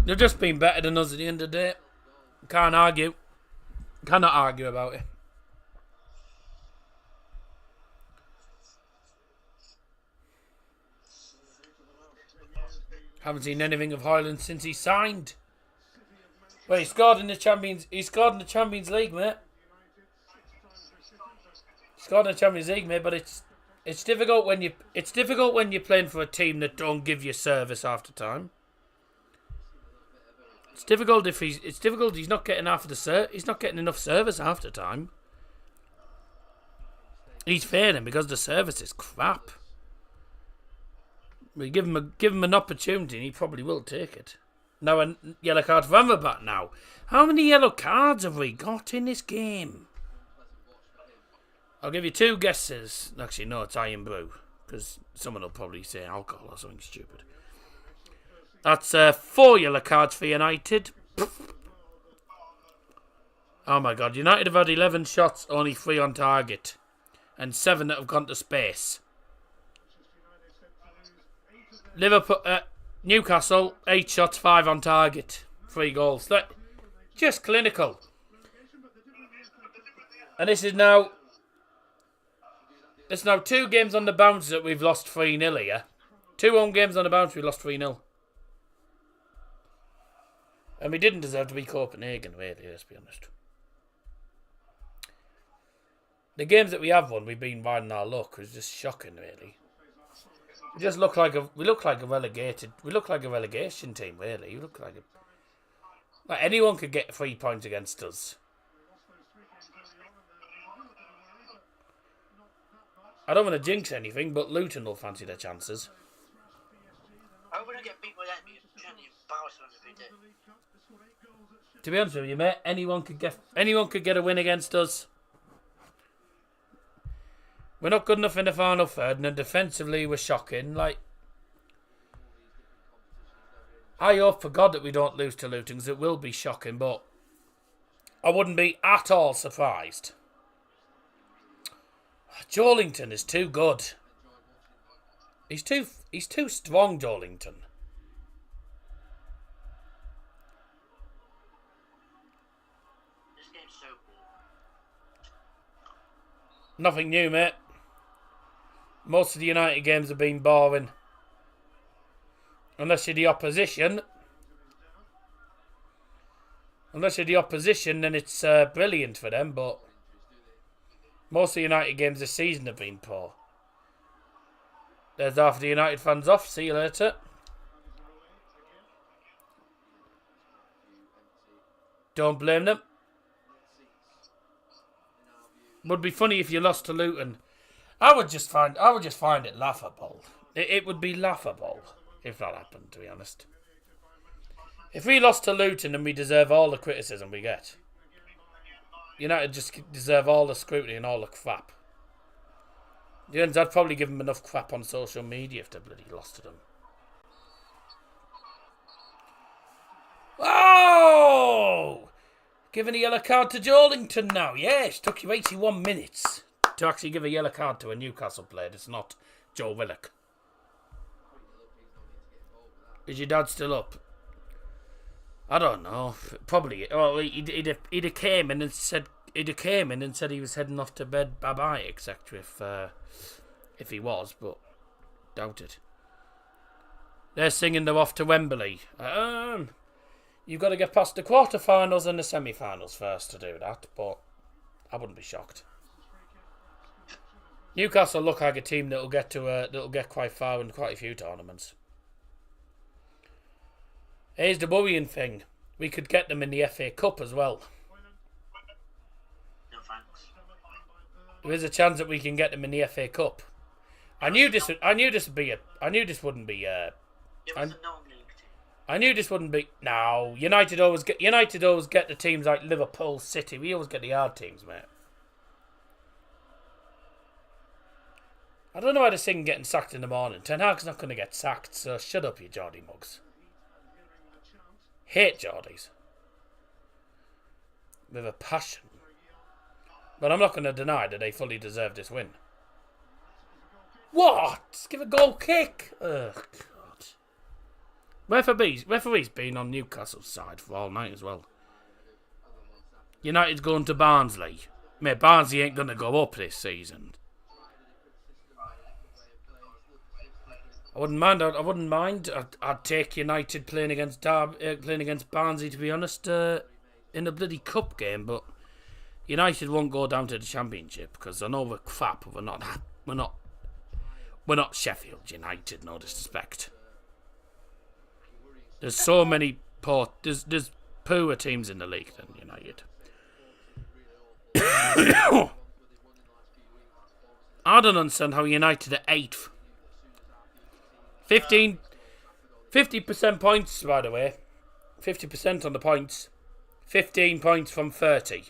They've just been better than us at the end of the day. Can't argue. Cannot argue about it. Haven't seen anything of Hoyland since he signed. Well, he scored in the Champions League, mate. He scored in the Champions League, mate, but it's difficult when you're playing for a team that don't give you service after time. It's difficult he's not getting he's not getting enough service after time. He's failing because the service is crap. We give him an opportunity and he probably will take it. Now a yellow card for Amrabat now. How many yellow cards have we got in this game? I'll give you two guesses. Actually, no, it's iron brew. Because someone will probably say alcohol or something stupid. That's 4 yellow cards for United. Oh my god, United have had 11 shots, only 3 on target. And 7 that have gone to space. Newcastle, 8 shots, 5 on target. 3 goals. Just clinical. And this is now... It's now 2 games on the bounce that we've lost 3-0 here. 2 home games on the bounce, we lost 3-0. And we didn't deserve to be Copenhagen, really, let's be honest. The games that we have won, we've been riding our luck. It's just shocking, really. We just look like a relegation team, really. We look like anyone could get 3 points against us. I don't want to jinx anything, but Luton will fancy their chances. I wouldn't get people that be trying to embarrass them if they did. To be honest with you, mate, anyone could get a win against us. We're not good enough in the final third, and then defensively we're shocking. Like, I hope for God that we don't lose to Luton, because it will be shocking, but I wouldn't be at all surprised. Joelinton is too good. He's too strong, Joelinton. This game's so cool. Nothing new, mate. Most of the United games have been boring. Unless you're the opposition. Then it's brilliant for them, but most of the United games this season have been poor. There's half the United fans off. See you later. Don't blame them. Would be funny if you lost to Luton. I would just find it laughable. It would be laughable if that happened, to be honest. If we lost to Luton, then we deserve all the criticism we get. United just deserve all the scrutiny and all the crap. I'd probably give them enough crap on social media if they bloody lost to them. Oh! Giving a yellow card to Joelinton now. Yes, took you 81 minutes to actually give a yellow card to a Newcastle player. It's not Joe Willock. Is your dad still up? I don't know. Probably. Well, he'd have came in and said he was heading off to bed. Bye bye, etc. If he was, but doubt it. They're singing they're off to Wembley. You've got to get past the quarterfinals and the semi-finals first to do that, but I wouldn't be shocked. Newcastle look like a team that'll get quite far in quite a few tournaments. Here's the worrying thing. we could get them in the FA Cup as well. No thanks. There is a chance that we can get them in the FA Cup. I knew this wouldn't be. I knew this wouldn't be. It was a non-league team. I knew this wouldn't be. No, United always get the teams like Liverpool, City. We always get the hard teams, mate. I don't know why they're singing getting sacked in the morning. Ten Hag's not going to get sacked, so shut up, you Geordie mugs. Hate Geordies. With a passion. But I'm not going to deny that they fully deserve this win. What? Give a goal kick. Ugh, God. Referee's been on Newcastle's side for all night as well. United's going to Barnsley. Mate, Barnsley ain't going to go up this season. I wouldn't mind. I'd take United playing against Barnsley, to be honest, in a bloody cup game. But United won't go down to the Championship because I know we're crap. But we're not Sheffield United. No disrespect. There's so many there's poorer teams in the league than United. I don't understand how United are 8th. 50% points, by the way. 50% on the points. 15 points from 30.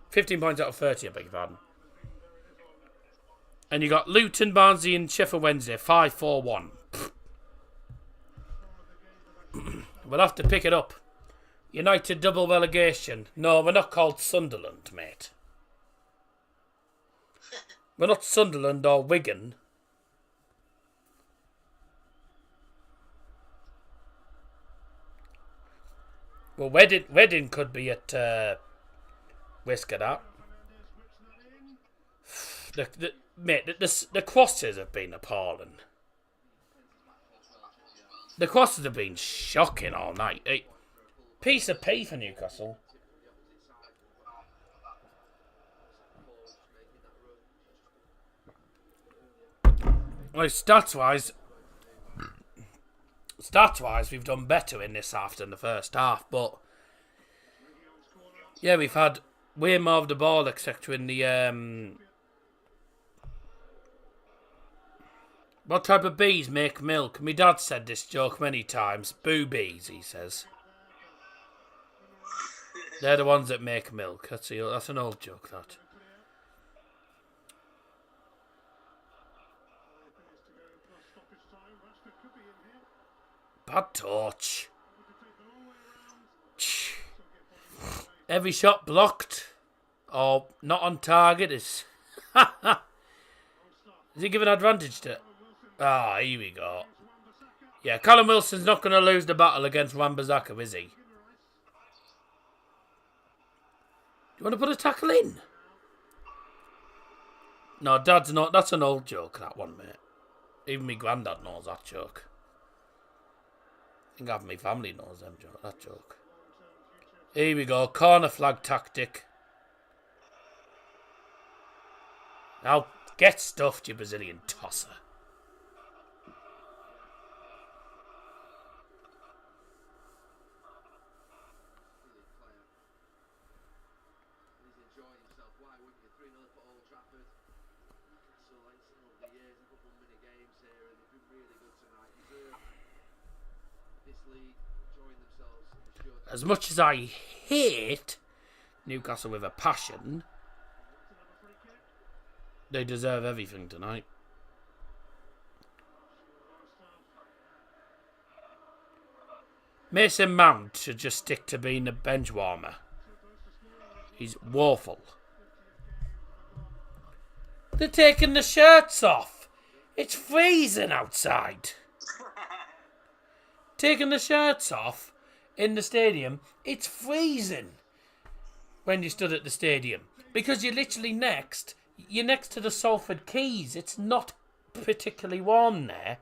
15 points out of 30, I beg your pardon. And you got Luton, Barnsley and Sheffield Wednesday, 5-4-1. We'll have to pick it up. United double relegation. No, we're not called Sunderland, mate. We're not Sunderland or Wigan. Well, Reading could be at risk of that. The crosses have been appalling. The crosses have been shocking all night. Piece of pie for Newcastle. Well, stats wise, we've done better in this half than the first half, but yeah, we've had way more of the ball, etc. in the What type of bees make milk? My dad said this joke many times. Boo bees, he says. They're the ones that make milk. That's an old joke, that. Bad touch. Every shot blocked or not on target is. Is he giving advantage to it? Ah, here we go. Yeah, Callum Wilson's not going to lose the battle against Wan-Bissaka, is he? Do you want to put a tackle in? No, Dad's not. That's an old joke, that one, mate. Even my granddad knows that joke. I think half my family knows that joke. Here we go. Corner flag tactic. Now, get stuffed, you Brazilian tosser. As much as I hate Newcastle with a passion, they deserve everything tonight. Mason Mount should just stick to being a bench warmer. He's woeful. They're taking the shirts off. It's freezing outside. Taking the shirts off in the stadium, it's freezing when you stood at the stadium. Because you're literally next to the Salford Quays. It's not particularly warm there.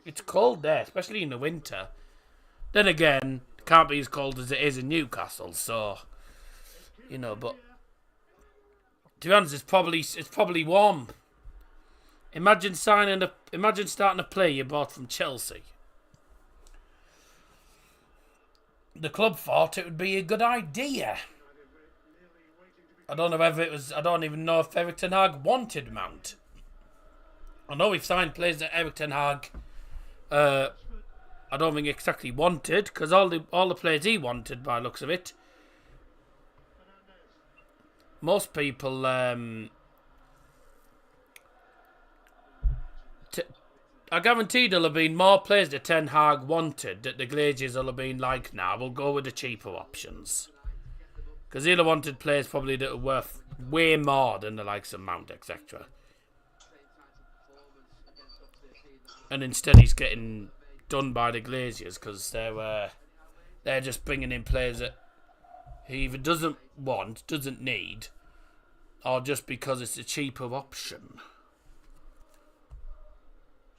It's cold there, especially in the winter. Then again, it can't be as cold as it is in Newcastle, so but to be honest, it's probably warm. Imagine starting a play you bought from Chelsea. the club thought it would be a good idea. I don't know whether it was. I don't even know if Erik ten Hag wanted Mount. I know we've signed players that Erik ten Hag. I don't think exactly wanted, because all the players he wanted, by the looks of it, most people. I guarantee there'll have been more players that Ten Hag wanted that the Glazers will have been like, nah, we'll go with the cheaper options. Because he'll have wanted players probably that are worth way more than the likes of Mount, etc. And instead he's getting done by the Glazers because they're just bringing in players that he either doesn't want, doesn't need, or just because it's a cheaper option.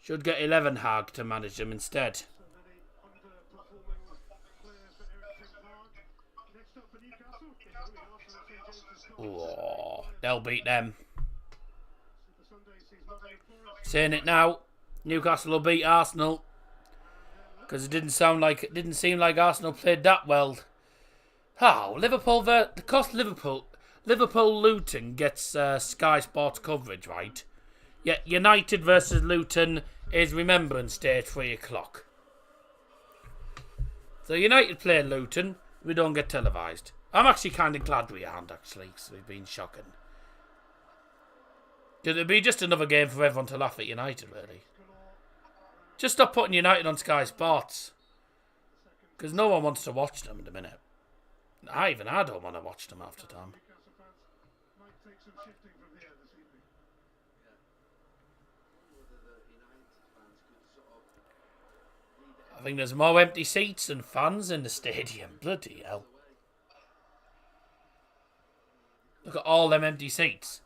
Should get 11 Hag to manage them instead. Oh, they'll beat them. Saying it now, Newcastle will beat Arsenal because it didn't seem like Arsenal played that well. Oh, Liverpool. The cost Liverpool Luton gets Sky Sports coverage, right? Yeah, United versus Luton is Remembrance Day at 3 o'clock. So United playing Luton, we don't get televised. I'm actually kind of glad we aren't, actually, because we've been shocking. It'd be just another game for everyone to laugh at United, really. Just stop putting United on Sky Sports. Because no one wants to watch them in a minute. I don't want to watch them half the time. I think there's more empty seats than fans in the stadium. Bloody hell. Look at all them empty seats.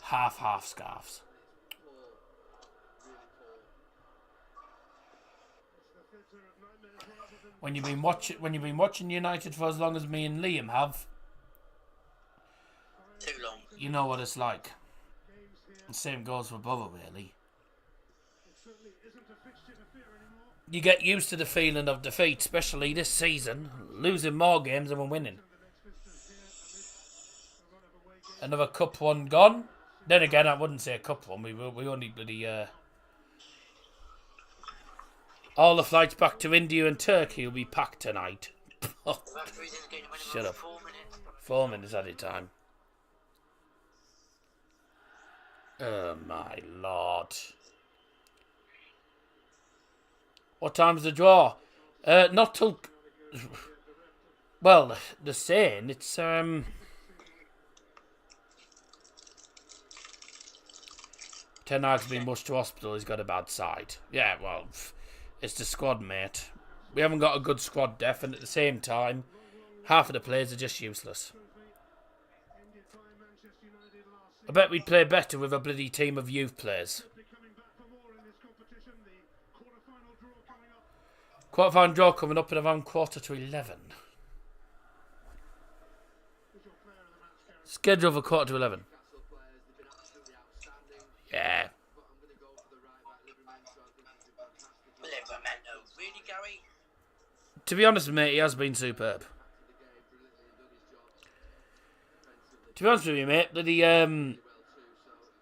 Half scarves. When you've been watching United for as long as me and Liam have, too long. You know what it's like. The same goes for Borough, really. You get used to the feeling of defeat, especially this season, losing more games than we're winning. Another cup one gone. Then again, I wouldn't say a cup one. We only bloody all the flights back to India and Turkey will be packed tonight. Shut up. 4 minutes at a time. Oh my lord. What time's the draw? Not till... Well, the saying, it's... Ten Hag's been rushed to hospital, he's got a bad side. Yeah, well, it's the squad, mate. We haven't got a good squad depth, and at the same time, half of the players are just useless. I bet we'd play better with a bloody team of youth players. Quarter-final draw coming up at around 11:15. Schedule for 11:15. Yeah. Really, Gary? To be honest, mate, he has been superb. To be honest with you, mate,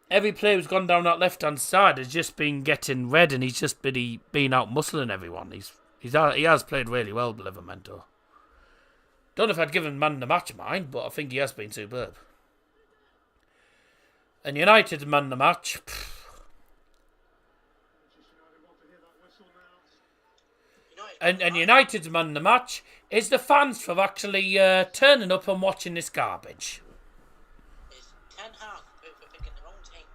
every player who's gone down that left-hand side has just been getting red, and he's just been out muscling everyone. He has played really well, Livramento. Don't know if I'd given man the match mind, but I think he has been superb. And United's man the match. And United's man the match is the fans for actually turning up and watching this garbage. Is Ten Hag for picking the wrong team?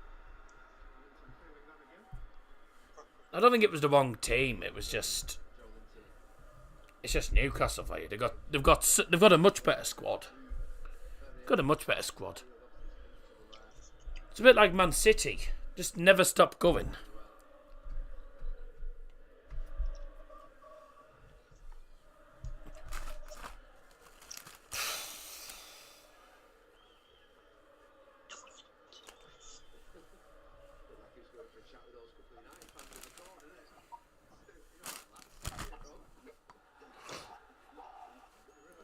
I don't think it was the wrong team. It's just Newcastle for you. They've got a much better squad. Got a much better squad. It's a bit like Man City. Just never stop going.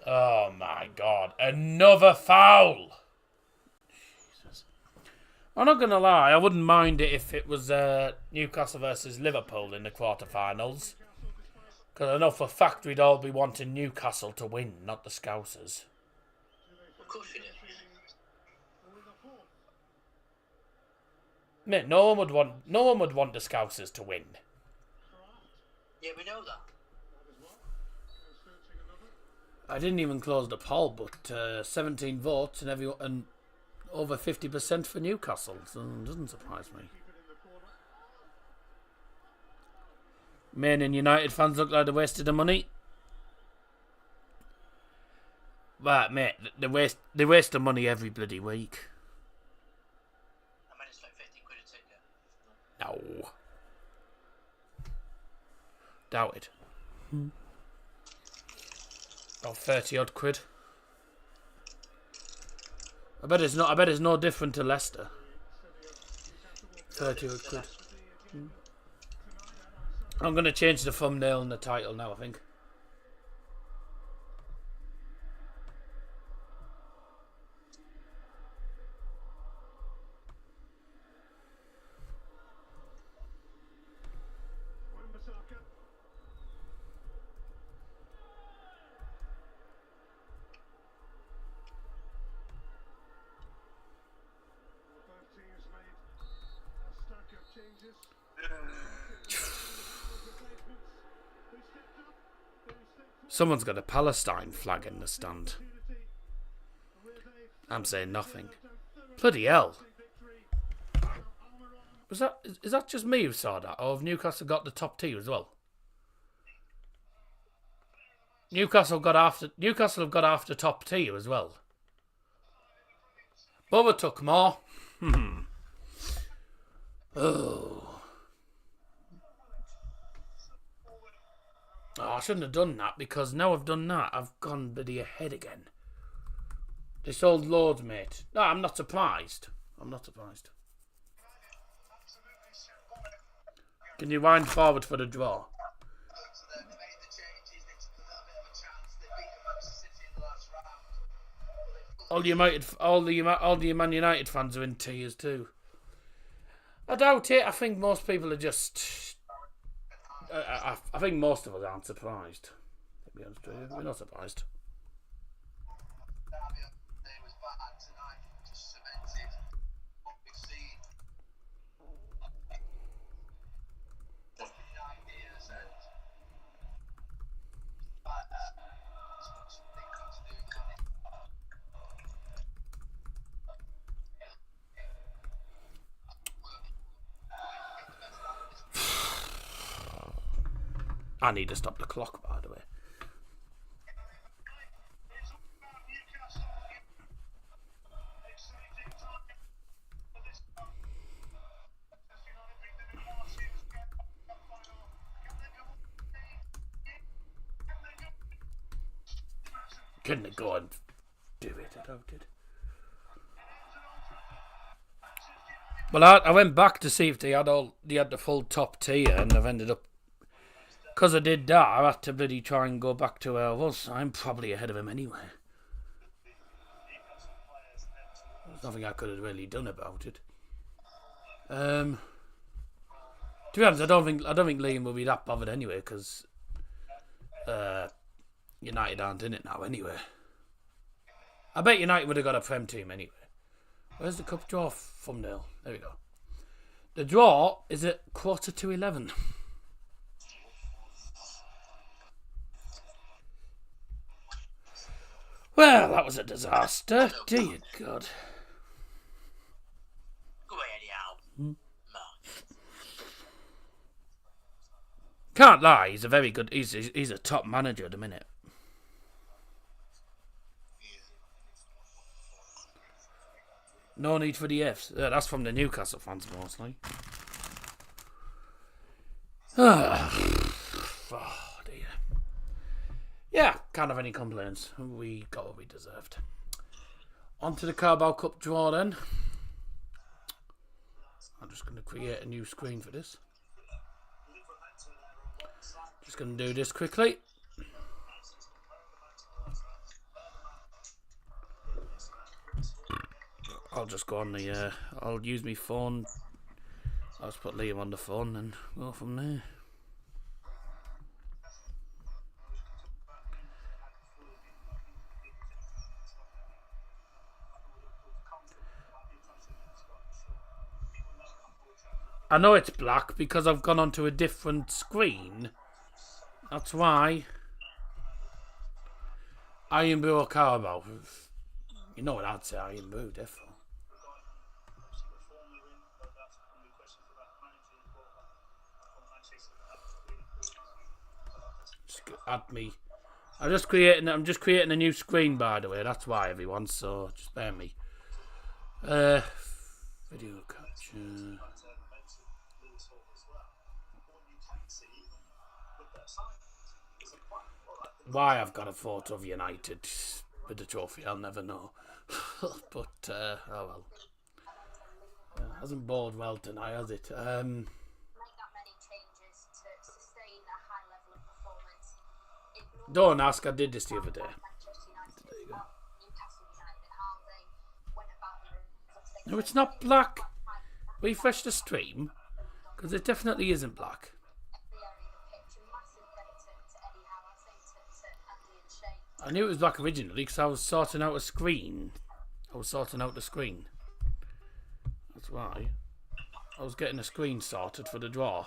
Oh my God. Another foul. Jesus. I'm not going to lie. I wouldn't mind it if it was Newcastle versus Liverpool in the quarterfinals. Because I know for a fact we'd all be wanting Newcastle to win, not the Scousers. Of course you do. Mate, no one would want the Scousers to win. Yeah, we know that. I didn't even close the poll, but 17 votes and over 50% for Newcastle, so it doesn't surprise me. Man and United fans look like they wasted the money. Right, mate, they waste the money every bloody week. I mean, it's like 50 quid a ticket. No. Doubt it. About 30 odd quid. I bet it's no different to Leicester. 30 odd quid. I'm going to change the thumbnail and the title now, I think. Someone's got a Palestine flag in the stand. I'm saying nothing. Bloody hell. Is that just me who saw that? Or have Newcastle got the top two as well? Newcastle have got after top two as well. Bubba took more. Oh, I shouldn't have done that, because now I've done that, I've gone bloody ahead again. They sold loads, mate. No, I'm not surprised. Can you wind forward for the draw? All the Man United fans are in tears too. I doubt it. I think most people are just... I think most of us aren't surprised. To be honest with you, we're not surprised. I need to stop the clock, by the way. Couldn't it go and do it? I doubt it. Well, I went back to see if they had the full top tier, and I've ended up, because I did that, I had to bloody try and go back to where I was. I'm probably ahead of him anyway. There's nothing I could have really done about it. To be honest, I don't think Liam will be that bothered anyway, because United aren't in it now anyway. I bet United would have got a Prem team anyway. Where's the cup draw thumbnail? There we go. The draw is at 11:15. Well, that was a disaster. Dear God. Go ahead, Can't lie, he's a very good... He's a top manager at the minute. No need for the Fs. That's from the Newcastle fans mostly. Oh dear. Yeah, can't have any complaints. We got what we deserved. On to the Carabao Cup draw then. I'm just going to create a new screen for this. Just going to do this quickly. I'll just go on the, I'll use my phone. I'll just put Liam on the phone and go from there. I know it's black because I've gone onto a different screen. That's why. Iron Brew or Carabao? You know what I'd say, Iron Brew, definitely. Just add me. I'm just creating a new screen, by the way. That's why, everyone. So just bear me. Video capture. Why I've got a photo of United with the trophy, I'll never know. But oh well. Hasn't bored well tonight, has it? Don't ask. I did this the other day. There you go. No, it's not black. Refresh the stream, because it definitely isn't black. I knew it was black originally because I was sorting out a screen. I was sorting out the screen. That's why. I was getting a screen sorted for the draw.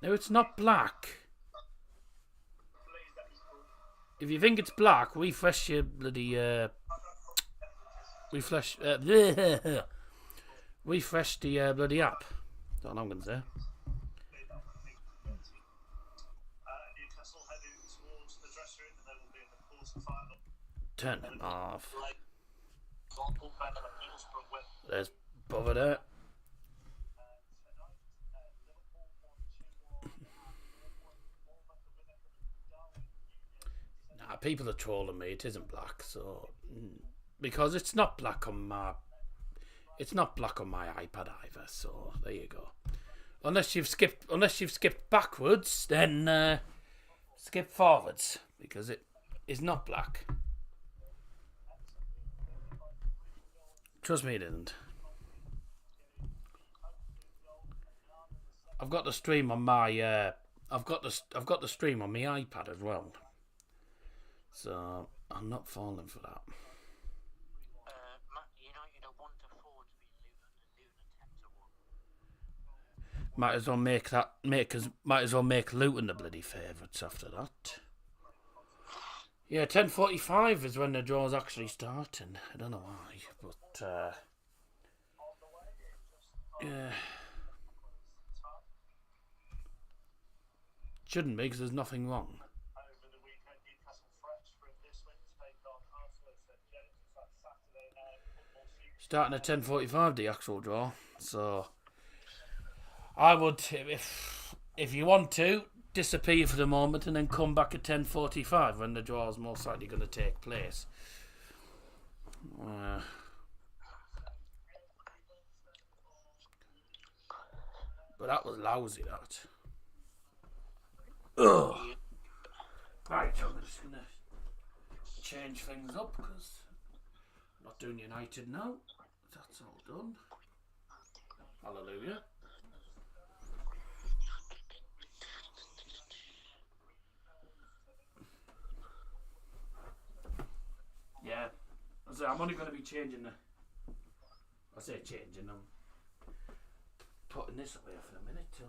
No, it's not black. If you think it's black, refresh your bloody refresh refresh the bloody app. That's all I'm gonna say. Turn them off. There's Bother there. Nah, people are trolling me. It isn't black, so because it's not black on my iPad either. So there you go. Unless you've skipped backwards, then skip forwards because it is not black. Trust me, it isn't. I've got the stream on my I've got the stream on my iPad as well, so I'm not falling for that. Might as well make Luton the bloody favourites after that. Yeah, 10:45 is when the draw's actually starting. I don't know why, but yeah, shouldn't be because there's nothing wrong. Starting at 10:45, the actual draw. So I would, if you want to, disappear for the moment and then come back at 10:45 when the draw is most likely going to take place. But that was lousy, that. Ugh. Right, I'm just going to change things up because I'm not doing United now. That's all done. Hallelujah. Yeah, I'm only going to be changing I'm putting this away for a minute till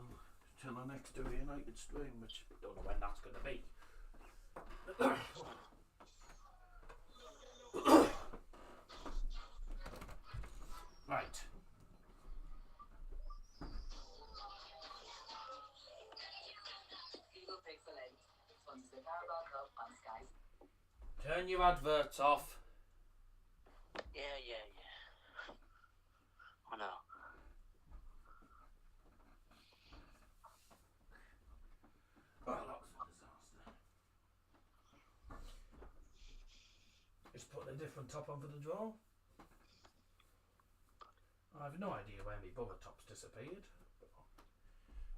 the next United stream, which I don't know when that's going to be. Right. Turn your adverts off. Yeah. I know. Well, that was a disaster. Just put a different top on for the draw. have no idea where my bubble top's disappeared.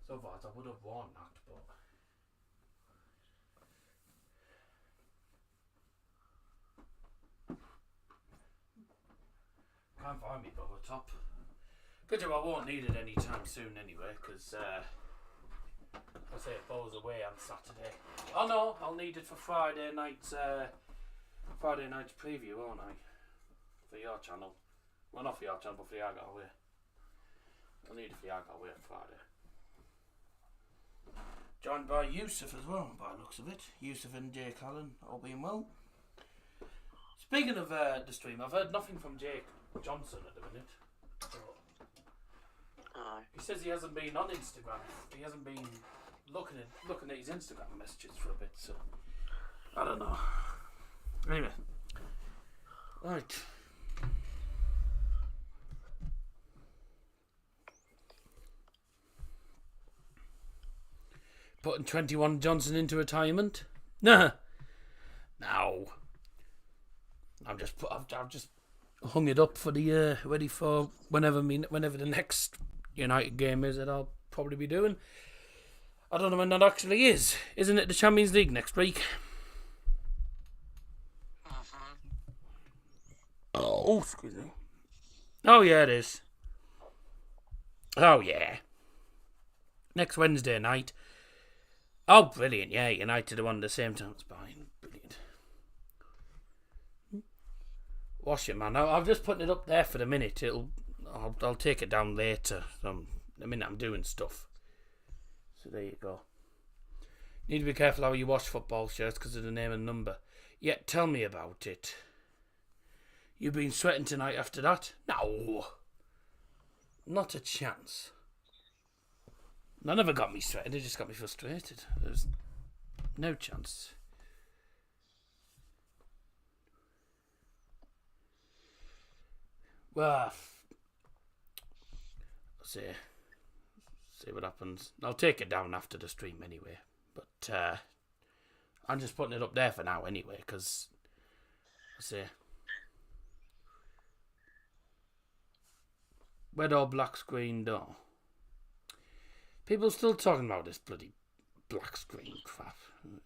So otherwise I would have worn that, but can't find me bubble top. Good job I won't need it anytime soon anyway, because I say it goes away on Saturday. Oh no, I'll need it for Friday night's preview, won't I? For your channel. Well, not for your channel, but for Argyle Way. I'll need it for Argyle Way on Friday. Joined by Yusuf as well, by the looks of it. Yusuf and Jake Allen, all being well. Speaking of the stream, I've heard nothing from Jake Johnson at the minute. He says he hasn't been on Instagram. He hasn't been looking at his Instagram messages for a bit, so I don't know. Anyway. Right. Putting 21 Johnson into retirement? Nah. No. I've just hung it up for the ready for whenever the next United game is that I'll probably be doing. I don't know when that actually is. Isn't it the Champions League next week? Oh, excuse me. Oh yeah, it is. Oh yeah. Next Wednesday night. Oh, brilliant! Yeah, United are on at the same time as Bayern. Brilliant. Wash it, man. I'm just putting it up there for the minute. I'll take it down later. The minute I'm doing stuff. So there you go. Need to be careful how you wash football shirts because of the name and number. Yeah, tell me about it. You been sweating tonight after that? No. Not a chance. That never got me sweating, it just got me frustrated. There's no chance. Well, see what happens. I'll take it down after the stream anyway. But I'm just putting it up there for now anyway, because red or black screen door. People still talking about this bloody black screen crap.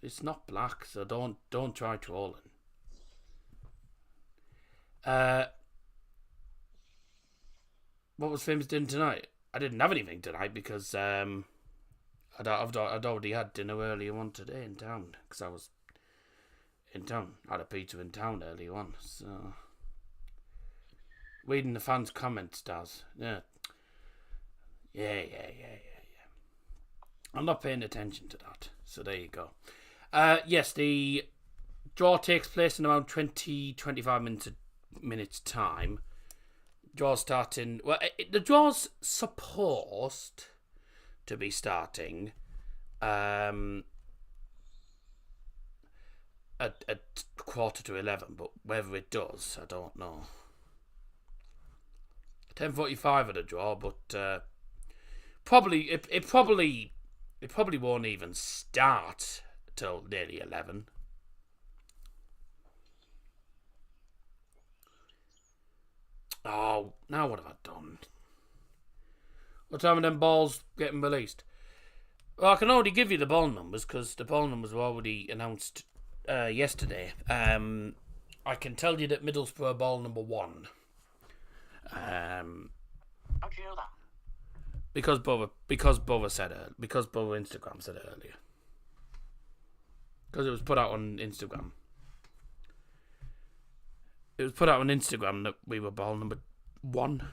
It's not black, so don't try trolling. What was Famous doing tonight? I didn't have anything tonight because I'd already had dinner earlier on today in town because I was in town. I had a pizza in town earlier on, so reading the fans' comments, Daz. Yeah. I'm not paying attention to that, so there you go. Yes, the draw takes place in around 20-25 minutes time. Draw starting. Well, the draw's supposed to be starting at 11:15, but whether it does, I don't know. 10:45 at the draw, but probably it probably won't even start till nearly 11. Oh, now what have I done? What time are them balls getting released? Well, I can already give you the ball numbers because the ball numbers were already announced yesterday. I can tell you that Middlesbrough ball number 1. How do you know that? Because Bubba said it. Because Bubba Instagram said it earlier. Because it was put out on Instagram. It was put out on Instagram that we were ball number 1.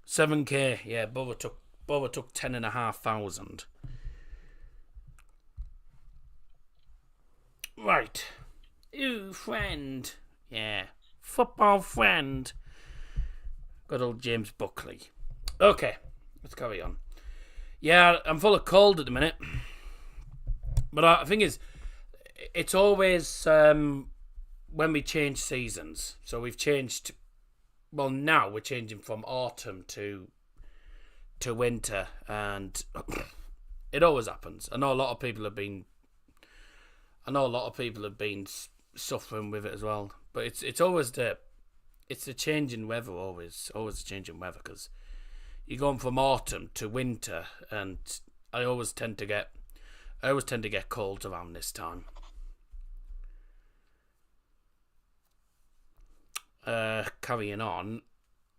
$7,000. Yeah, Bubba took 10,500. Right. Ooh, friend. Yeah. Football friend. Good old James Buckley. Okay. Let's carry on. Yeah, I'm full of cold at the minute. But the thing is, it's always when we change seasons. So we've changed. Well, now we're changing from autumn to winter, and It always happens. I know a lot of people have been suffering with it as well. But it's always the changing weather. Always the changing weather, because you're going from autumn to winter, and I always tend to get colds around this time. Carrying on,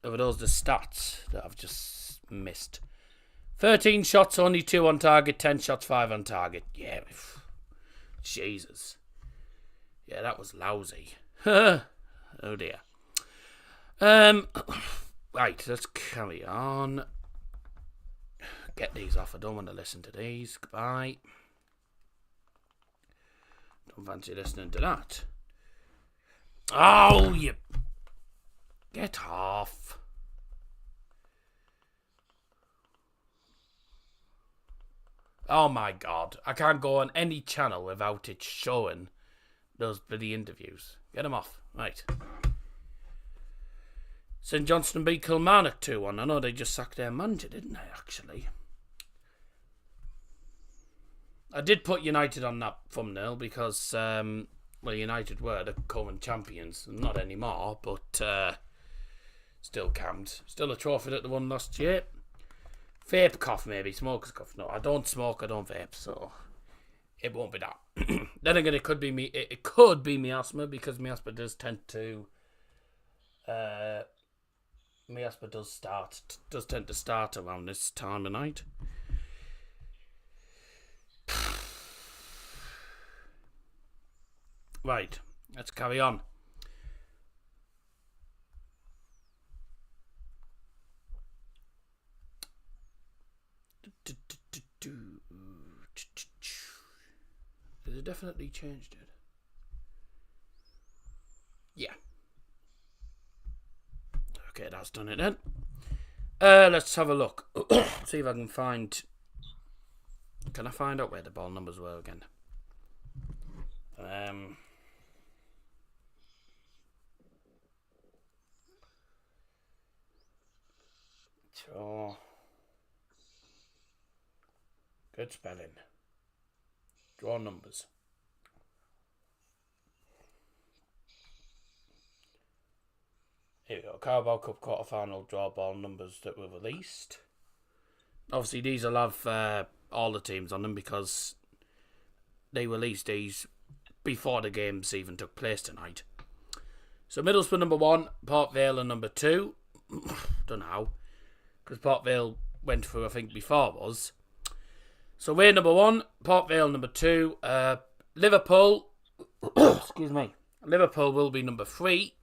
are those the stats that I've just missed? 13 shots, only 2 on target. 10 shots, 5 on target. Yeah, Jesus. Yeah, that was lousy. Oh dear. Right, let's carry on. Get these off. I don't want to listen to these. Goodbye. Don't fancy listening to that. Oh, you... Get off. Oh my God. I can't go on any channel without it showing those bloody interviews. Get them off. Right. St Johnstone beat Kilmarnock 2-1. I know they just sacked their manager, didn't they, actually? I did put United on that thumbnail because, United were the current champions. Not anymore, but still counts. Still a trophy that they won last year. Vape cough, maybe. Smoker's cough. No, I don't smoke, I don't vape, so it won't be that. Then again, it could be me. It could be me asthma, because my asthma does tend to... my asthma does tend to start around this time of night. Right, let's carry on. Has it definitely changed it? Yeah. Okay, that's done it then. Let's have a look. See if I can find... Can I find out where the ball numbers were again? So... Good spelling. Draw numbers. Here we go. Carabao Cup quarter-final draw ball numbers that were released. Obviously, these will have all the teams on them because they released these before the games even took place tonight. So Middlesbrough number 1, Port Vale number 2. Don't know how, because Port Vale went through, I think, before us. So we're number 1, Port Vale number 2, Liverpool. Excuse me. Liverpool will be number 3.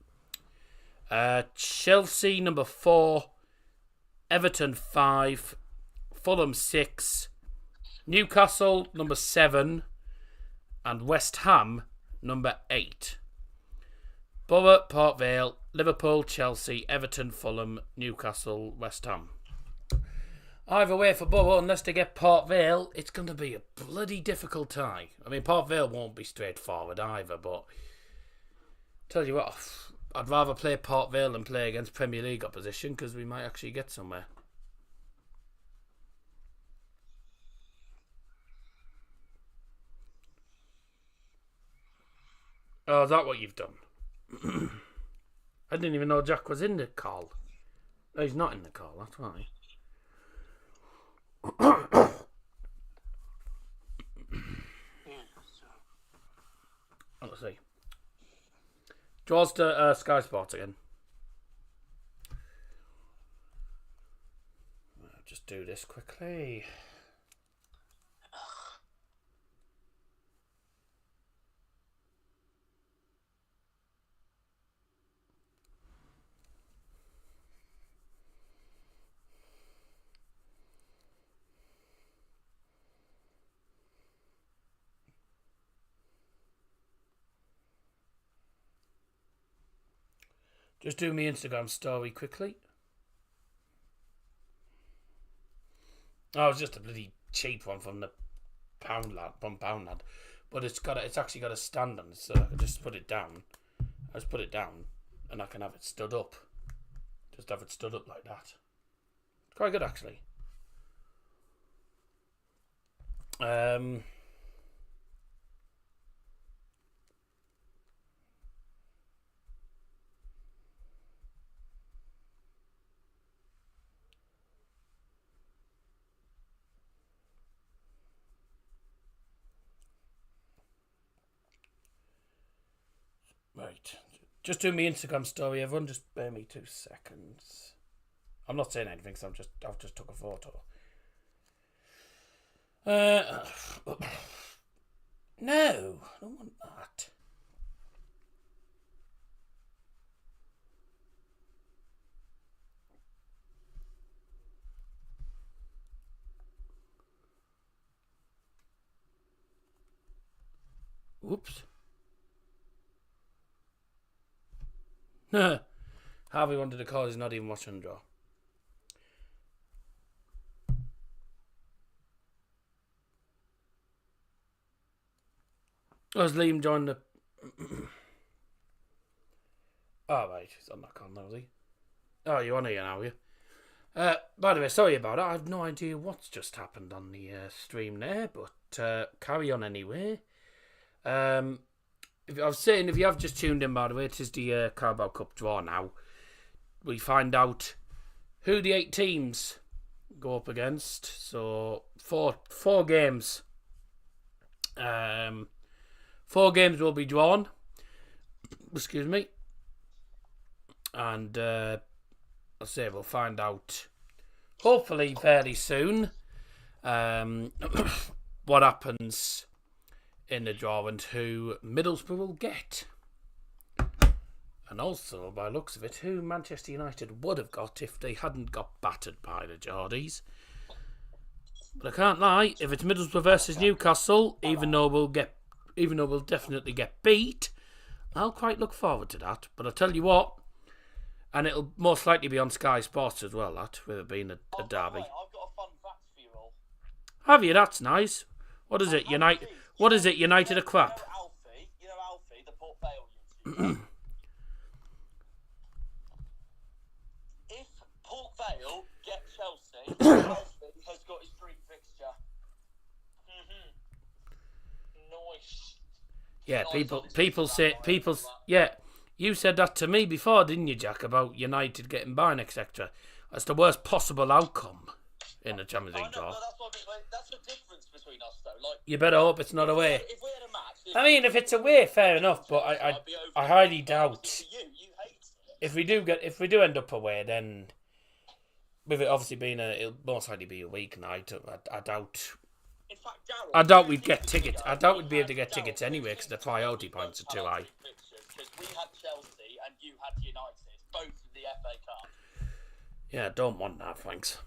Chelsea number 4, Everton 5, Fulham 6, Newcastle number 7, and West Ham number 8. Borough, Port Vale, Liverpool, Chelsea, Everton, Fulham, Newcastle, West Ham. Either way for Borough, unless they get Port Vale, it's going to be a bloody difficult tie. I mean, Port Vale won't be straightforward either, but tell you what, I'd rather play Port Vale than play against Premier League opposition, because we might actually get somewhere. Oh, is that what you've done? I didn't even know Jack was in the call. No, he's not in the call, that's why. Let's see. Draws to Sky Sports again. I'll just do this quickly. Just do my Instagram story quickly. Oh, it's just a bloody cheap one from the Poundland, but it's actually got a stand on it, so I can just put it down. I just put it down, and I can have it stood up. Just have it stood up like that. It's quite good, actually. Um, right. Just doing my Instagram story, everyone. Just bear me 2 seconds. I'm not saying anything, so I've just took a photo. No, I don't want that. Whoops. Harvey wanted to call, he's not even watching draw. As Liam joined the... Oh, right, he's on that call now, is he? Oh, you're on here now, are you? By the way, sorry about it. I have no idea what's just happened on the stream there, but carry on anyway. If I was saying, if you have just tuned in, by the way, it is the Carabao Cup draw now. We find out who the 8 teams go up against. So four games. 4 games will be drawn. Excuse me. And I'll say we'll find out hopefully fairly soon what happens in the draw and who Middlesbrough will get. And also, by the looks of it, who Manchester United would have got if they hadn't got battered by the Geordies. But I can't lie, if it's Middlesbrough versus Newcastle, even though we'll definitely get beat, I'll quite look forward to that. But I'll tell you what, and it'll most likely be on Sky Sports as well, that, with it being a derby. I've got a fun fact for you all. Have you? That's nice. What is it? United are crap. You know Alfie, the Port Vale YouTuber. If Port Vale get Chelsea, Alfie has got his dream fixture. Nice. Yeah, yeah, you said that to me before, didn't you, Jack, about United getting by, etc. That's the worst possible outcome in the Champions League draw. That's the difference between us, though. Like, you better hope it's not away. If we had a match, I mean, if it's away, fair enough, but I highly doubt you hate it. if we do end up away, then with it obviously being it'll most likely be a weeknight. I doubt. In fact, Darryl, I doubt we'd get tickets. I doubt we'd be able to get tickets anyway because the priority points are too high. Because we had Chelsea and you had United, both in the FA Cup. Yeah, I don't want that, thanks.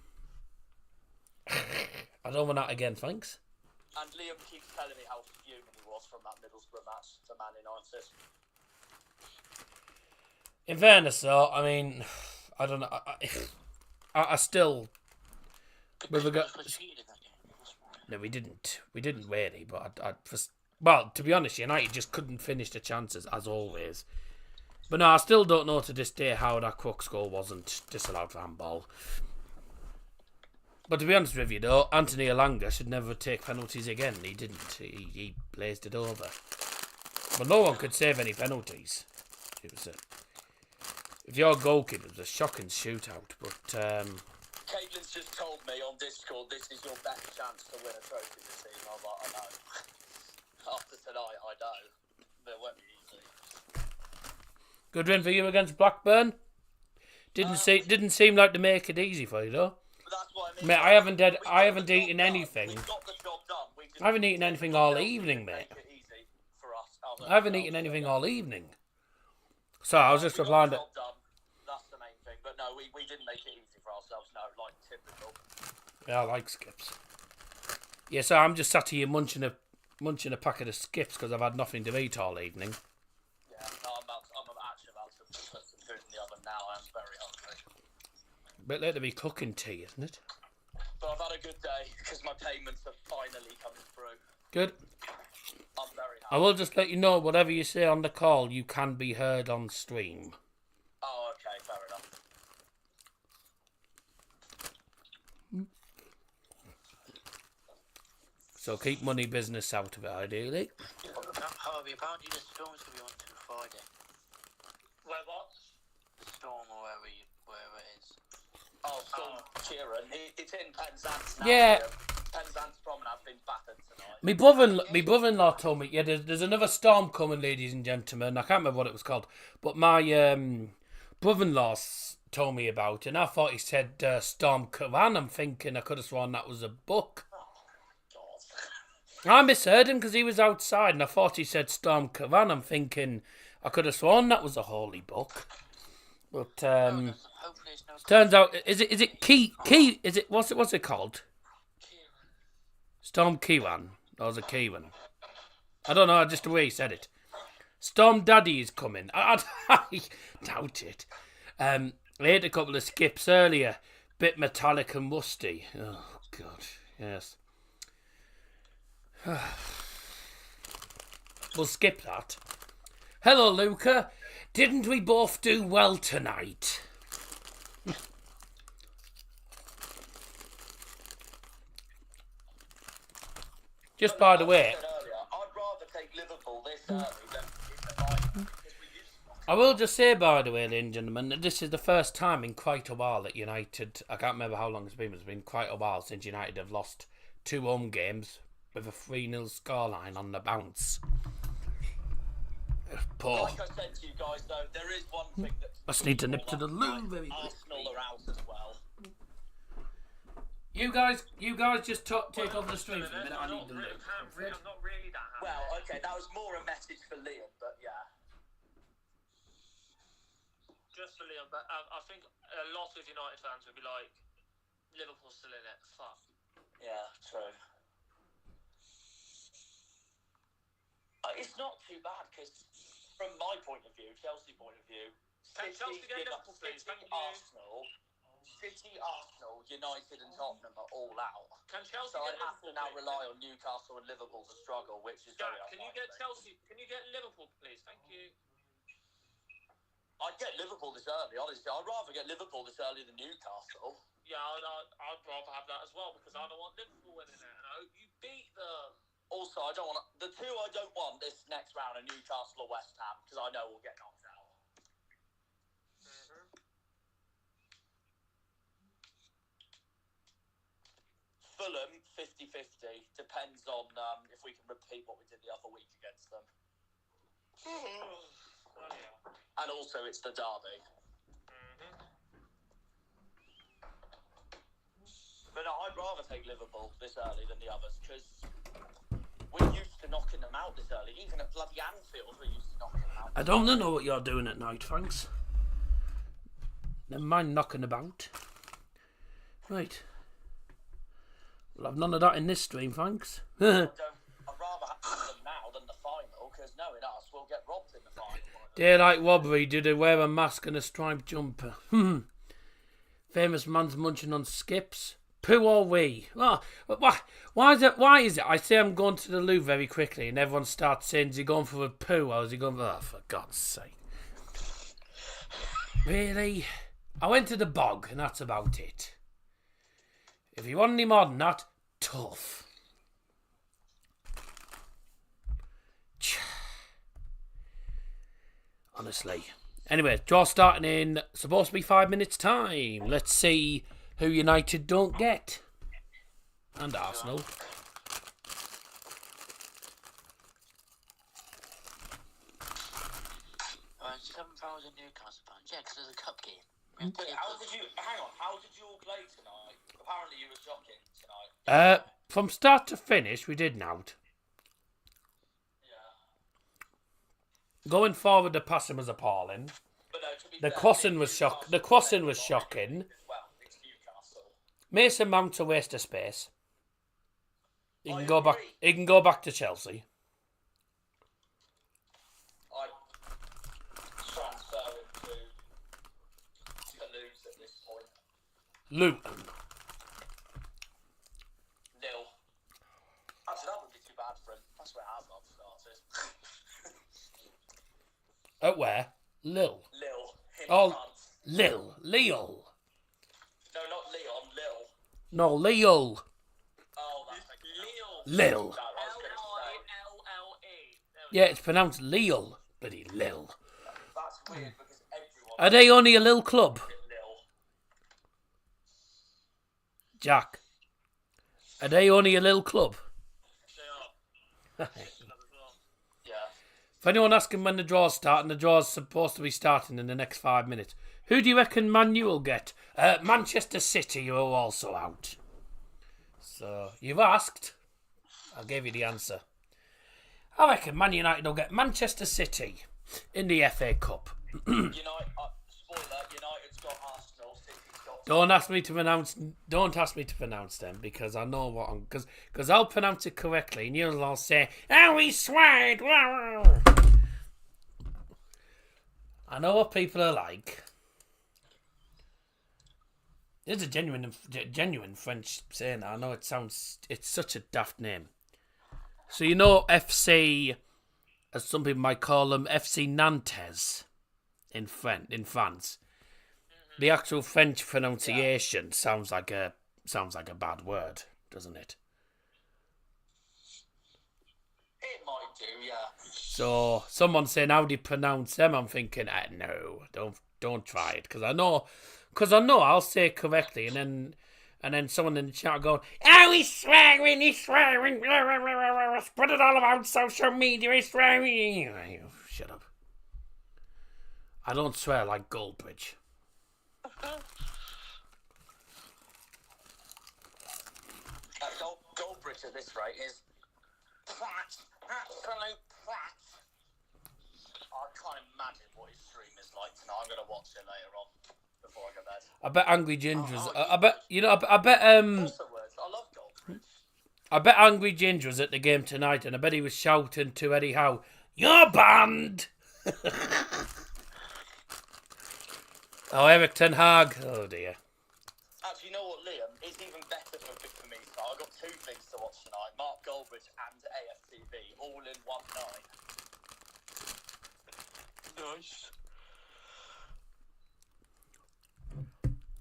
I don't want that again, thanks. And Liam keeps telling me how fuming he was from that Middlesbrough match to Man United. In fairness, though, I mean, I don't know. I still. No, we didn't. We didn't really, but well, to be honest, United just couldn't finish the chances, as always. But no, I still don't know to this day how that Crooks goal wasn't disallowed for handball. But to be honest with you, though, Anthony Elanga should never take penalties again. He didn't. He blazed it over. But no one could save any penalties. It was if your goalkeeper, it was a shocking shootout. But Caitlin's just told me on Discord this is your best chance to win a trophy this season. I was like, I know. After tonight, I know. But it won't be easy. Good win for you against Blackburn. Didn't seem like to make it easy for you, though. That's what I mean. Mate, I haven't eaten anything. We got the job done. I haven't eaten anything all evening, mate. Make it easy for us. I haven't eaten anything all evening. So I was just replying to. That's the main thing. But no, we didn't make it easy for ourselves. No, like typical. Yeah, I like skips. Yeah, so I'm just sat here munching a packet of skips because I've had nothing to eat all evening. Yeah, no, I'm actually about to put some food in the oven now. I'm very hungry. Bit late to be cooking tea, isn't it? But I've had a good day because my payments are finally coming through. Good. I'm very happy. I will just let you know, whatever you say on the call, you can be heard on stream. Oh, okay, fair enough. So keep money business out of it, ideally. Harvey, apparently the storm's going to be on to Friday. Where what? The storm or wherever it is. Oh, Storm Sheeran. It's in Penzance now. Yeah. Penzance Promenade's been battered tonight. My brother-in-law told me, yeah, there's another storm coming, ladies and gentlemen. I can't remember what it was called, but my brother-in-law told me about it, and I thought he said Storm Quran. I'm thinking I could have sworn that was a book. God. I misheard him because he was outside, and I thought he said Storm Quran. I'm thinking I could have sworn that was a holy book. But Hopefully it's no turns out, is it key? Is it what's it called? Storm Kiwan. Or was it Kiwan? I don't know, just the way he said it. Storm Daddy is coming. I doubt it. I ate a couple of skips earlier. Bit metallic and musty. Oh, God. Yes. We'll skip that. Hello, Luca. Didn't we both do well tonight? Just by the way, I'd rather take Liverpool this early than in the final. I will just say, by the way, ladies and gentlemen, that this is the first time in quite a while that United, I can't remember how long it's been, but it's been quite a while since United have lost 2 home games with a 3-0 scoreline on the bounce. Poor. Like I said to you guys, though, there is one thing that... I just need to nip to the loo very quickly. Arsenal are out as well. You guys just take over the stream for a minute. I need the loo. I'm not really that happy. Well, okay, that was more a message for Liam, but yeah. Just for Liam, but I think a lot of United fans would be like, Liverpool's still in it. Fuck. Yeah, true. It's not too bad, because from my point of view, Chelsea point of view, Can Chelsea get Liverpool, please? Thank you. City, Arsenal, United and Tottenham are all out. Can Chelsea So get I'd have to Liverpool, now please? rely on Newcastle and Liverpool to struggle, which is very Jack, can you get unlikely. Chelsea? Can you get Liverpool, please? Thank you. I'd get Liverpool this early, honestly. I'd rather get Liverpool this early than Newcastle. Yeah, I'd rather have that as well because I don't want Liverpool winning it, and I hope you beat them. Also, I don't want the two I don't want this next round are Newcastle or West Ham because I know we'll get knocked out. Fulham 50-50 depends on if we can repeat what we did the other week against them. Well, yeah. And also, it's the derby. But no, I'd rather take Liverpool this early than the others because we're used to knocking them out this early. Even at bloody Anfield, we're used to knocking them out. I don't know what you're doing at night, thanks. Never mind knocking about. Right. Well, I've none of that in this stream, thanks. I'd rather have them now than the final because knowing us, we'll get robbed in the final. Daylight robbery. Do they wear a mask and a striped jumper? Famous man's munching on skips. Poo or wee? Oh, why is it? Why is it? I say I'm going to the loo very quickly, and everyone starts saying, "Is he going for a poo or is he going for?" Oh, for God's sake! Really? I went to the bog, and that's about it. If you want any more than that, tough. Honestly. Anyway, draw starting in supposed to be 5 minutes time. Let's see who United don't get. And Arsenal. 7,000 Newcastle fans. Yeah, because there's a cup game. Wait, how did you all play tonight? Apparently you were shocking tonight. From start to finish, we did not. Yeah. Going forward, the passing was appalling. But no, to be The fair, crossing was Newcastle The crossing played was a lot shocking. Well, it's Newcastle. Mason Mount's a waste of space. He I can go back. agree. He can go back to Chelsea. I transfer him to Toulouse at this point. Luton. Nil. Actually, that wouldn't be too bad for him. That's where Hazard started. At where? Lille. Lille. In Oh, France. Lille. Lille. No, not Leon. Lille. No, Lille. Oh, that's like Lille. No, I was going to say. L-I-L-L-E. Yeah, it's pronounced Lille. Bloody Lille. That's weird because everyone. Are they only a Lille club? Lille. Jack. Are they only a Lille club? They are. Yeah. If anyone asking when the draw's starting, the draw's supposed to be starting in the next 5 minutes. Who do you reckon Man U will get? Manchester City, who are also out. So, you've asked. I'll give you the answer. I reckon Man United will get Manchester City in the FA Cup. Spoiler, United's got Arsenal, City's got... Don't ask me to pronounce them because I know what I'm... Because I'll pronounce it correctly and you'll all say, "Oh, we sweared." I know what people are like. There's a genuine French saying that. I know it's such a daft name. So you know FC, as some people might call them, FC Nantes in France. The actual French pronunciation sounds like a bad word, doesn't it? It might do, yeah. So someone saying how do you pronounce them? I'm thinking, no, don't try it because I know I'll say it correctly, and then someone in the chat going, "Oh, he's swearing, spread it all about social media, he's swearing." Shut up. I don't swear like Goldbridge. Goldbridge at this rate is prat, absolute prat. I can't imagine what his stream is like tonight. I'm going to watch it later on before I go to bed. I bet Angry Ginger's. I bet Also words. I love Goldbridge. I bet Angry Ginger was at the game tonight, and I bet he was shouting to Eddie Howe, "You're banned!" Oh, Eric Ten Hag. Oh dear. Actually, you know what, Liam? It's even better for me. So I've got two things to watch tonight: Mark Goldbridge and AFTV, all in one night. Nice.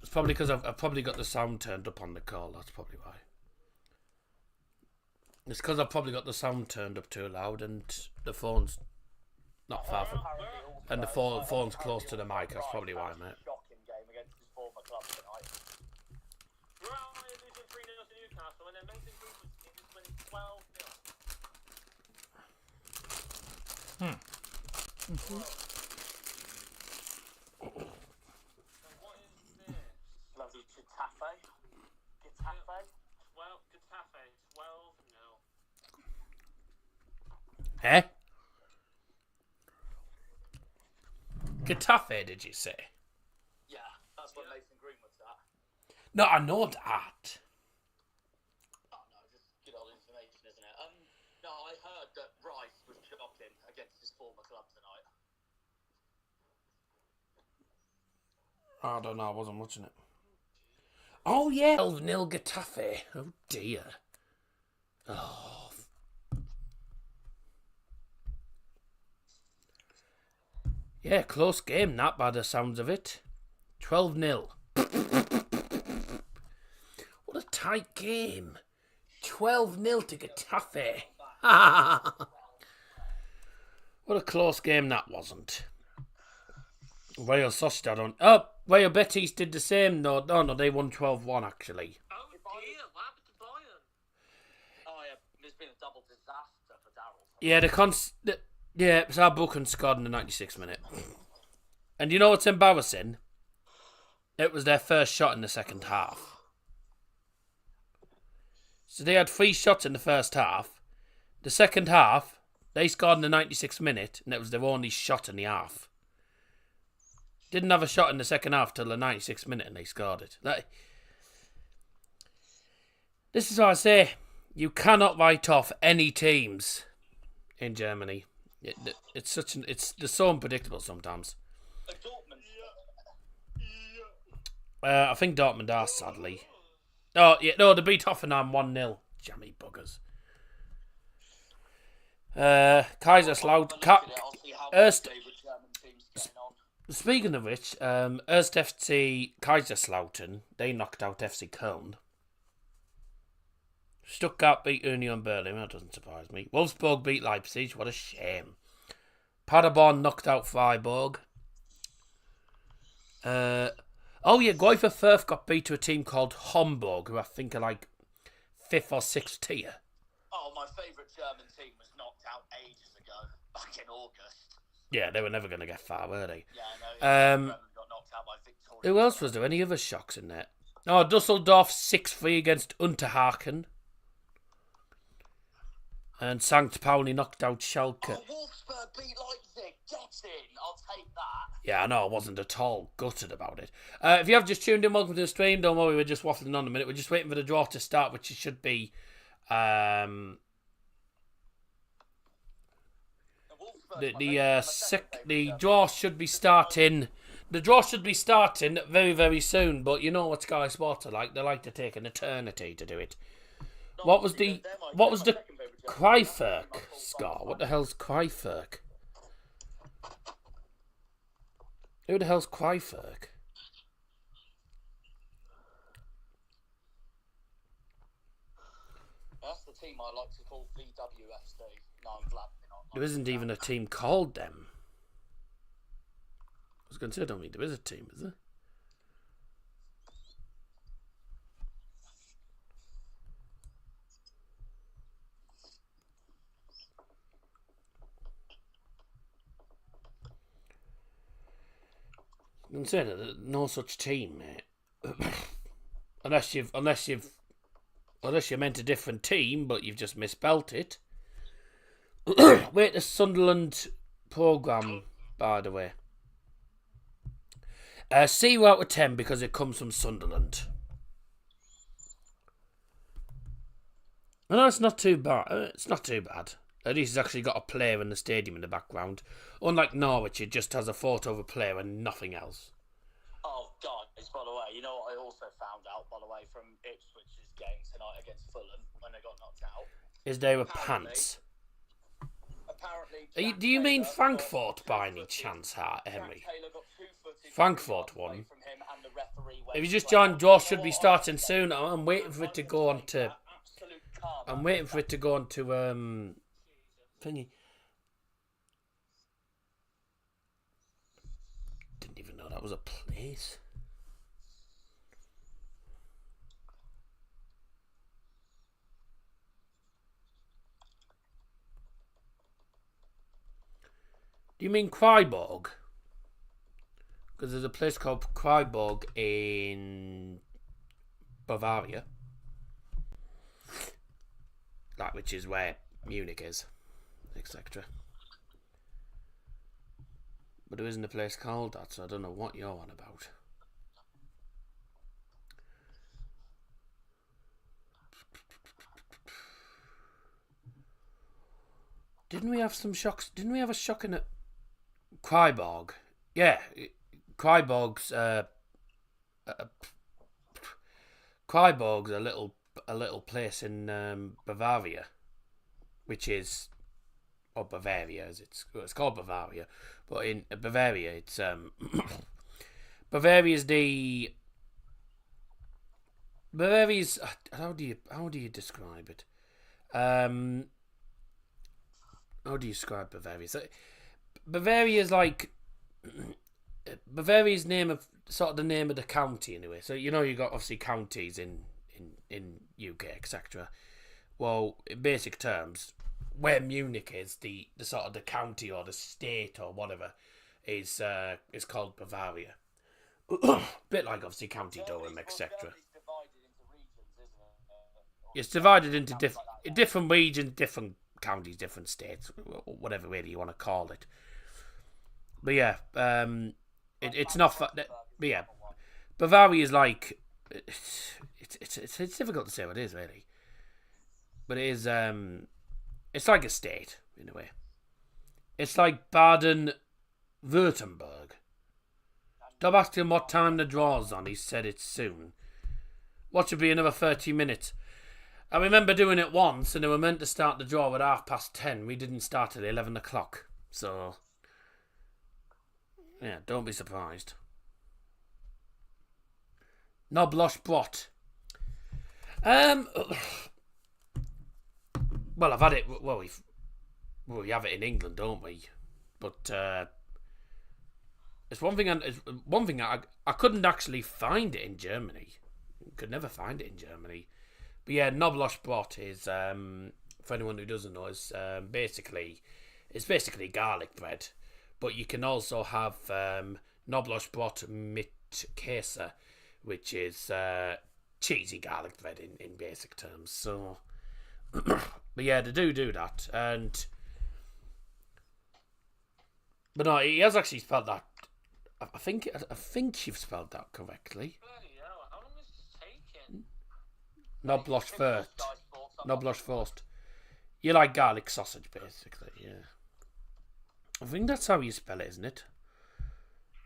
It's probably because I've probably got the sound turned up on the call. That's probably why. It's because I've probably got the sound turned up too loud and the phone's not far from... And the phone's close to the mic. That's probably why, mate. Shocking game against his former club tonight. Real Madrid losing 3-0 to Newcastle, and then Mason Greenwood is winning 12-0. So what is this? Bloody Getafe. Getafe. Well, Getafe 12-0. Eh? Getafe, did you say? Yeah, that's what Mason Greenwood's at. No, I know that. Oh no, just good old information, isn't it? No, I heard that Rice was shocking against his former club tonight. I don't know, I wasn't watching it. Oh yeah, 12-0 Getafe. Oh dear. Oh. Yeah, close game, not by the sounds of it. 12-0. What a tight game. 12-0 to Getafe. What a close game that wasn't. Real Sociedad on... Oh, Real Betis did the same. No, they won 12-1 actually. Oh dear, what happened to Bayern? Oh yeah, there's been a double disaster for Darryl. Yeah, it's our book and scored in the 96th minute. And you know what's embarrassing? It was their first shot in the second half. So they had 3 shots in the first half. The second half, they scored in the 96th minute, and it was their only shot in the half. Didn't have a shot in the second half till the 96th minute, and they scored it. This is what I say. You cannot write off any teams in Germany. They're so unpredictable sometimes. Dortmund. I think Dortmund are, sadly. Oh yeah, no, they beat Hoffenheim 1-0. Jammy buggers. Kaiserslautern. Speaking of which, Erst FC Kaiserslautern, they knocked out FC Köln Stuttgart beat Union Berlin. That doesn't surprise me. Wolfsburg beat Leipzig. What a shame. Paderborn knocked out Freiburg. Greuther Fürth got beat to a team called Homburg, who I think are like 5th or 6th tier. Oh, my favourite German team was knocked out ages ago, back in August. Yeah, they were never going to get far, were they? Yeah, I know. Got knocked out by Victoria. Who else was there? Any other shocks in there? Oh, Dusseldorf 6-3 against Unterhaching. And St. Pauli knocked out Schalke. Oh, Wolfsburg beat Leipzig. Get in. I'll take that. Yeah, I know, I wasn't at all gutted about it. If you have just tuned in, welcome to the stream. Don't worry, we're just waffling on a minute. We're just waiting for the draw to start, which it should be... the draw should be starting... The draw should be starting very, very soon, but you know what Sky Sports are like. They like to take an eternity to do it. What was the Kreifurk score? What the hell's Kreifurk? Who the hell's Kreifurk? That's the team I like to call VWSD. No, I'm glad they're not. There isn't even a team called them. I was going to say, I don't think there is a team, is there? I'm saying there's no such team, mate. unless you meant a different team, but you've just misspelt it. Wait, the Sunderland programme, by the way. 0 out of 10 because it comes from Sunderland. No, it's not too bad. It's not too bad. At least it's actually got a player in the stadium in the background. Unlike Norwich, it just has a photo of a player and nothing else. Oh, guys, by the way, you know what I also found out, by the way, from Ipswich's game tonight against Fulham when they got knocked out? Is there a pants? Apparently, Do you mean Frankfurt by any chance, Henry? Frankfurt won. If you just joined, draw should be starting soon. I'm waiting for it to go on to... thingy. Didn't even know that was a place. Do you mean Freiburg? Because there's a place called Freiburg in Bavaria. That which is where Munich is, etc. But there isn't a place called that, so I don't know what you're on about. Didn't we have some shocks? Didn't we have a shock in it? Freiburg. Yeah, Freiburg's Freiburg's a little place in Bavaria, which is, or Bavaria as it's called Bavaria, but in Bavaria it's Bavaria's how do you describe it? How do you describe Bavaria? So, Bavaria's like Bavaria's name of sort of the name of the county anyway. So you know you got obviously counties in UK, etc. Well, in basic terms, where Munich is, the sort of the county or the state or whatever is called Bavaria. Bit like obviously County Durham, etc. It's divided into different regions, different counties, different states, whatever really you want to call it. But yeah, it's not. But yeah, Bavaria is like it's difficult to say what it is really, but it is it's like a state in a way. It's like Baden-Württemberg. Don't ask him what time the draw's on. He said it's soon. What should be another 30 minutes? I remember doing it once, and they were meant to start the draw at 10:30. We didn't start at 11 o'clock. So, yeah, don't be surprised. Noblosh Brot. Well, I've had it. Well, we have it in England, don't we? But it's one thing. It's one thing I couldn't actually find it in Germany. Could never find it in Germany. But yeah, Knoblochbrot is for anyone who doesn't know, is basically garlic bread. But you can also have Knoblochbrot mit Käse, which is cheesy garlic bread in basic terms. So, but yeah, they do that, but no, he has actually spelled that. I think you've spelled that correctly. Bloody hell, how long is this taking? Knoblochbrot. You like garlic sausage, basically, yeah. I think that's how you spell it, isn't it?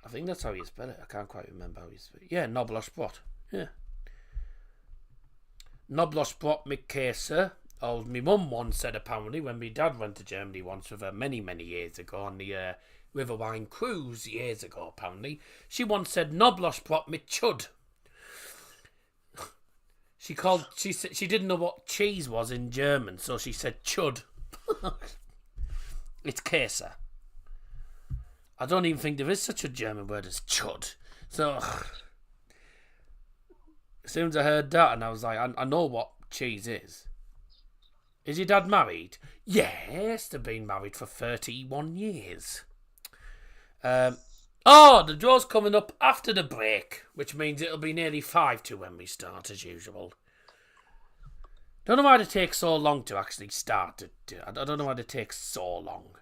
I think that's how you spell it. I can't quite remember how you spell it. Yeah, Knoblochbrot. Yeah. Knoblochbrot mit Käse. Oh, my mum once said, apparently, when my dad went to Germany once with her many years ago on the Riverwine cruise years ago, apparently, she once said Knoblochbrot mit Chud. She said she didn't know what cheese was in German, so she said Chud. It's Käse. I don't even think there is such a German word as Chud. So as soon as I heard that, and I was like, I know what cheese is. Is your dad married? Yes, they've been married for 31 years. The draw's coming up after the break, which means it'll be nearly 5 to when we start, as usual. Don't know why it takes so long to actually start it. I don't know why it takes so long.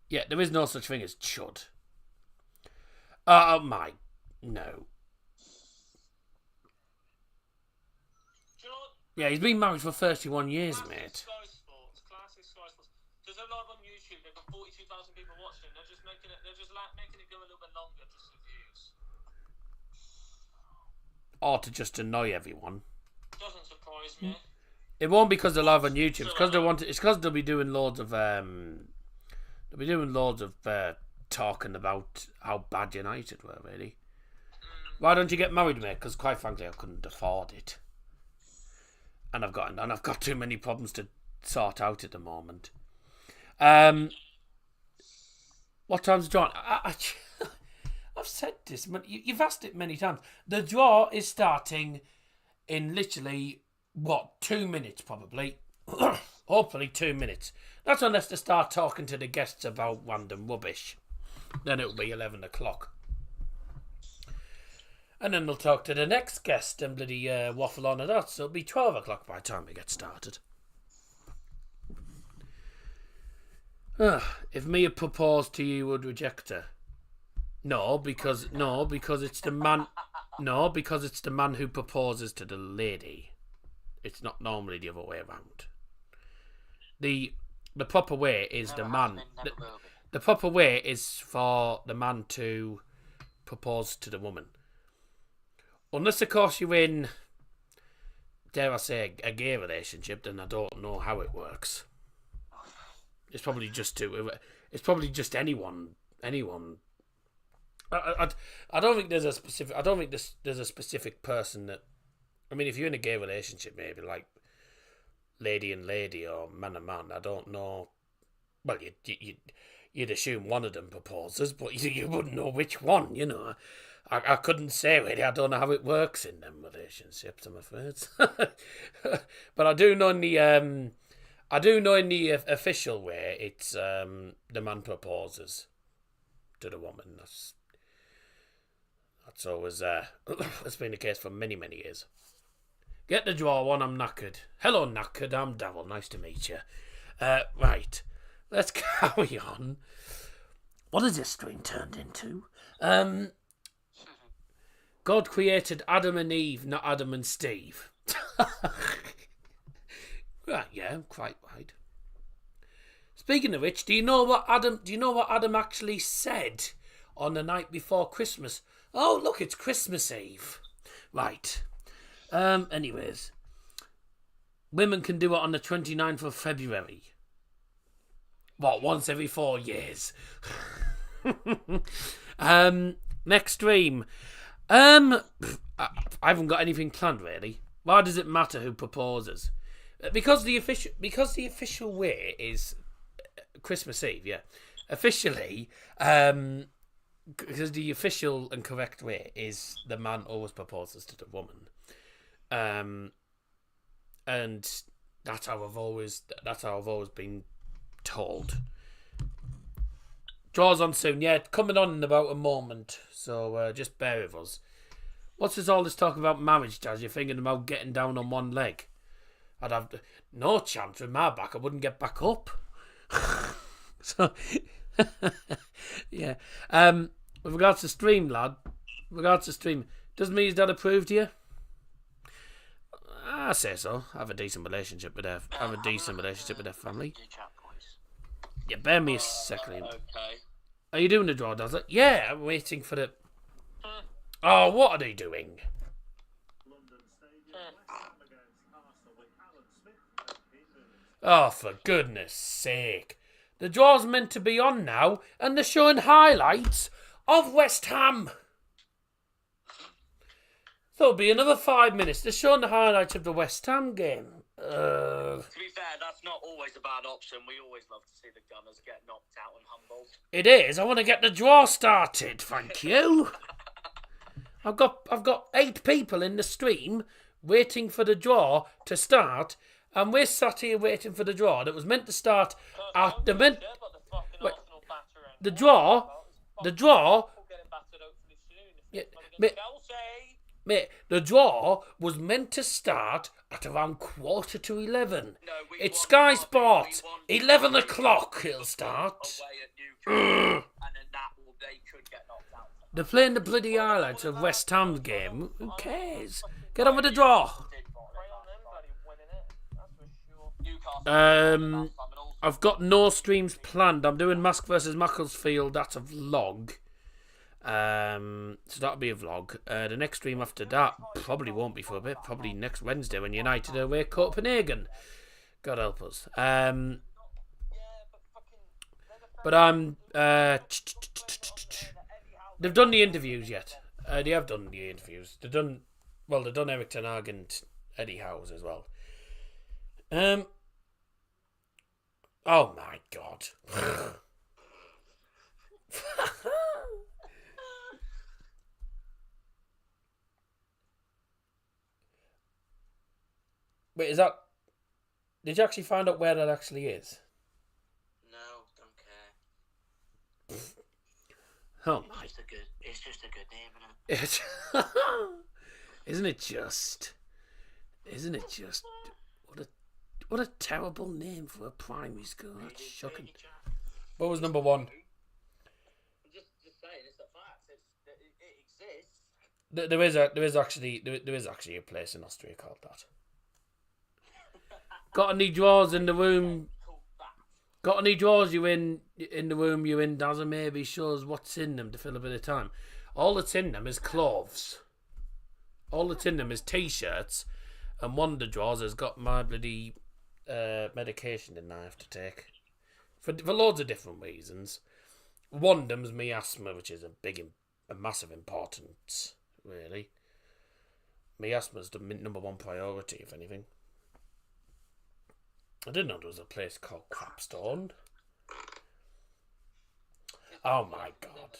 Yeah, there is no such thing as chud. Oh my, no. Yeah, he's been married for 31 years, mate. Classic Sky Sports. There's a live on YouTube. They've got 42,000 people watching. They're just making it go a little bit longer just for views. Or to just annoy everyone. Doesn't surprise me. It won't because they're live on YouTube. It's because they'll be doing loads of talking about how bad United were, really. Why don't you get married, mate? Because quite frankly, I couldn't afford it. And I've got too many problems to sort out at the moment. What time's John? I've said this, but you've asked it many times. The draw is starting in literally 2 minutes, probably. Hopefully 2 minutes. That's unless they start talking to the guests about random rubbish. Then it'll be 11 o'clock. And then they'll talk to the next guest and bloody waffle on and that. So it'll be 12 o'clock by the time we get started. If Mia proposed to you, would reject her? No, because it's the man. No, because it's the man who proposes to the lady. It's not normally the other way around. The proper way is the man. The proper way is for the man to propose to the woman. Unless, of course, you're in, dare I say, a gay relationship, then I don't know how it works. It's probably just anyone. I don't think there's a specific. I don't think there's a specific person that. I mean, if you're in a gay relationship, maybe like lady and lady or man and man. I don't know. Well, you'd assume one of them proposes, but you wouldn't know which one. You know. I couldn't say really. I don't know how it works in them relationships, I'm afraid. But I do know in the official way, it's the man proposes to the woman. That's always that's been the case for many years. Get the draw on. I'm knackered. Hello, knackered. I'm Davil. Nice to meet you. Right, let's carry on. What has this stream turned into? God created Adam and Eve, not Adam and Steve. Right, yeah, quite right. Speaking of which, do you know what Adam actually said on the night before Christmas? Oh, look, it's Christmas Eve. Right. Anyways, women can do it on the 29th of February. What, once every 4 years? Next stream. I haven't got anything planned, really. Why does it matter who proposes? Because the official way is Christmas Eve, yeah. Officially, because the official and correct way is the man always proposes to the woman, and that's how I've always been told. Draws on soon, yeah, coming on in about a moment, so just bear with us. What's this all this talk about marriage, Jazz? You're thinking about getting down on one leg? I'd have no chance with my back. I wouldn't get back up. So, yeah. With regards to stream, lad. Doesn't mean his dad approved you? I say so. I have a decent relationship with their family. Yeah, bear me a second. Okay. Are you doing the draw, does it? Yeah, I'm waiting for the... Oh, what are they doing? Oh, for goodness sake. The draw's meant to be on now, and they're showing highlights of West Ham. There'll be another 5 minutes. They're showing the highlights of the West Ham game. To be fair, that's not always a bad option. We always love to see the Gunners get knocked out and humbled. It is. I want to get the draw started. Thank you. I've got 8 people in the stream waiting for the draw to start, and we're sat here waiting for the draw that was meant to start at the draw. Yeah, mate, the draw was meant to start at around 11:15. It's Sky Sports. 11 o'clock it'll start. They're playing the bloody highlights of West Ham's game. Who cares? Get on with the draw. I've got no streams planned. I'm doing Mask versus Macclesfield. That's a vlog. So that'll be a vlog. The next stream after that probably won't be for a bit. Probably next Wednesday when United are away Copenhagen. God help us. But I'm. They've done the interviews yet. They have done the interviews. They've done Eric Ten Hag and Eddie Howe's as well. Oh my God. Wait, is that... Did you actually find out where that actually is? No, don't care. Oh my... It's just a good name, isn't it? Isn't it just? What a terrible name for a primary school. That's shocking. What was number 1? I'm just saying, it's a fact. It exists. There is actually a place in Austria called that. Got any drawers in the room? Got any drawers in the room you in, Dazza? Maybe shows what's in them to fill a bit of time. All that's in them is clothes. All that's in them is t-shirts, and one of the drawers has got my bloody medication in I have to take for loads of different reasons. One of them's me asthma, which is a massive importance, really. Me asthma's the number 1 priority, if anything. I didn't know there was a place called Crapstone. Oh my God.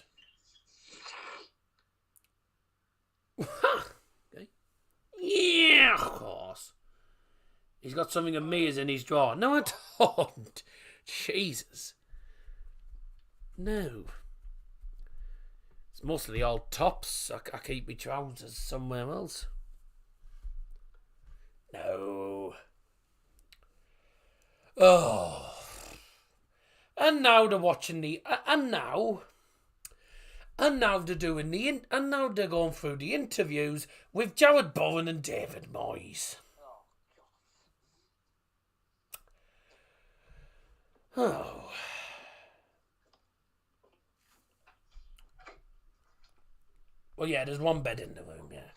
Okay. Yeah, of course. He's got something of me as in his drawer. No, I don't. Jesus. No. It's mostly all tops. I keep my trousers somewhere else. No. Oh. And now they're watching the... And now they're doing and now they're going through the interviews with Jared Bowen and David Moyes. Oh. Well, yeah, there's one bed in the room, yeah.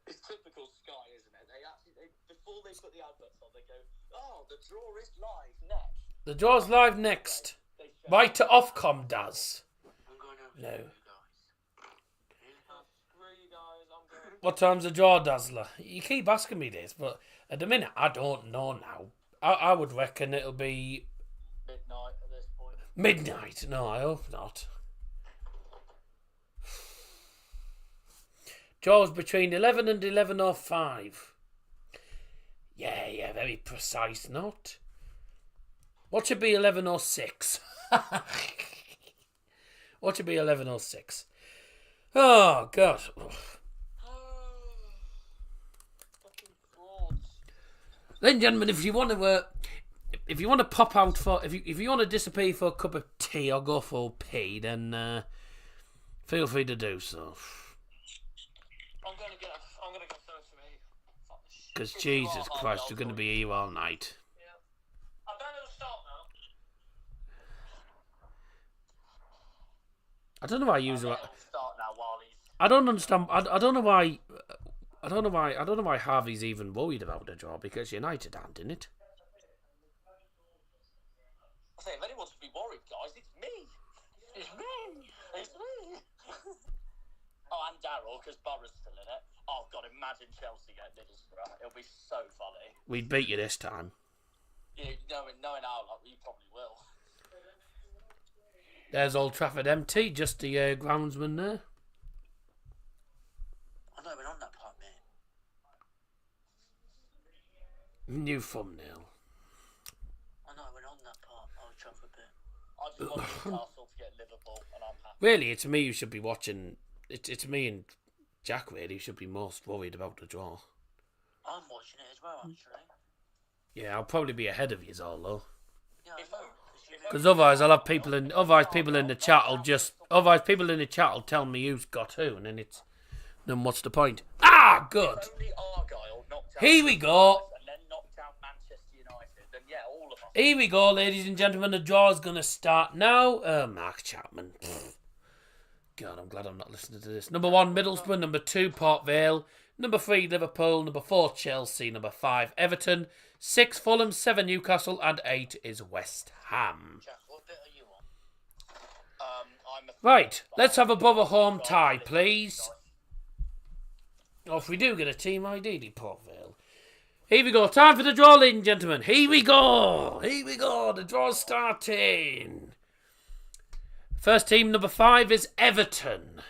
It's typical Sky, isn't it? Before they put the adverts on, they go, "Oh, the draw is live next." The draw's live next. Right to Ofcom does. No. What time's the draw, Dazzler? You keep asking me this, but At the minute, I don't know now. I would reckon it'll be Midnight at this point. midnight. No, I hope not. Draws between 11 and 11:05. Yeah, very precise, not? What should be 11:06? What should be 11:06? Oh, God. Fucking frauds. Ladies and gentlemen, if you want to pop out for, if you want to disappear for a cup of tea or go for a pee, then feel free to do so. I'm gonna go something to eat. Fuck this shit. Because Jesus Christ, you're going to be here all night. Yeah. I bet it'll start now. I don't know why you use. It'll start now while he's. I don't understand. I don't know why. I don't know why Harvey's even worried about the draw, because United aren't in it. I say, if anyone should be worried, guys, it's me. It's me. It's me. Oh, and Daryl, because Borough's still in it. Oh, God, imagine Chelsea get Middlesbrough. It'll be so funny. We'd beat you this time. Yeah, knowing how, like, you probably will. There's Old Trafford empty, just the groundsman there. I'm not even on that part, mate. New thumbnail. I'm not even on that part. Old Trafford bit. I just want Newcastle to get Liverpool, and I'm happy. Really, it's me who should be watching. It's me and Jack really who should be most worried about the draw. I'm watching it as well, actually. Yeah, I'll probably be ahead of you all though. Yeah, I know. Because otherwise, I'll have people in. Otherwise, people in the chat will just. Otherwise, people in the chat will tell me who's got who, and then it's. Then what's the point? Ah, good. If only Argyle knocked out Here we go. and then knocked out Manchester United, then yeah, all of us. Here we go, ladies and gentlemen. The draw is going to start now. Mark Chapman. God, I'm glad I'm not listening to this. Number 1, Middlesbrough. Number 2, Port Vale. Number 3, Liverpool. Number 4, Chelsea. Number 5, Everton. 6, Fulham. 7, Newcastle. And 8 is West Ham. Jack, what bit are you on? I'm a Right, let's have a brother home tie, please. Or if we do get a team ID, the Port Vale. Here we go. Time for the draw, ladies and gentlemen. Here we go. Here we go. The draw's starting. First team, number 5, is Everton.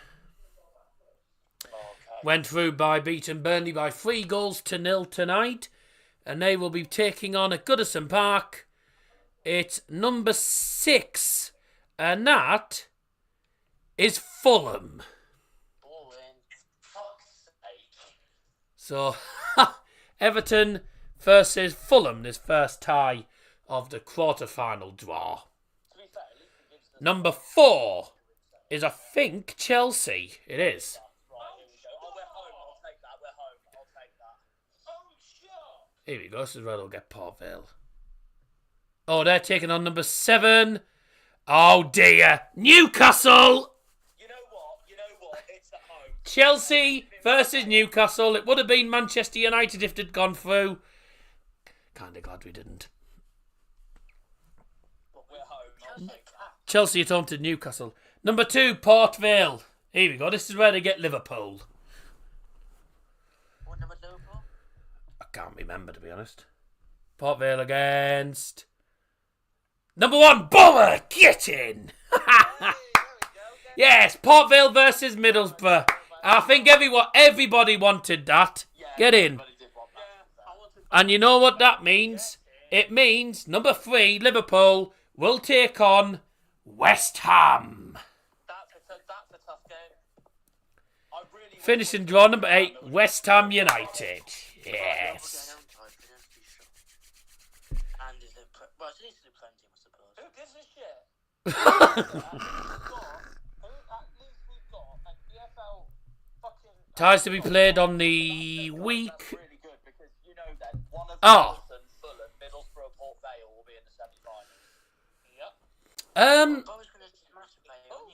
Went through by beating Burnley by 3-0 tonight. And they will be taking on at Goodison Park. It's number 6. And that is Fulham. Boring. fuck's sake. So, Everton versus Fulham, this first tie of the quarter-final draw. To be fair, at least it gives us Number 4 is, I think, Chelsea. It is. right. Here we go. Oh, we're home. I'll take that. We're home. I'll take that. Oh, sure. Here we go. This is where they'll get Port Vale. Oh, they're taking on number 7. Oh, dear. Newcastle. You know what? It's at home. Chelsea versus Newcastle. It would have been Manchester United if they'd gone through. Kind of glad we didn't. We're home. I'll take that. Chelsea at home to Newcastle. Number 2, Port Vale. Here we go. This is where they get Liverpool. What number Liverpool? I can't remember, to be honest. Port Vale against... Number 1, Borough. Get in. Yes, Port Vale versus Middlesbrough. I think everybody wanted that. Get in. Everybody did want that. Yeah, I wanted. And you know what that means? It means number 3, Liverpool, will take on West Ham. That's a tough game. I really Finishing draw number 8, West Ham United. Yes. And is it... Well, it's easily plenty, I suppose. Who gives a shit? At least we've got an EFL fucking Ties to be played on the week. That's really good because you know that one of Oh. Bolton, Fulham, Middlesbrough, Port Vale will be in the semi-finals. Yep. Borough's going to smash it, mate. Oh.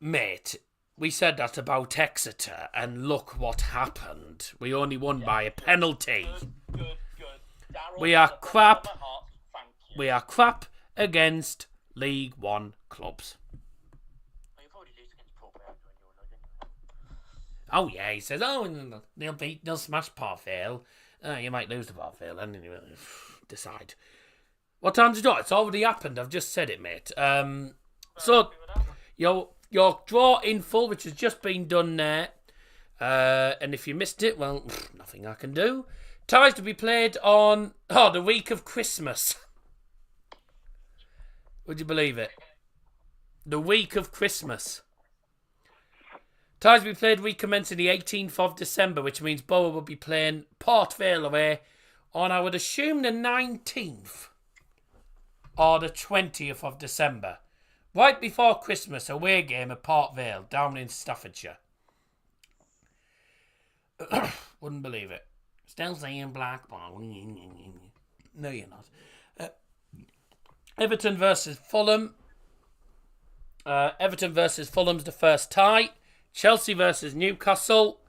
Mate, we said that about Exeter, and look what happened. We only won by a penalty. Good. Darryl, We are from the bottom crap. of my heart, thank you. We are crap against League One clubs. Well, you probably lose against Port Vale when you're like, anyway. Oh yeah, he says, oh, they'll smash Port Vale, You might lose the Port Vale, and you decide. What time's it got? It's already happened. I've just said it, mate. So your draw in full, which has just been done there, and if you missed it, well, nothing I can do. Ties to be played on the week of Christmas. Would you believe it? The week of Christmas. Ties to be played week commencing the 18th of December, which means Borough will be playing Port Vale away on, I would assume, the 19th or the 20th of December. Right before Christmas, away game at Port Vale, down in Staffordshire. Wouldn't believe it. Still saying Blackpool. No, you're not. Everton versus Fulham. Everton versus Fulham's the first tie. Chelsea versus Newcastle.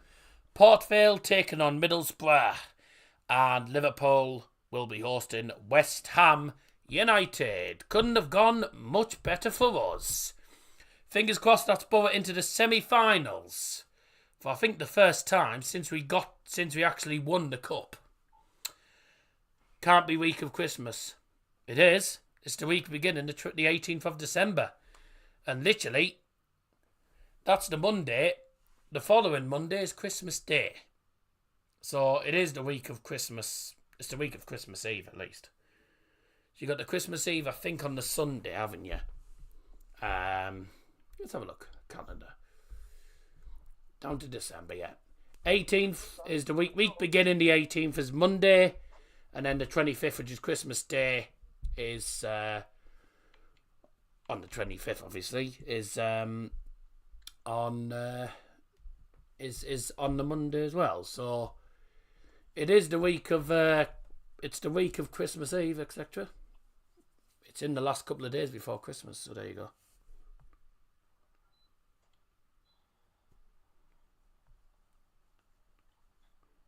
Port Vale taking on Middlesbrough. And Liverpool will be hosting West Ham United. Couldn't have gone much better for us. Fingers crossed that's Borough into the semi-finals. For I think the first time since we actually won the cup. Can't be week of Christmas. It is. It's the week beginning the 18th of December. And literally, that's the Monday. The following Monday is Christmas Day. So it is the week of Christmas. It's the week of Christmas Eve, at least. So you got the Christmas Eve, I think, on the Sunday, haven't you? Let's have a look. Calendar. Down to December, yeah. 18th is the week beginning. The 18th is Monday. And then the 25th, which is Christmas Day, is on the 25th, obviously, is on the Monday as well. So it is the week of it's the week of Christmas Eve, etc. It's in the last couple of days before Christmas, so there you go.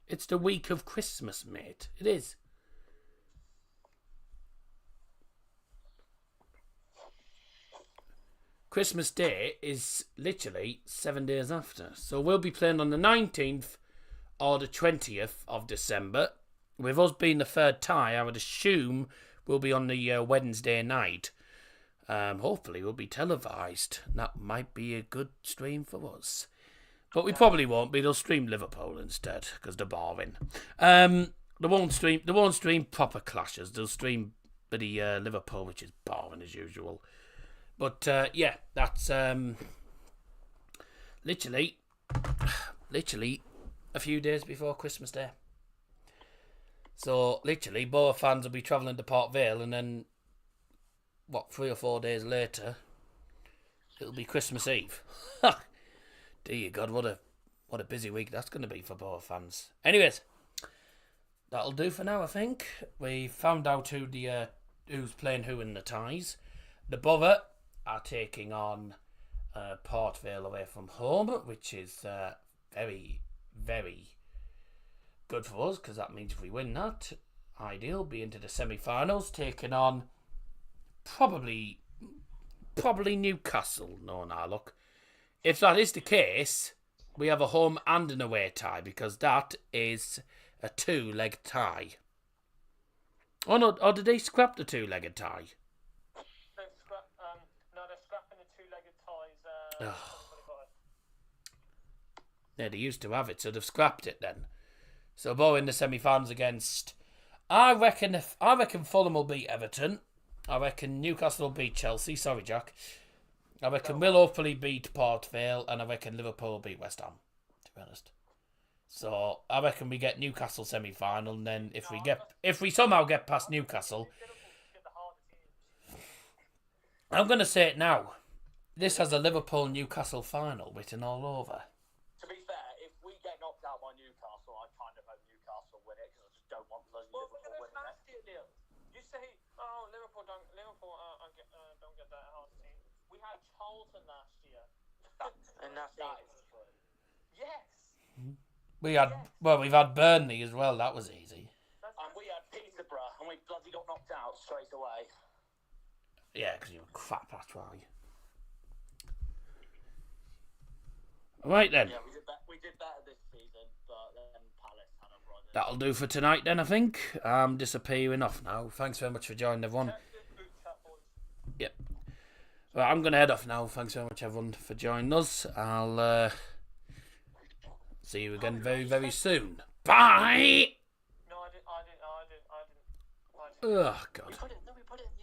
It's the week of Christmas, mate. It is. Christmas Day is literally 7 days after. So we'll be playing on the 19th or the 20th of December. With us being the third tie, I would assume we'll be on the Wednesday night. Hopefully we'll be televised. That might be a good stream for us. But we probably won't be. They'll stream Liverpool instead because they're boring. They won't stream proper clashes. They'll stream the Liverpool, which is boring as usual. But yeah, that's literally a few days before Christmas Day. So literally, Borough fans will be travelling to Port Vale, and then 3 or 4 days later, it'll be Christmas Eve. Dear God, what a busy week that's going to be for Borough fans. Anyways, that'll do for now. I think we found out who's playing who in the ties. The Borough are taking on Port Vale away from home, which is very, very good for us because that means if we win that, ideal, be into the semi-finals, taking on probably Newcastle. No, look. If that is the case, we have a home and an away tie because that is a 2-leg tie. Oh no, or did they scrap the 2-legged tie? No, they're scrapping the 2-legged ties. Yeah, they used to have it, so they've scrapped it then. So Borough in the semi-finals against, I reckon Fulham will beat Everton. I reckon Newcastle will beat Chelsea. Sorry, Jack. I reckon we'll hopefully beat Port Vale, and I reckon Liverpool will beat West Ham, to be honest. So I reckon we get Newcastle semi-final, and then if we somehow get past Newcastle, I'm going to say it now. This has a Liverpool-Newcastle final written all over. To be fair, if we get knocked out by Newcastle, I kind of hope Newcastle win it because I just don't want Liverpool winning it. You say, Liverpool don't get that hard team. We had Charlton last year. And that's That it. is true. Yes. We've had Burnley as well. That was easy. And we had Peterborough, and we bloody got knocked out straight away. Yeah, because you were crap, that's why. Right then. Yeah, we did better this season, but then Palace had a run that'll do for tonight then, I think. I'm disappearing off now. Thanks very much for joining, everyone. Yep. Well, I'm going to head off now. Thanks very much, everyone, for joining us. I'll see you again very, very soon. Bye! No, I didn't. Oh, God. We put it in